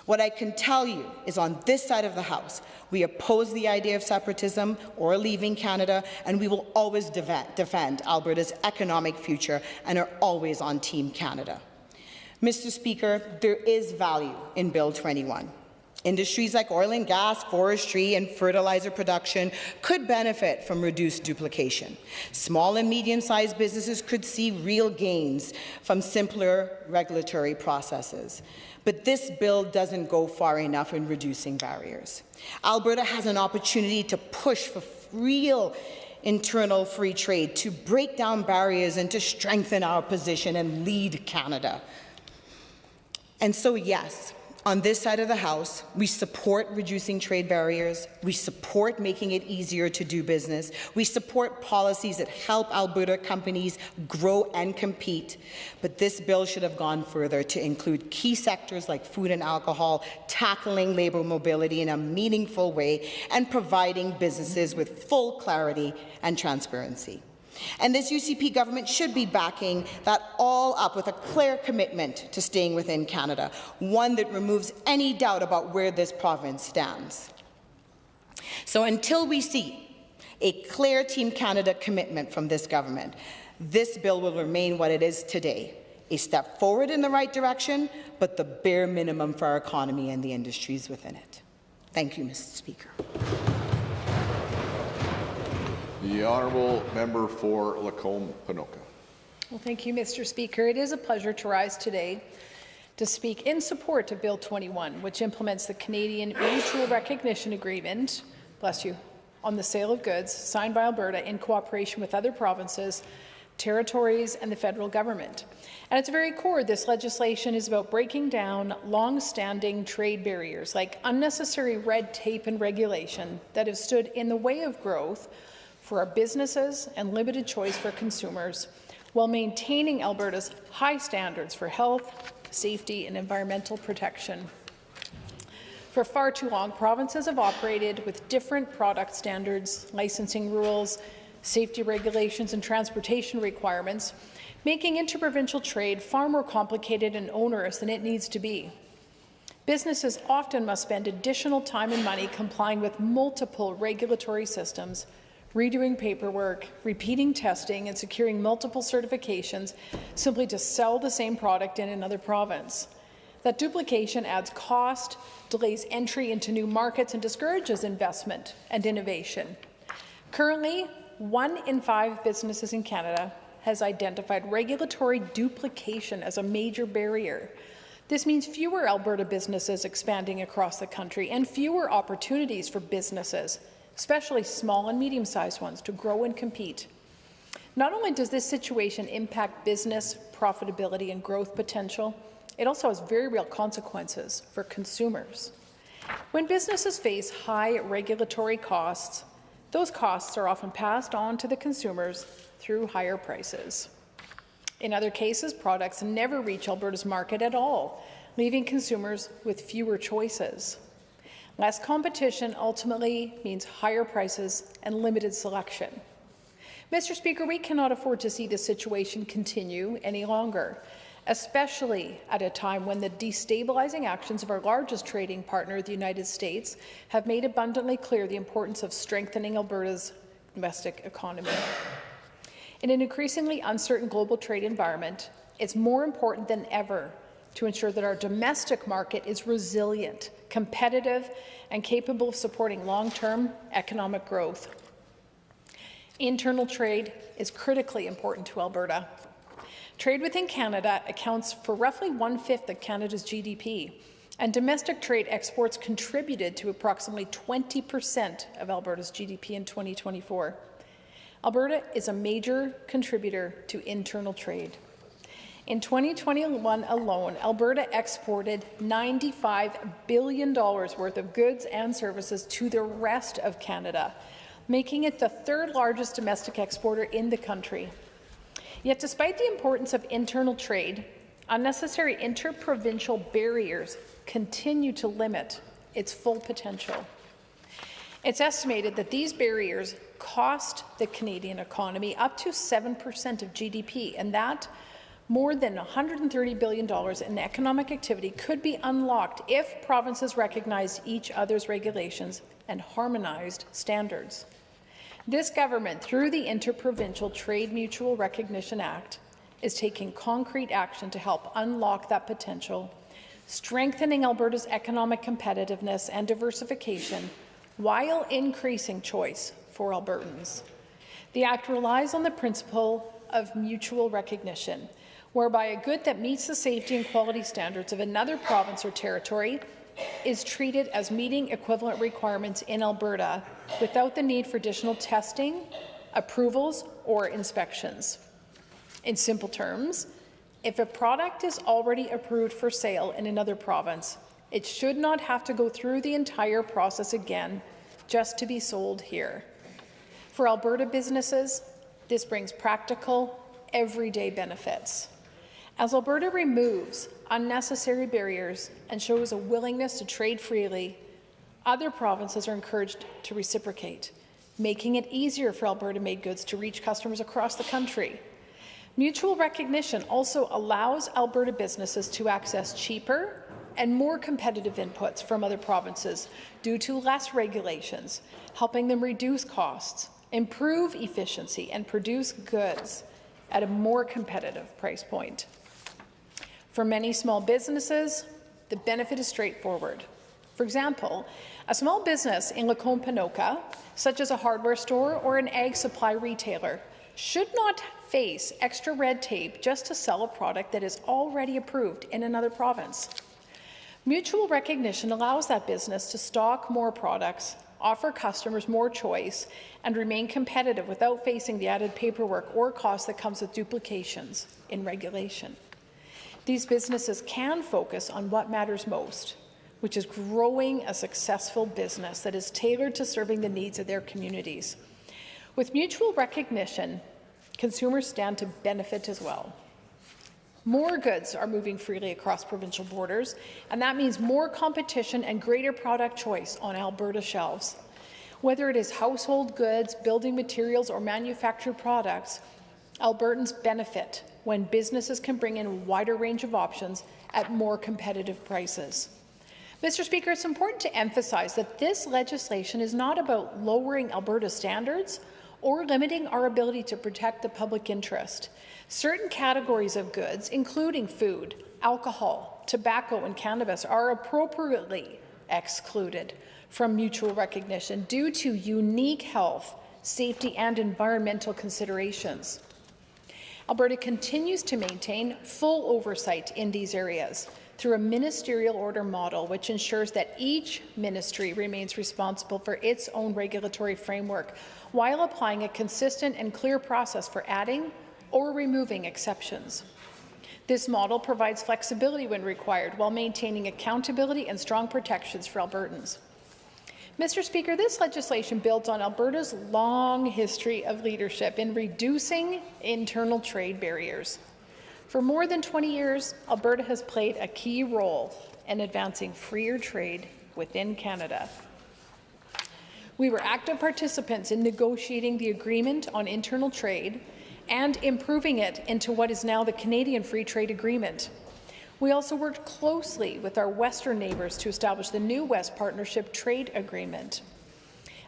What I can tell you is on this side of the House, we oppose the idea of separatism or leaving Canada, and we will always defend Alberta's economic future and are always on Team Canada. Mr. Speaker, there is value in Bill 21. Industries like oil and gas, forestry, and fertilizer production could benefit from reduced duplication. Small and medium-sized businesses could see real gains from simpler regulatory processes. But this bill doesn't go far enough in reducing barriers. Alberta has an opportunity to push for real internal free trade, to break down barriers and to strengthen our position and lead Canada. And so, yes, on this side of the House, we support reducing trade barriers, we support making it easier to do business, we support policies that help Alberta companies grow and compete, but this bill should have gone further to include key sectors like food and alcohol, tackling labour mobility in a meaningful way, and providing businesses with full clarity and transparency. And this UCP government should be backing that all up with a clear commitment to staying within Canada, one that removes any doubt about where this province stands. So until we see a clear Team Canada commitment from this government, this bill will remain what it is today, a step forward in the right direction, but the bare minimum for our economy and the industries within it. Thank you, Mr. Speaker. The honourable member for Lacombe-Panoka. Well, thank you, Mr. Speaker. It is a pleasure to rise today to speak in support of Bill 21, which implements the Canadian Mutual Recognition Agreement, bless you, on the sale of goods signed by Alberta in cooperation with other provinces, territories, and the federal government. At its very core, this legislation is about breaking down long-standing trade barriers like unnecessary red tape and regulation that have stood in the way of growth for our businesses and limited choice for consumers, while maintaining Alberta's high standards for health, safety, and environmental protection. For far too long, provinces have operated with different product standards, licensing rules, safety regulations, and transportation requirements, making interprovincial trade far more complicated and onerous than it needs to be. Businesses often must spend additional time and money complying with multiple regulatory systems, redoing paperwork, repeating testing, and securing multiple certifications simply to sell the same product in another province. That duplication adds cost, delays entry into new markets, and discourages investment and innovation. Currently, 1 in 5 businesses in Canada has identified regulatory duplication as a major barrier. This means fewer Alberta businesses expanding across the country and fewer opportunities for businesses, especially small and medium-sized ones, to grow and compete. Not only does this situation impact business profitability and growth potential, it also has very real consequences for consumers. When businesses face high regulatory costs, those costs are often passed on to the consumers through higher prices. In other cases, products never reach Alberta's market at all, leaving consumers with fewer choices. Less competition ultimately means higher prices and limited selection. Mr. Speaker, we cannot afford to see this situation continue any longer, especially at a time when the destabilizing actions of our largest trading partner, the United States, have made abundantly clear the importance of strengthening Alberta's domestic economy. In an increasingly uncertain global trade environment, it's more important than ever to ensure that our domestic market is resilient, competitive, and capable of supporting long-term economic growth. Internal trade is critically important to Alberta. Trade within Canada accounts for roughly 1/5 of Canada's GDP, and domestic trade exports contributed to approximately 20% of Alberta's GDP in 2024. Alberta is a major contributor to internal trade. In 2021 alone, Alberta exported $95 billion worth of goods and services to the rest of Canada, making it the 3rd largest domestic exporter in the country. Yet despite the importance of internal trade, unnecessary interprovincial barriers continue to limit its full potential. It's estimated that these barriers cost the Canadian economy up to 7% of GDP, and that more than $130 billion in economic activity could be unlocked if provinces recognized each other's regulations and harmonized standards. This government, through the Interprovincial Trade Mutual Recognition Act, is taking concrete action to help unlock that potential, strengthening Alberta's economic competitiveness and diversification while increasing choice for Albertans. The Act relies on the principle of mutual recognition, whereby a good that meets the safety and quality standards of another province or territory is treated as meeting equivalent requirements in Alberta without the need for additional testing, approvals, or inspections. In simple terms, if a product is already approved for sale in another province, it should not have to go through the entire process again just to be sold here. For Alberta businesses, this brings practical, everyday benefits. As Alberta removes unnecessary barriers and shows a willingness to trade freely, other provinces are encouraged to reciprocate, making it easier for Alberta-made goods to reach customers across the country. Mutual recognition also allows Alberta businesses to access cheaper and more competitive inputs from other provinces due to less regulations, helping them reduce costs, improve efficiency, and produce goods at a more competitive price point. For many small businesses, the benefit is straightforward. For example, a small business in Lacombe-Panoka, such as a hardware store or an ag supply retailer, should not face extra red tape just to sell a product that is already approved in another province. Mutual recognition allows that business to stock more products, offer customers more choice, and remain competitive without facing the added paperwork or cost that comes with duplications in regulation. These businesses can focus on what matters most, which is growing a successful business that is tailored to serving the needs of their communities. With mutual recognition, consumers stand to benefit as well. More goods are moving freely across provincial borders, and that means more competition and greater product choice on Alberta shelves. Whether it is household goods, building materials, or manufactured products, Albertans benefit when businesses can bring in a wider range of options at more competitive prices. Mr. Speaker, it's important to emphasize that this legislation is not about lowering Alberta's standards or limiting our ability to protect the public interest. Certain categories of goods, including food, alcohol, tobacco, and cannabis, are appropriately excluded from mutual recognition due to unique health, safety, and environmental considerations. Alberta continues to maintain full oversight in these areas through a ministerial order model, which ensures that each ministry remains responsible for its own regulatory framework while applying a consistent and clear process for adding or removing exceptions. This model provides flexibility when required while maintaining accountability and strong protections for Albertans. Mr. Speaker, this legislation builds on Alberta's long history of leadership in reducing internal trade barriers. For more than 20 years, Alberta has played a key role in advancing freer trade within Canada. We were active participants in negotiating the Agreement on Internal Trade and improving it into what is now the Canadian Free Trade Agreement. We also worked closely with our Western neighbours to establish the new West Partnership Trade Agreement.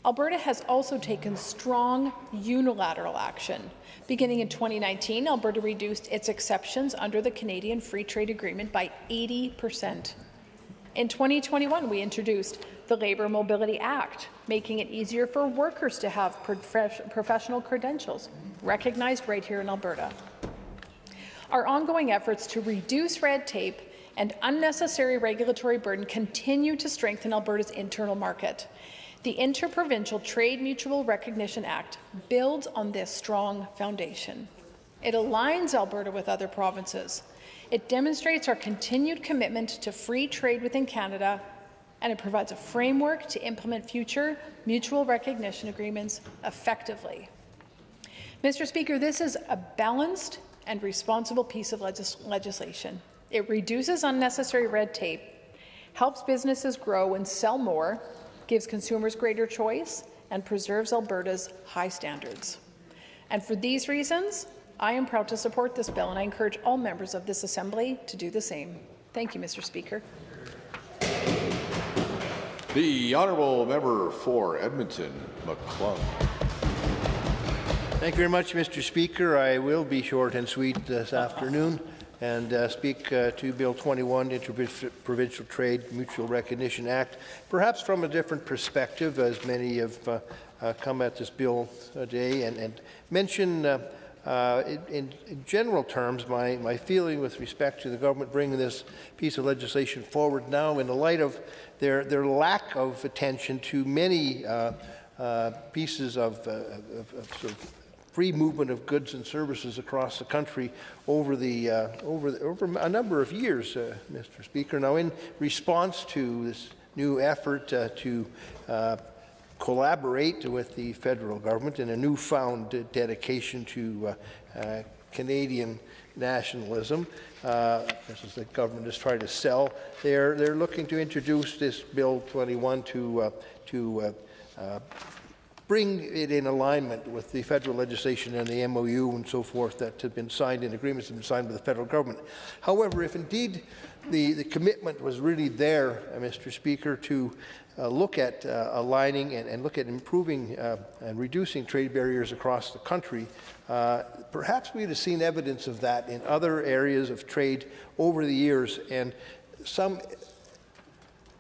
Alberta has also taken strong unilateral action. Beginning in 2019, Alberta reduced its exceptions under the Canadian Free Trade Agreement by 80%. In 2021, we introduced the Labour Mobility Act, making it easier for workers to have professional credentials, recognized right here in Alberta. Our ongoing efforts to reduce red tape and unnecessary regulatory burden continue to strengthen Alberta's internal market. The Interprovincial Trade Mutual Recognition Act builds on this strong foundation. It aligns Alberta with other provinces. It demonstrates our continued commitment to free trade within Canada, and it provides a framework to implement future mutual recognition agreements effectively. Mr. Speaker, this is a balanced and responsible piece of legislation. It reduces unnecessary red tape, helps businesses grow and sell more, gives consumers greater choice, and preserves Alberta's high standards. And for these reasons, I am proud to support this bill, and I encourage all members of this Assembly to do the same. Thank you, Mr. Speaker. The honourable member for Edmonton, McClung. Thank you very much, Mr. Speaker. I will be short and sweet this afternoon and speak to Bill 21, Interprovincial Trade Mutual Recognition Act, perhaps from a different perspective, as many have come at this bill today, and mention in general terms my feeling with respect to the government bringing this piece of legislation forward now in the light of their lack of attention to many pieces of sort of free movement of goods and services across the country over a number of years, Mr. Speaker. Now, in response to this new effort to collaborate with the federal government in a newfound dedication to Canadian nationalism, this is the government is trying to sell, they're looking to introduce this Bill 21 to bring it in alignment with the federal legislation and the MOU and so forth that have been signed in agreements that have been signed with the federal government. However, if indeed the commitment was really there, Mr. Speaker, to look at aligning and look at improving and reducing trade barriers across the country, perhaps we'd have seen evidence of that in other areas of trade over the years, and some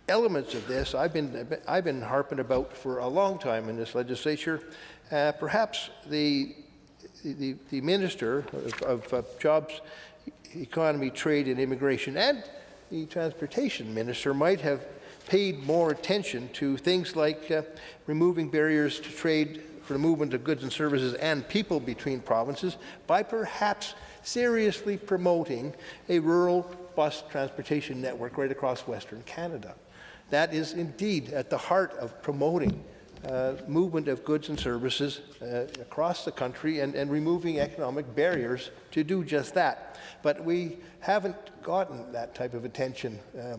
elements of this I've been harping about for a long time in this legislature. Perhaps the Minister of Jobs, Economy, Trade and Immigration and the Transportation Minister might have paid more attention to things like removing barriers to trade for the movement of goods and services and people between provinces by perhaps seriously promoting a rural bus transportation network right across Western Canada. That is indeed at the heart of promoting movement of goods and services across the country and removing economic barriers to do just that. But we haven't gotten that type of attention,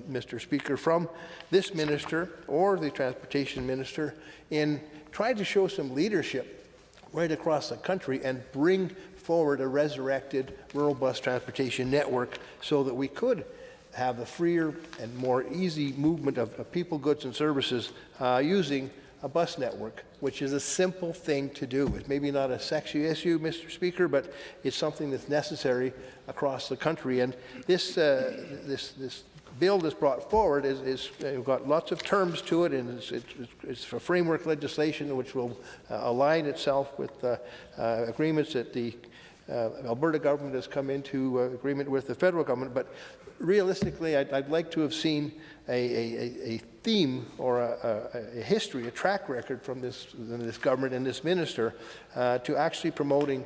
Mr. Speaker, from this minister or the transportation minister in trying to show some leadership right across the country and bring forward a resurrected rural bus transportation network so that we could have a freer and more easy movement of people, goods, and services using a bus network, which is a simple thing to do. It's maybe not a sexy issue, Mr. Speaker, but it's something that's necessary across the country. And this bill that's brought forward is got lots of terms to it, and it's for framework legislation which will align itself with agreements that the Alberta government has come into agreement with the federal government. But realistically, I'd like to have seen a theme or a history, a track record from this government and this minister to actually promoting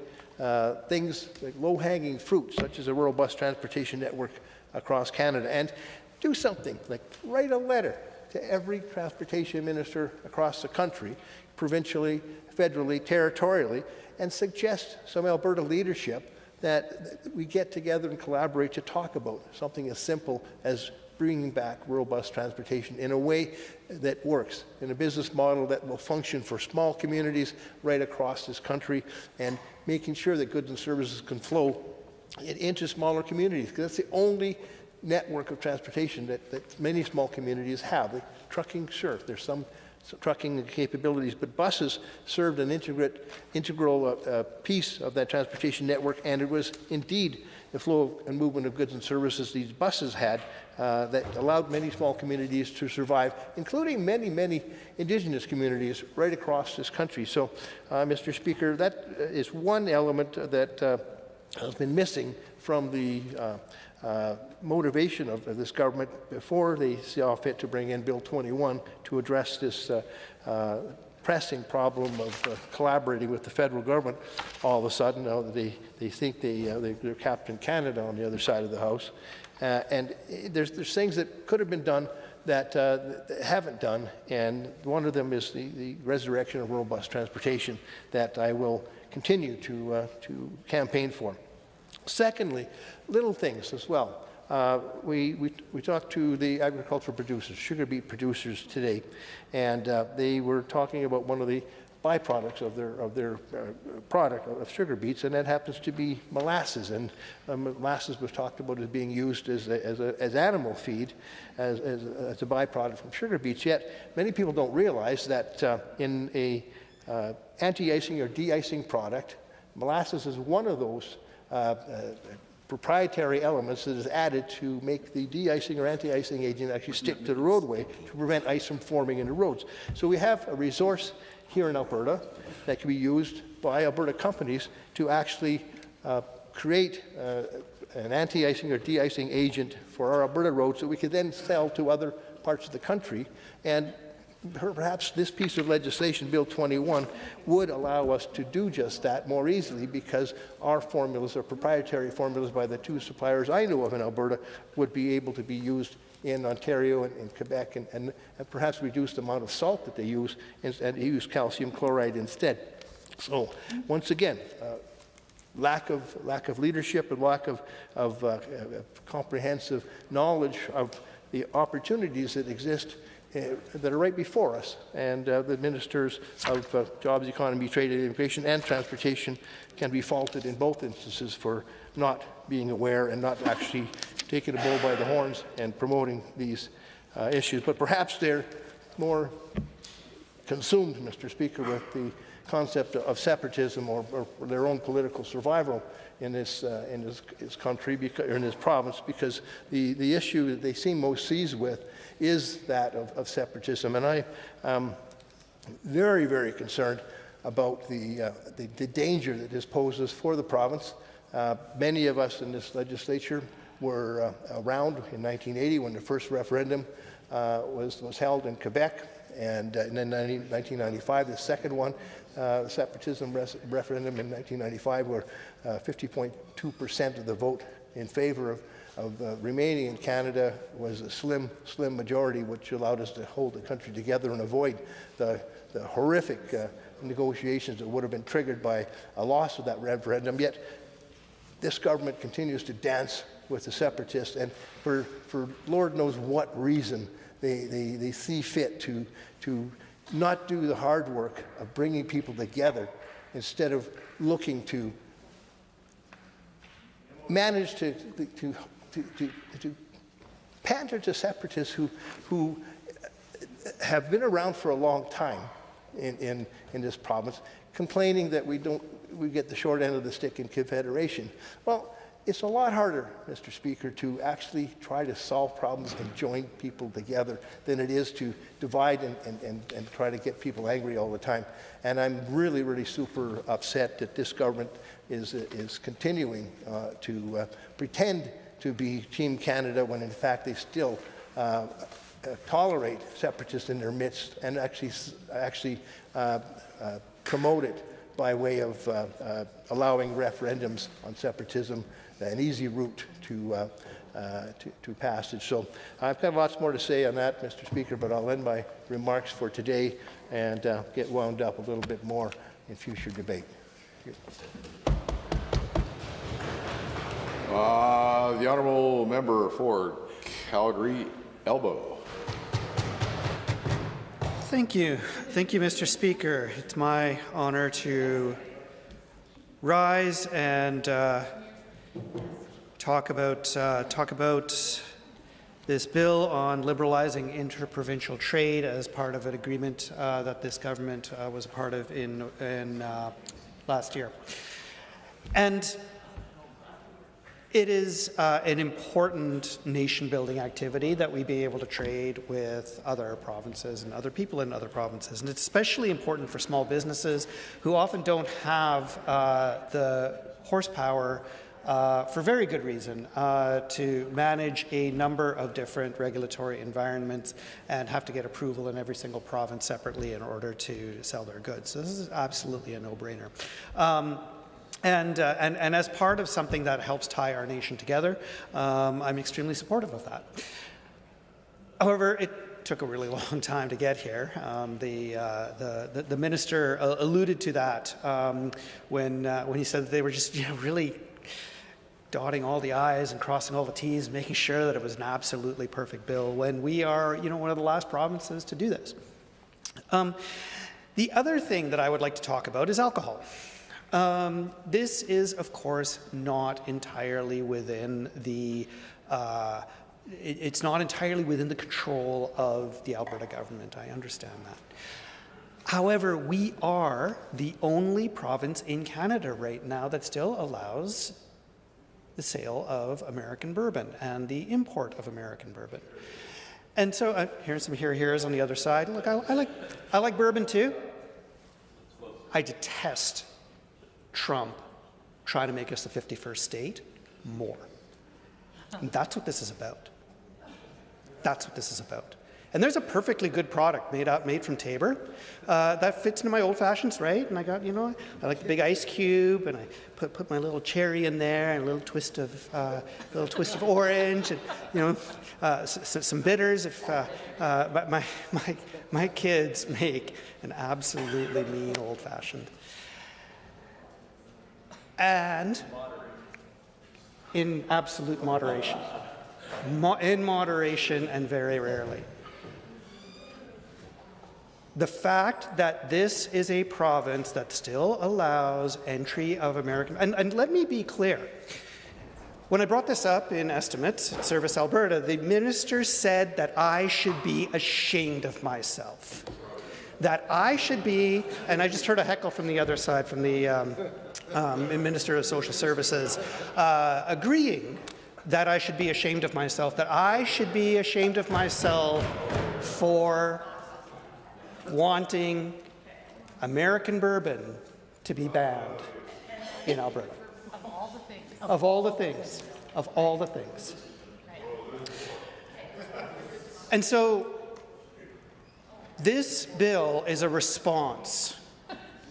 things like low-hanging fruit, such as a rural bus transportation network across Canada, and do something like write a letter to every transportation minister across the country, provincially, federally, territorially, and suggest some Alberta leadership that we get together and collaborate to talk about something as simple as bringing back rural bus transportation in a way that works, in a business model that will function for small communities right across this country, and making sure that goods and services can flow into smaller communities, because that's the only network of transportation that many small communities have. Like trucking, sure, there's some trucking capabilities, but buses served an integral piece of that transportation network, and it was indeed the flow and movement of goods and services these buses had that allowed many small communities to survive, including many, many Indigenous communities right across this country. So, Mr. Speaker, that is one element that has been missing from the motivation of this government before they saw fit to bring in Bill 21 to address this pressing problem of collaborating with the federal government. All of a sudden, they think they're Captain Canada on the other side of the house. And there's things that could have been done that haven't done, and one of them is the resurrection of rural bus transportation that I will continue to campaign for. Secondly, little things as well. We talked to the agricultural producers, sugar beet producers today, and they were talking about one of the byproducts of their product of sugar beets, and that happens to be molasses. And molasses was talked about as being used as animal feed, as a byproduct from sugar beets. Yet many people don't realize that in a anti-icing or de-icing product, molasses is one of those proprietary elements that is added to make the de-icing or anti-icing agent actually stick to the roadway to prevent ice from forming in the roads. So we have a resource here in Alberta that can be used by Alberta companies to actually create an anti-icing or de-icing agent for our Alberta roads that we could then sell to other parts of the country. And perhaps this piece of legislation, Bill 21, would allow us to do just that more easily, because our formulas, our proprietary formulas by the two suppliers I know of in Alberta, would be able to be used in Ontario and in Quebec, and perhaps reduce the amount of salt that they use and use calcium chloride instead. So once again, lack of leadership and lack of comprehensive knowledge of the opportunities that exist that are right before us, and the ministers of Jobs, Economy, Trade and Immigration and Transportation can be faulted in both instances for not being aware and not actually taking the bull by the horns and promoting these issues. But perhaps they're more consumed, Mr. Speaker, with the concept of separatism or their own political survival in this country, or in this province, because the issue that they seem most seized with is that of separatism. And I am very, very concerned about the danger that this poses for the province. Many of us in this legislature were around in 1980 when the first referendum was held in Quebec, and in 1995 the second one, the separatism referendum in 1995, where 50.2% of the vote in favor of remaining in Canada was a slim majority, which allowed us to hold the country together and avoid the horrific negotiations that would have been triggered by a loss of that referendum. Yet this government continues to dance with the separatists, and for Lord knows what reason, they see fit to not do the hard work of bringing people together instead of looking to manage to pander to separatists who have been around for a long time in this province, complaining that we get the short end of the stick in Confederation. Well, it's a lot harder, Mr. Speaker, to actually try to solve problems and join people together than it is to divide and try to get people angry all the time. And I'm really, really super upset that this government is continuing to pretend to be Team Canada when in fact they still tolerate separatists in their midst and actually promote it by way of allowing referendums on separatism, an easy route to passage. So I've got lots more to say on that, Mr. Speaker, but I'll end my remarks for today and get wound up a little bit more in future debate. The honourable member for Calgary Elbow. Thank you. Thank you, Mr. Speaker. It's my honour to rise and talk about this bill on liberalizing interprovincial trade as part of an agreement that this government was a part of in last year. And it is an important nation-building activity that we be able to trade with other provinces and other people in other provinces. And it's especially important for small businesses who often don't have the horsepower, for very good reason, to manage a number of different regulatory environments and have to get approval in every single province separately in order to sell their goods. So this is absolutely a no-brainer. And as part of something that helps tie our nation together, I'm extremely supportive of that. However, it took a really long time to get here. The minister alluded to that when he said that they were just really dotting all the I's and crossing all the T's, making sure that it was an absolutely perfect bill when we are one of the last provinces to do this. The other thing that I would like to talk about is alcohol. This is, of course, not entirely within the it's not entirely within the control of the Alberta government. I understand that. However, we are the only province in Canada right now that still allows the sale of American bourbon and the import of American bourbon. And so here's some here's on the other side. Look, I like bourbon too. I detest Trump trying to make us the 51st state more. And that's what this is about. That's what this is about. And there's a perfectly good product made from Tabor that fits into my old fashions, right? And I got, I like the big ice cube, and I put my little cherry in there, and a little twist of orange, and some bitters. But my kids make an absolutely mean old fashioned. And in absolute moderation. In moderation and very rarely. The fact that this is a province that still allows entry of American... And let me be clear. When I brought this up in estimates at Service Alberta, the minister said that I should be ashamed of myself. That I should be... And I just heard a heckle from the other side, from the Minister of Social Services, agreeing that I should be ashamed of myself, that I should be ashamed of myself for wanting American bourbon to be banned in Alberta. Of all the things. Of all the things. Of all the things. And so this bill is a response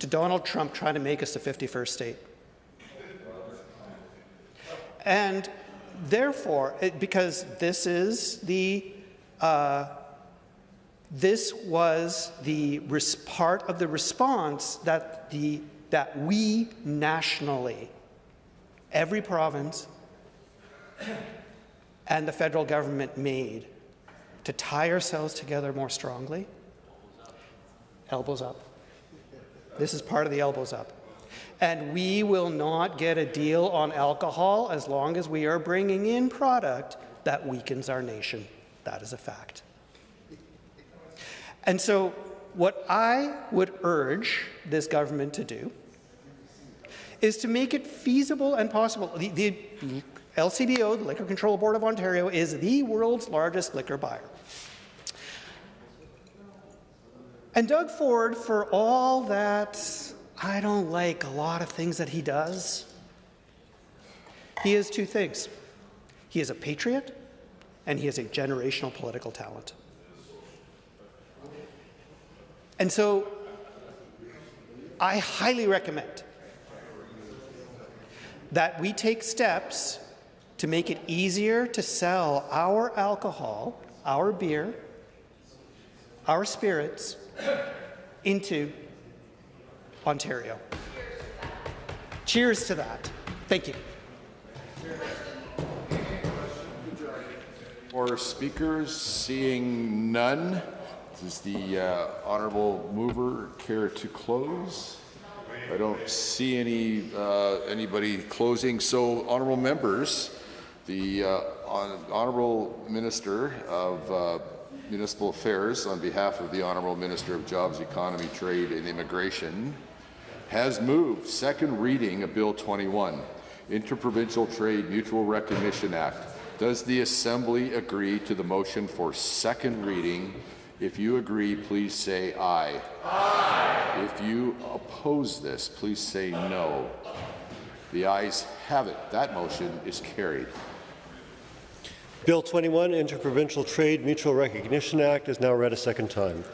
to Donald Trump trying to make us the 51st state. And therefore, because this is the This was the part of the response that we nationally, every province and the federal government made to tie ourselves together more strongly. Elbows up. This is part of the elbows up. And we will not get a deal on alcohol as long as we are bringing in product that weakens our nation. That is a fact. And so what I would urge this government to do is to make it feasible and possible. The LCBO, the Liquor Control Board of Ontario, is the world's largest liquor buyer. And Doug Ford, for all that I don't like a lot of things that he does, he is two things. He is a patriot, and he is a generational political talent. And so I highly recommend that we take steps to make it easier to sell our alcohol, our beer, our spirits into Ontario. Cheers to that. Thank you. More speakers? Seeing none. Does the honourable mover care to close? I don't see anybody closing. So, honourable members, the honourable Minister of Municipal Affairs, on behalf of the Honourable Minister of Jobs, Economy, Trade and Immigration, has moved second reading of Bill 21, Interprovincial Trade Mutual Recognition Act. Does the Assembly agree to the motion for second reading? If you agree, please say aye. Aye. If you oppose this, please say no. The ayes have it. That motion is carried. Bill 21, Interprovincial Trade Mutual Recognition Act, is now read a second time.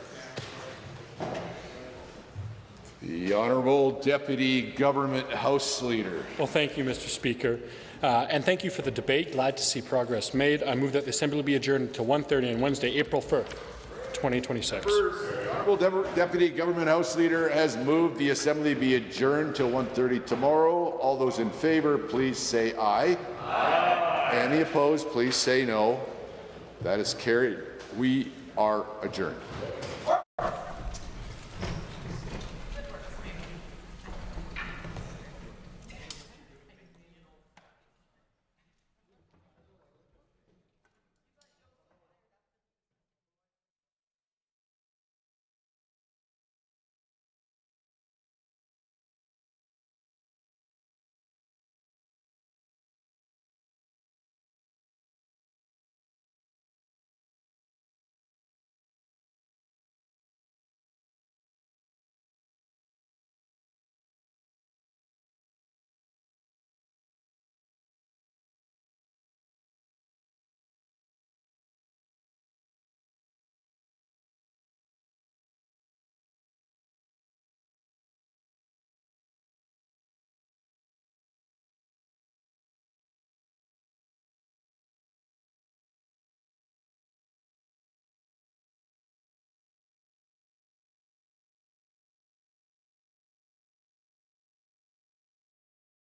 The Honourable Deputy Government House Leader. Well, thank you, Mr. Speaker. And thank you for the debate. Glad to see progress made. I move that the Assembly be adjourned to 1:30 on Wednesday, April 1st, 2026. The Honourable Deputy Government House Leader has moved the Assembly be adjourned till 1:30 tomorrow. All those in favour, please say aye. Aye. Any opposed, please say no. That is carried. We are adjourned.